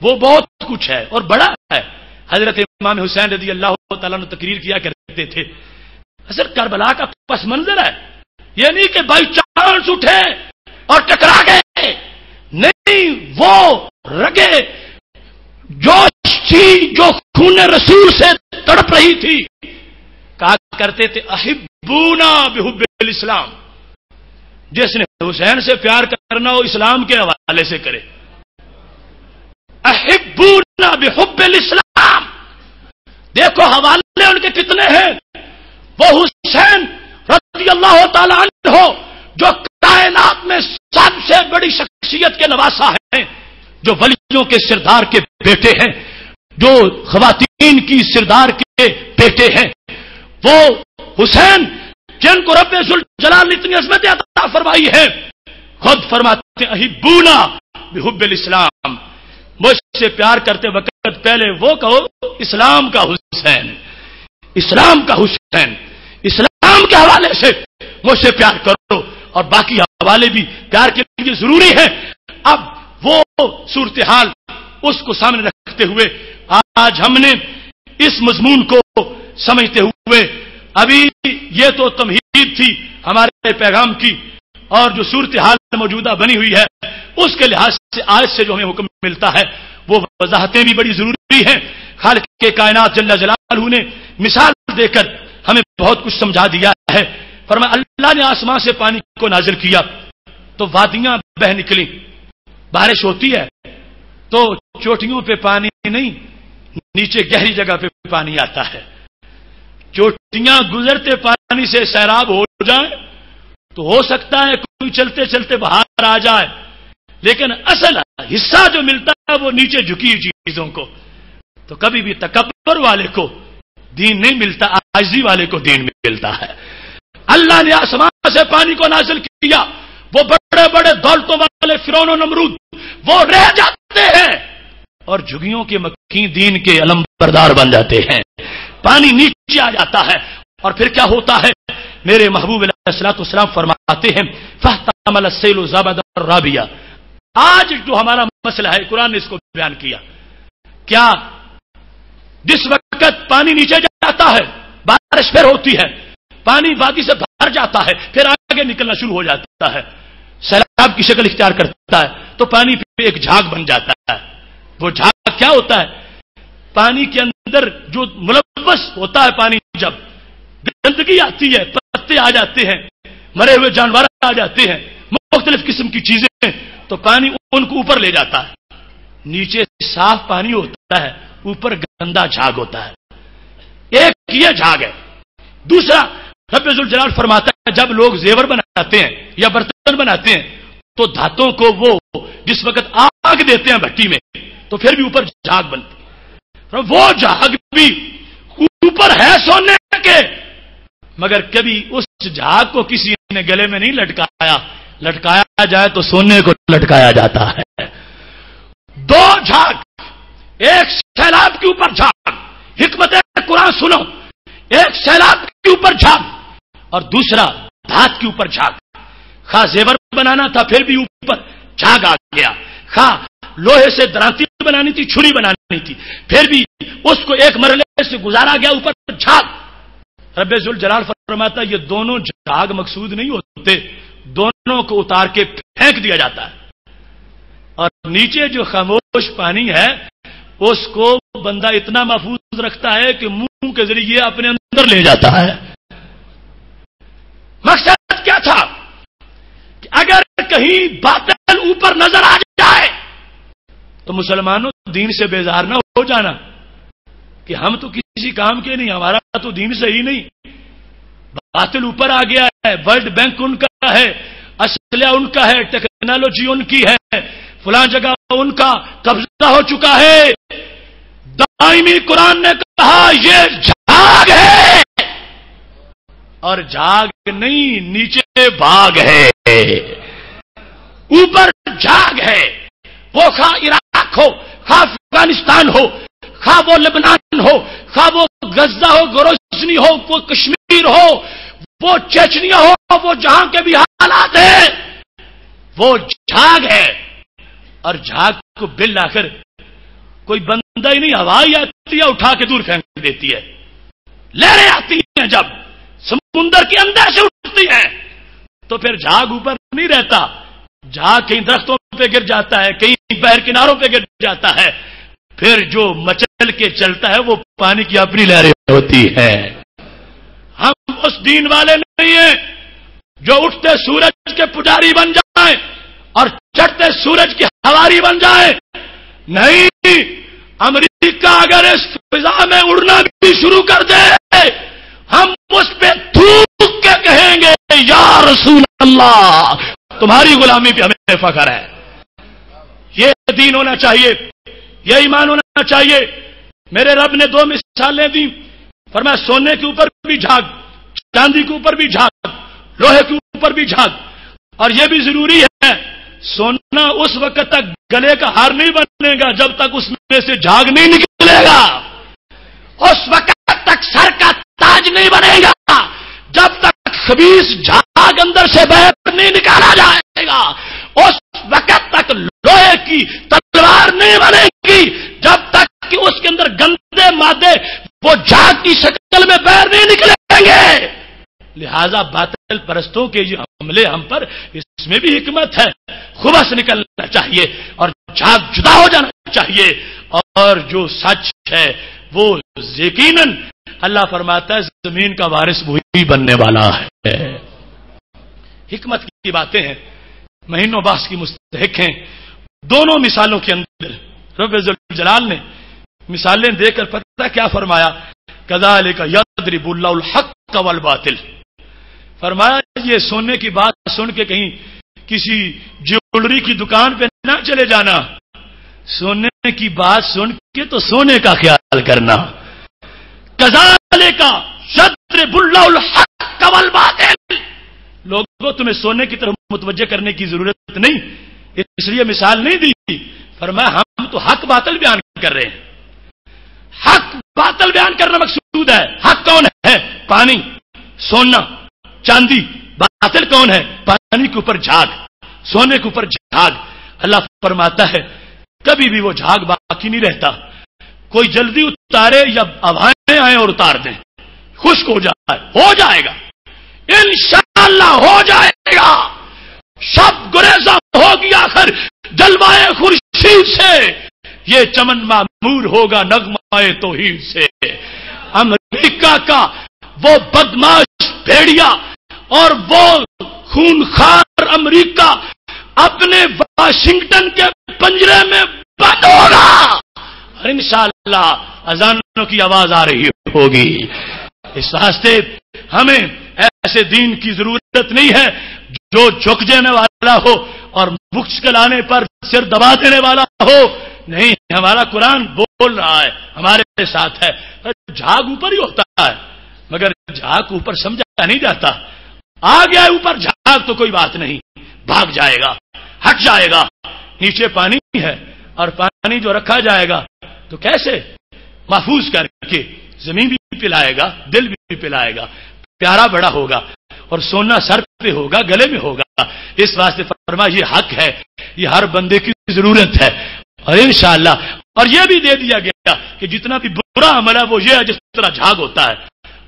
وہ بہت کچھ ہے اور بڑا ہے. حضرت امام حسین رضی اللہ تعالیٰ نے تقریر کیا کرتے تھے، حضرت کربلا کا پس منظر ہے، یہ نہیں کہ بائی چانس اٹھے اور ٹکرا گئے، نہیں، وہ رگے جوش تھی جو خون رسول سے تڑپ رہی تھی. کہا کرتے تھے احبونا بحب الاسلام، جس نے حسین سے پیار کرنا ہو اسلام کے حوالے سے کرے. احبونا بحب الاسلام، دیکھو حوالے ان کے کتنے ہیں. وہ حسین رضی اللہ تعالی عنہ جو کائنات میں سب سے بڑی شخصیت کے نواسا ہیں، جو ولیوں کے سردار کے بیٹے ہیں، جو خواتین کی سردار کے بیٹے ہیں، وہ حسین جن کو رب ذوالجلال نے اتنی عظمت عطا فرمائی ہے، خود فرماتے ہیں احبونا بحب الاسلام، مجھ سے پیار کرتے وقت پہلے وہ کہو اسلام کا حسین، اسلام کا حسین، اسلام کے حوالے سے مجھ سے پیار کرو، اور باقی حوالے بھی پیار کے لیے ضروری ہے. اب وہ صورتحال اس کو سامنے رکھتے ہوئے آج ہم نے اس مضمون کو سمجھتے ہوئے، ابھی یہ تو تمہید تھی ہمارے پیغام کی، اور جو صورتحال موجودہ بنی ہوئی ہے اس کے لحاظ سے آج سے جو ہمیں حکم ملتا ہے وہ وضاحتیں بھی بڑی ضروری ہیں. خالق کے کائنات جل جلالہ نے مثال دے کر ہمیں بہت کچھ سمجھا دیا ہے. فرمایا اللہ نے آسمان سے پانی کو نازل کیا تو وادیاں بہ نکلی، بارش ہوتی ہے تو چوٹیوں پہ پانی نہیں، نیچے گہری جگہ پہ پانی آتا ہے. چوٹیاں گزرتے پانی سے سیراب ہو جائیں تو ہو سکتا ہے کوئی چلتے چلتے باہر آ جائے، لیکن اصل حصہ جو ملتا ہے وہ نیچے جھکی چیزوں کو. تو کبھی بھی تکبر والے کو دین نہیں ملتا، عاجزی والے کو دین ملتا ہے. اللہ نے آسمان سے پانی کو نازل کیا، وہ بڑے بڑے دولتوں والے فرعون و نمرود وہ رہ جاتے ہیں اور جھگیوں کے مکین دین کے علم بردار بن جاتے ہیں. پانی نیچے آ جاتا ہے اور پھر کیا ہوتا ہے؟ میرے محبوب علیہ الصلوۃ والسلام فرماتے ہیں فاحتمل السیل زبدا رابیا. آج جو ہمارا مسئلہ ہے قرآن نے اس کو بیان کیا. کیا جس وقت پانی نیچے جاتا ہے بارش پھر ہوتی ہے، پانی وادی سے بھر جاتا ہے، پھر آگے نکلنا شروع ہو جاتا ہے، سیلاب کی شکل اختیار کرتا ہے تو پانی پہ ایک جھاگ بن جاتا ہے. وہ جھاگ کیا ہوتا ہے؟ پانی کے اندر جو ملوث ہوتا ہے، پانی جب گندگی آتی ہے، پتے آ جاتے ہیں، مرے ہوئے جانور آ جاتے ہیں، مختلف قسم کی چیزیں، تو پانی ان کو اوپر لے جاتا ہے. نیچے صاف پانی ہوتا ہے، اوپر گندا جھاگ ہوتا ہے. ایک یہ جھاگ ہے. دوسرا رب ذوالجلال فرماتا ہے جب لوگ زیور بناتے ہیں یا برتن بناتے ہیں تو دھاتوں کو وہ جس وقت آگ دیتے ہیں بھٹی میں تو پھر بھی اوپر جھاگ بنتی ہے. وہ جھاگ بھی اوپر ہے سونے کے، مگر کبھی اس جھاگ کو کسی نے گلے میں نہیں لٹکایا، لٹکایا جائے تو سونے کو لٹکایا جاتا ہے. دو جھاگ، ایک سیلاب کے اوپر جھاگ، حکمت قرآن سنو، ایک سیلاب کے اوپر جھاگ اور دوسرا دھات کے اوپر جھاگ. خواہ زیور بنانا تھا پھر بھی اوپر جھاگ آ گیا، خواہ لوہے سے درانتی بنانی تھی، چھری بنانی تھی، پھر بھی اس کو ایک مرحلے سے گزارا گیا اوپر جھاگ. رب ذوالجلال فرماتا یہ دونوں جھاگ مقصود نہیں ہوتے، دونوں کو اتار کے پھینک دیا جاتا ہے اور نیچے جو خاموش پانی ہے اس کو بندہ اتنا محفوظ رکھتا ہے کہ منہ کے ذریعے اپنے اندر لے جاتا ہے. مقصد کیا تھا کہ اگر کہیں باطل اوپر نظر آ جائے تو مسلمانوں دین سے بیزار نہ ہو جانا کہ ہم تو کسی کام کے نہیں، ہمارا تو دین سے ہی نہیں. باطل اوپر آ گیا ہے، ورلڈ بینک ان کا ہے، اسلحہ ان کا ہے، ٹیکنالوجی ان کی ہے، فلاں جگہ ان کا قبضہ ہو چکا ہے. دائمی قرآن نے کہا یہ جھاگ ہے، اور جھاگ نہیں نیچے بھاگ ہے، اوپر جھاگ ہے. وہ خواہ عراق ہو، خواہ افغانستان ہو، خواہ وہ لبنان ہو، خواہ وہ غزہ ہو، گروزنی ہو، وہ کشمیر ہو، وہ چیچنیا ہو، وہ جہاں کے بھی حالات ہیں، وہ جھاگ ہے. اور جھاگ کو بل لا کر کوئی بندہ ہی نہیں، ہوائی آتی ہے اٹھا کے دور پھینک دیتی ہے. لہریں آتی ہیں جب سمندر کے اندر سے اٹھتی ہیں تو پھر جھاگ اوپر نہیں رہتا. جھاگ کہیں درختوں پہ گر جاتا ہے، کہیں بحر کناروں پہ گر جاتا ہے. پھر جو مچل کے چلتا ہے وہ پانی کی اپنی لہریں ہوتی ہے. ہم اس دین والے نہیں ہیں جو اٹھتے سورج کے پجاری بن جائیں اور چڑھتے سورج کی ہواری بن جائیں. نہیں، امریکہ اگر اس فضا میں اڑنا بھی شروع کر دے ہم اس پہ تھوک کے کہیں گے یا رسول اللہ تمہاری غلامی پہ ہمیں فخر ہے. یہ دین ہونا چاہیے، یہ ایمان ہونا چاہیے. میرے رب نے 2 مثالیں دی، فرمایا سونے کے اوپر بھی جھاگ، چاندی کے اوپر بھی جھاگ، لوہے کے اوپر بھی جھاگ. اور یہ بھی ضروری ہے، سونا اس وقت تک گلے کا ہار نہیں بنے گا جب تک اس میں سے جھاگ نہیں نکلے گا. اس وقت تک سر کا تاج نہیں بنے گا جب تک خبیث جھاگ اندر سے باہر نہیں نکالا جائے گا. اس وقت تک لوہے کی تلوار نہیں بنے گی جب تک کہ اس کے اندر گندے مادے وہ جھاگ کی شکل میں باہر نہیں نکلیں گے. لہذا باطل پرستوں کے یہ حملے ہم پر، اس میں بھی حکمت ہے. خبث نکلنا چاہیے اور جھاگ جدا ہو جانا چاہیے. اور جو سچ ہے وہ یقیناً اللہ فرماتا ہے زمین کا وارث وہی بننے والا ہے. حکمت کی باتیں ہیں، مہینوں باس کی مستحق ہیں. دونوں مثالوں کے اندر رب ذوالجلال نے مثالیں دے کر پتہ کیا فرمایا؟ کذالک یضرب اللہ الحق والباطل. فرمایا یہ سونے کی بات سن کے کہیں کسی جیولری کی دکان پہ نہ چلے جانا. سونے کی بات سن کے تو سونے کا خیال کرنا. کذالک یضرب اللہ الحق والباطل. لوگوں تمہیں سونے کی طرف متوجہ کرنے کی ضرورت نہیں، اس لیے مثال نہیں دی. فرمایا ہم تو حق باطل بیان کر رہے ہیں. حق باطل بیان کرنا مقصود ہے. حق کون ہے؟ پانی، سونا، چاندی. باطل کون ہے؟ پانی کے اوپر جھاگ، سونے کے اوپر جھاگ. اللہ فرماتا ہے کبھی بھی وہ جھاگ باقی نہیں رہتا. کوئی جلدی اتارے یا ہوائیں آئیں اور اتار دیں، خشک ہو جائے گا، انشاءاللہ ہو جائے گا. شب گریزاں ہوگی آخر جلوائے خورشید سے، یہ چمن معمور ہوگا نغمہ توحید سے. امریکہ کا وہ بدماش بھیڑیا اور وہ خونخوار امریکہ اپنے واشنگٹن کے پنجرے میں بند ہوگا اور انشاءاللہ اذانوں کی آواز آ رہی ہوگی. اس واسطے ہمیں ایسے دین کی ضرورت نہیں ہے جو جھک جانے والا ہو اور مشکل آنے پر سر دبا دینے والا ہو. نہیں، ہمارا قرآن بول رہا ہے، ہمارے ساتھ ہے. جھاگ اوپر ہی ہوتا ہے مگر جھاگ اوپر سمجھا نہیں جاتا. آ گیا اوپر جھاگ تو کوئی بات نہیں، بھاگ جائے گا، ہٹ جائے گا. نیچے پانی ہے اور پانی جو رکھا جائے گا تو کیسے محفوظ کر کے زمین بھی پلائے گا، دل بھی پلائے گا، پیارا بڑا ہوگا اور سونا سر پہ ہوگا، گلے میں ہوگا. اس واسطے فرمایا یہ حق ہے، یہ ہر بندے کی ضرورت ہے. اور انشاءاللہ اور یہ بھی دے دیا گیا کہ جتنا بھی برا عمل ہے وہ یہ ہے جس طرح جھاگ ہوتا ہے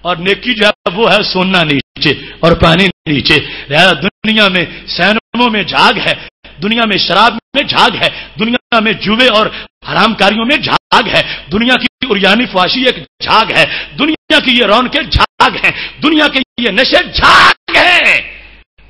اور نیکی جو ہے وہ ہے سونا نیچے اور پانی نیچے. لہذا دنیا میں سینموں میں جھاگ ہے، دنیا میں شراب میں جھاگ ہے، دنیا میں جوے اور حرام کاریوں میں جھاگ ہے، دنیا کی اریانی فحاشی ایک جھاگ ہے، دنیا کی یہ رونقیں جھاگ ہیں، دنیا کے یہ نشے جھاگ ہیں.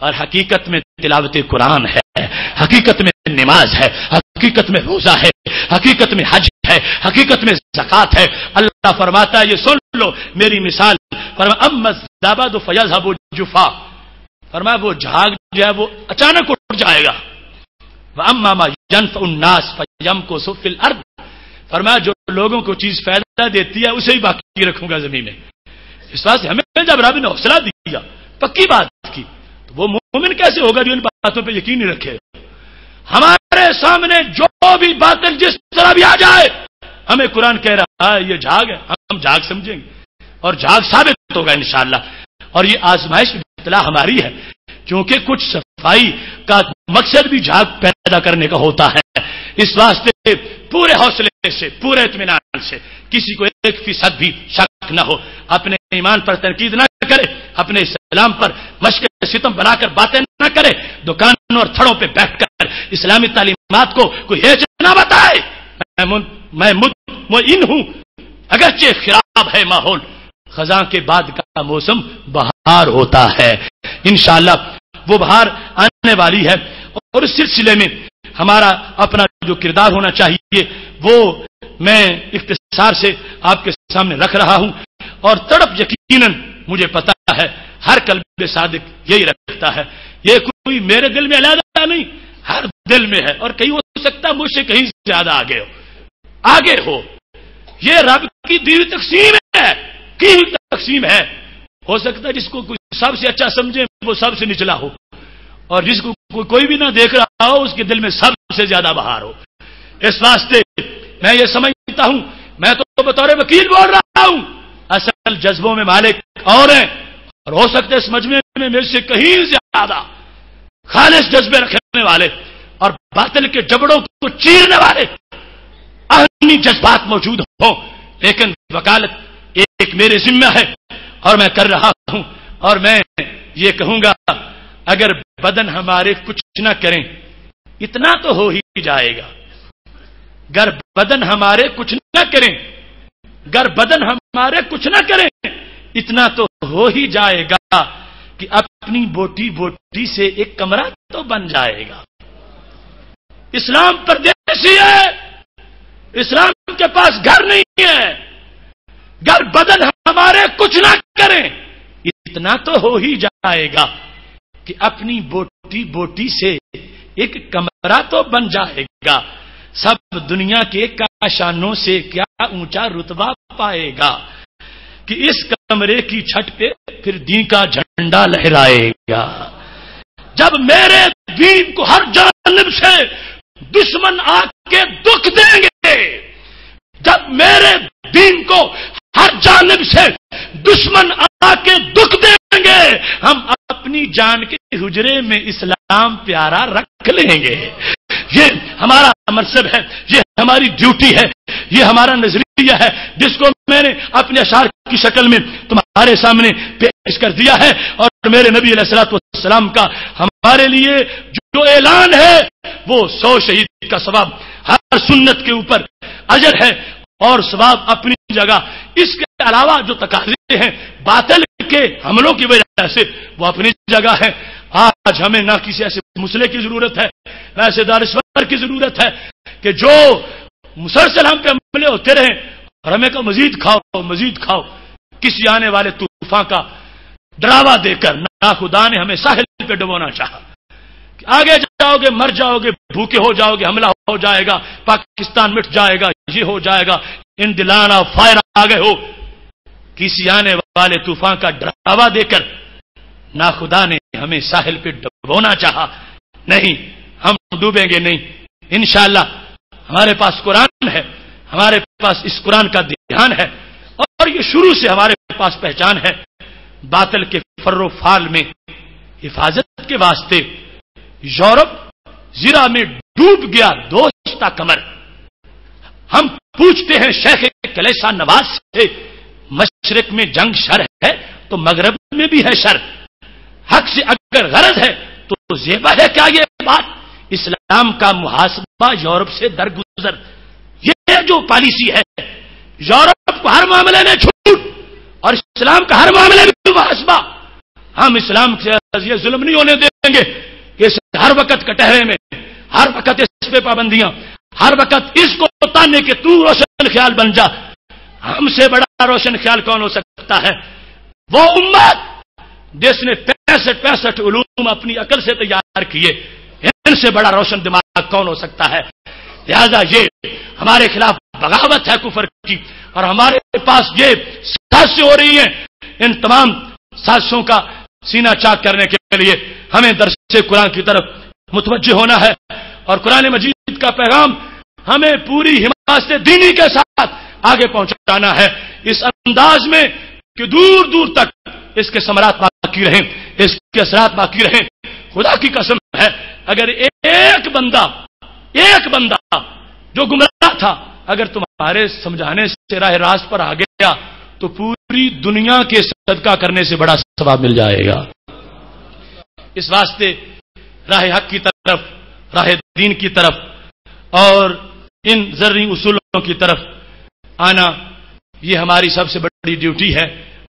اور حقیقت میں تلاوت قرآن ہے، حقیقت میں نماز ہے، حقیقت میں روزہ ہے، حقیقت میں حج ہے، حقیقت میں زکات ہے. اللہ فرماتا ہے یہ سن لو میری مثال. فرمایا اما الزبد فیذهب جفا. فرمایا وہ جھاگ جو ہے وہ اچانک اٹھ جائے گا. واما ما ينفع الناس فيمكث في الارض. فرمایا جو لوگوں کو چیز فائدہ دیتی ہے اسے ہی باقی رکھوں گا زمین میں. اس واسطے ہمیں جب رب نے حوصلہ دیا، پکی بات کی، تو وہ مومن کیسے ہوگا جو ان باتوں پہ یقین نہیں رکھے؟ ہمارے سامنے جو بھی باطل جس طرح بھی آ جائے، ہمیں قرآن کہہ رہا ہے یہ جھاگ ہے، ہم جھاگ سمجھیں گے اور جھاگ ثابت ہوگا انشاءاللہ۔ اور یہ آزمائش ابتلا ہماری ہے، کیونکہ کچھ صفائی کا مقصد بھی جھاگ پیدا کرنے کا ہوتا ہے۔ اس واسطے پورے حوصلے سے، پورے اطمینان سے، کسی کو 1% بھی شک نہ ہو، اپنے ایمان پر تنقید نہ کرے، اپنے اسلام پر مشق ستم بنا کر باتیں نہ کرے، دکانوں اور تھڑوں پہ بیٹھ کر اسلامی تعلیمات کو کوئی ہیچ نہ بتائے۔ میں مطمئن ہوں، اگرچہ خراب ہے ماحول، خزاں کے بعد کا موسم بہار ہوتا ہے، انشاءاللہ وہ بہار آنے والی ہے۔ اور اس سلسلے میں ہمارا اپنا جو کردار ہونا چاہیے وہ میں اختصار سے آپ کے سامنے رکھ رہا ہوں، اور تڑپ یقیناً مجھے پتا ہے ہر قلب صادق یہی رکھتا ہے۔ یہ کوئی میرے دل میں علیحدہ نہیں، ہر دل میں ہے، اور کہیں ہو سکتا ہے مجھ سے کہیں زیادہ آگے ہو۔ یہ رب کی دی ہوئی تقسیم ہے، کی ہوئی تقسیم ہے۔ ہو سکتا ہے جس کو کوئی سب سے اچھا سمجھے وہ سب سے نچلا ہو، اور جس کو کوئی بھی نہ دیکھ رہا ہو اس کے دل میں سب سے زیادہ بہار ہو۔ اس واسطے میں یہ سمجھتا ہوں، میں تو بطور وکیل بول رہا ہوں، اصل جذبوں میں مالک اور ہیں، اور ہو سکتا ہے اس مجمع میں میرے سے کہیں زیادہ خالص جذبے رکھنے والے اور باطل کے جبڑوں کو چیرنے والے اہمی جذبات موجود ہوں، لیکن وکالت ایک میرے ذمہ ہے اور میں کر رہا ہوں۔ اور میں یہ کہوں گا، اگر بدن ہمارے کچھ نہ کریں اتنا تو ہو ہی جائے گا۔ گر بدن ہمارے کچھ نہ کریں، گر بدن ہمارے کچھ نہ کریں اتنا تو ہو ہی جائے گا کہ اپنی بوٹی بوٹی سے ایک کمرہ تو بن جائے گا۔ اسلام پردیسی ہے، اسلام کے پاس گھر نہیں ہے۔ گر بدن ہمارے کچھ نہ کریں اتنا تو ہو ہی جائے گا کہ اپنی بوٹی بوٹی سے ایک کمرہ تو بن جائے گا۔ سب دنیا کے کاشانوں سے کیا اونچا رتبہ پائے گا کہ اس کمرے کی چھت پہ پھر دین کا جھنڈا لہرائے گا۔ جب میرے دین کو ہر جانب سے دشمن آ کے دکھ دیں گے، جب میرے دین کو ہر جانب سے دشمن آ کے دکھ دیں گے، ہم اپنی جان کے حجرے میں اسلام پیارا رکھ لیں گے۔ یہ ہمارا منصب ہے، یہ ہماری ڈیوٹی ہے، یہ ہمارا نظریہ ہے، جس کو میں نے اپنے اشعار کی شکل میں تمہارے سامنے پیش کر دیا ہے۔ اور میرے نبی علیہ الصلوۃ والسلام کا ہمارے لیے جو اعلان ہے وہ 100 شہید کا ثواب، ہر سنت کے اوپر اجر ہے اور ثواب اپنی جگہ۔ اس کے علاوہ جو تقاضے ہیں باطل کے حملوں کی وجہ سے وہ اپنی جگہ ہے۔ آج ہمیں نہ کسی ایسے مسئلے کی ضرورت ہے، نہ ایسے دانشور کی ضرورت ہے کہ جو مسلسل ہم پہ حملے ہوتے رہیں اور ہمیں کہ مزید کھاؤ مزید کھاؤ۔ کسی آنے والے طوفان کا ڈراوا دے کر نہ خدا نے ہمیں ساحل پہ ڈبونا چاہا کہ آگے جاؤ گے مر جاؤ گے، بھوکے ہو جاؤ گے، حملہ ہو جائے گا، پاکستان مٹ جائے گا، یہ ہو جائے گا، ان دلانا فائر آ گئے ہو۔ کسی آنے والے طوفان کا ڈراوا دے کر نہ خدا نے ہمیں ساحل پہ ڈبونا چاہا، نہیں، ہم ڈوبیں گے نہیں انشاءاللہ۔ ہمارے پاس قرآن ہے، ہمارے پاس اس قرآن کا دھیان ہے، اور یہ شروع سے ہمارے پاس پہچان ہے۔ باطل کے فر و فال میں حفاظت کے واسطے یورپ زرا میں ڈوب گیا دوستہ کمر۔ ہم پوچھتے ہیں شیخ کلیسا نواز سے، مشرق میں جنگ شر ہے تو مغرب میں بھی ہے شر، حق سے اگر غرض ہے تو زیبا ہے کیا یہ بات؟ اسلام کا محاسبہ یورپ سے درگزر، یہ جو پالیسی ہے، یورپ کو ہر معاملے میں چھوٹ اور اسلام کا ہر معاملے میں محاسبہ۔ ہم اسلام سے یہ ظلم نہیں ہونے دیں گے کہ ہر وقت کٹہرے میں، ہر وقت اس پہ پابندیاں، ہر وقت اس کو تانے کہ تو روشن خیال بن جا۔ ہم سے بڑا روشن خیال کون ہو سکتا ہے؟ وہ امت جس نے 65 علوم اپنی عقل سے تیار کیے، ان سے بڑا روشن دماغ کون ہو سکتا ہے؟ لہذا یہ ہمارے خلاف بغاوت ہے کفر کی، اور ہمارے پاس یہ سازشیں ہو رہی ہیں ان تمام سازشوں کا سینہ چاک کرنے کے لیے ہمیں درس قرآن کی طرف متوجہ ہونا ہے، اور قرآن مجید کا پیغام ہمیں پوری حمایت دینی کے ساتھ آگے پہنچانا ہے، اس انداز میں کہ دور دور تک اس کے ثمرات باقی رہیں، اس کے اثرات باقی رہیں۔ خدا کی قسم ہے، اگر ایک بندہ جو گمراہ تھا اگر تمہارے سمجھانے سے راہ راست پر آ گیا تو پوری دنیا کے صدقہ کرنے سے بڑا ثواب مل جائے گا۔ اس واسطے راہ حق کی طرف، راہ دین کی طرف اور ان ذرعی اصولوں کی طرف آنا یہ ہماری سب سے بڑی ڈیوٹی ہے۔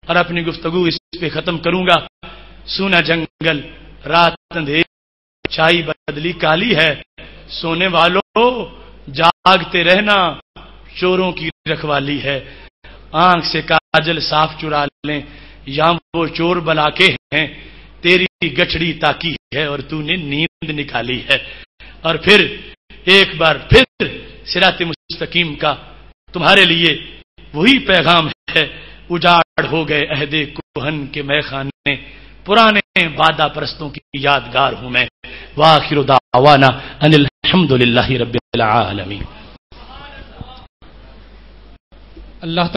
اور اپنی گفتگو اس پہ ختم کروں گا۔ سونا جنگل رات اندھیری چھائی بدلی کالی ہے، سونے والوں جاگتے رہنا چوروں کی رکھوالی ہے۔ آنکھ سے کاجل صاف چرا لیں یا وہ چور بلا کے ہیں، تیری گچھڑی تاکی ہے اور تو نے نیند نکالی ہے۔ اور پھر ایک بار پھر صراط مستقیم کا تمہارے لیے وہی پیغام ہے، اجاڑ ہو گئے عہد کوہن کے میخانے، پرانے وعدہ پرستوں کی یادگار ہوں میں۔ وآخر دعوانا ان الحمد للہ رب العالمین۔ اللہ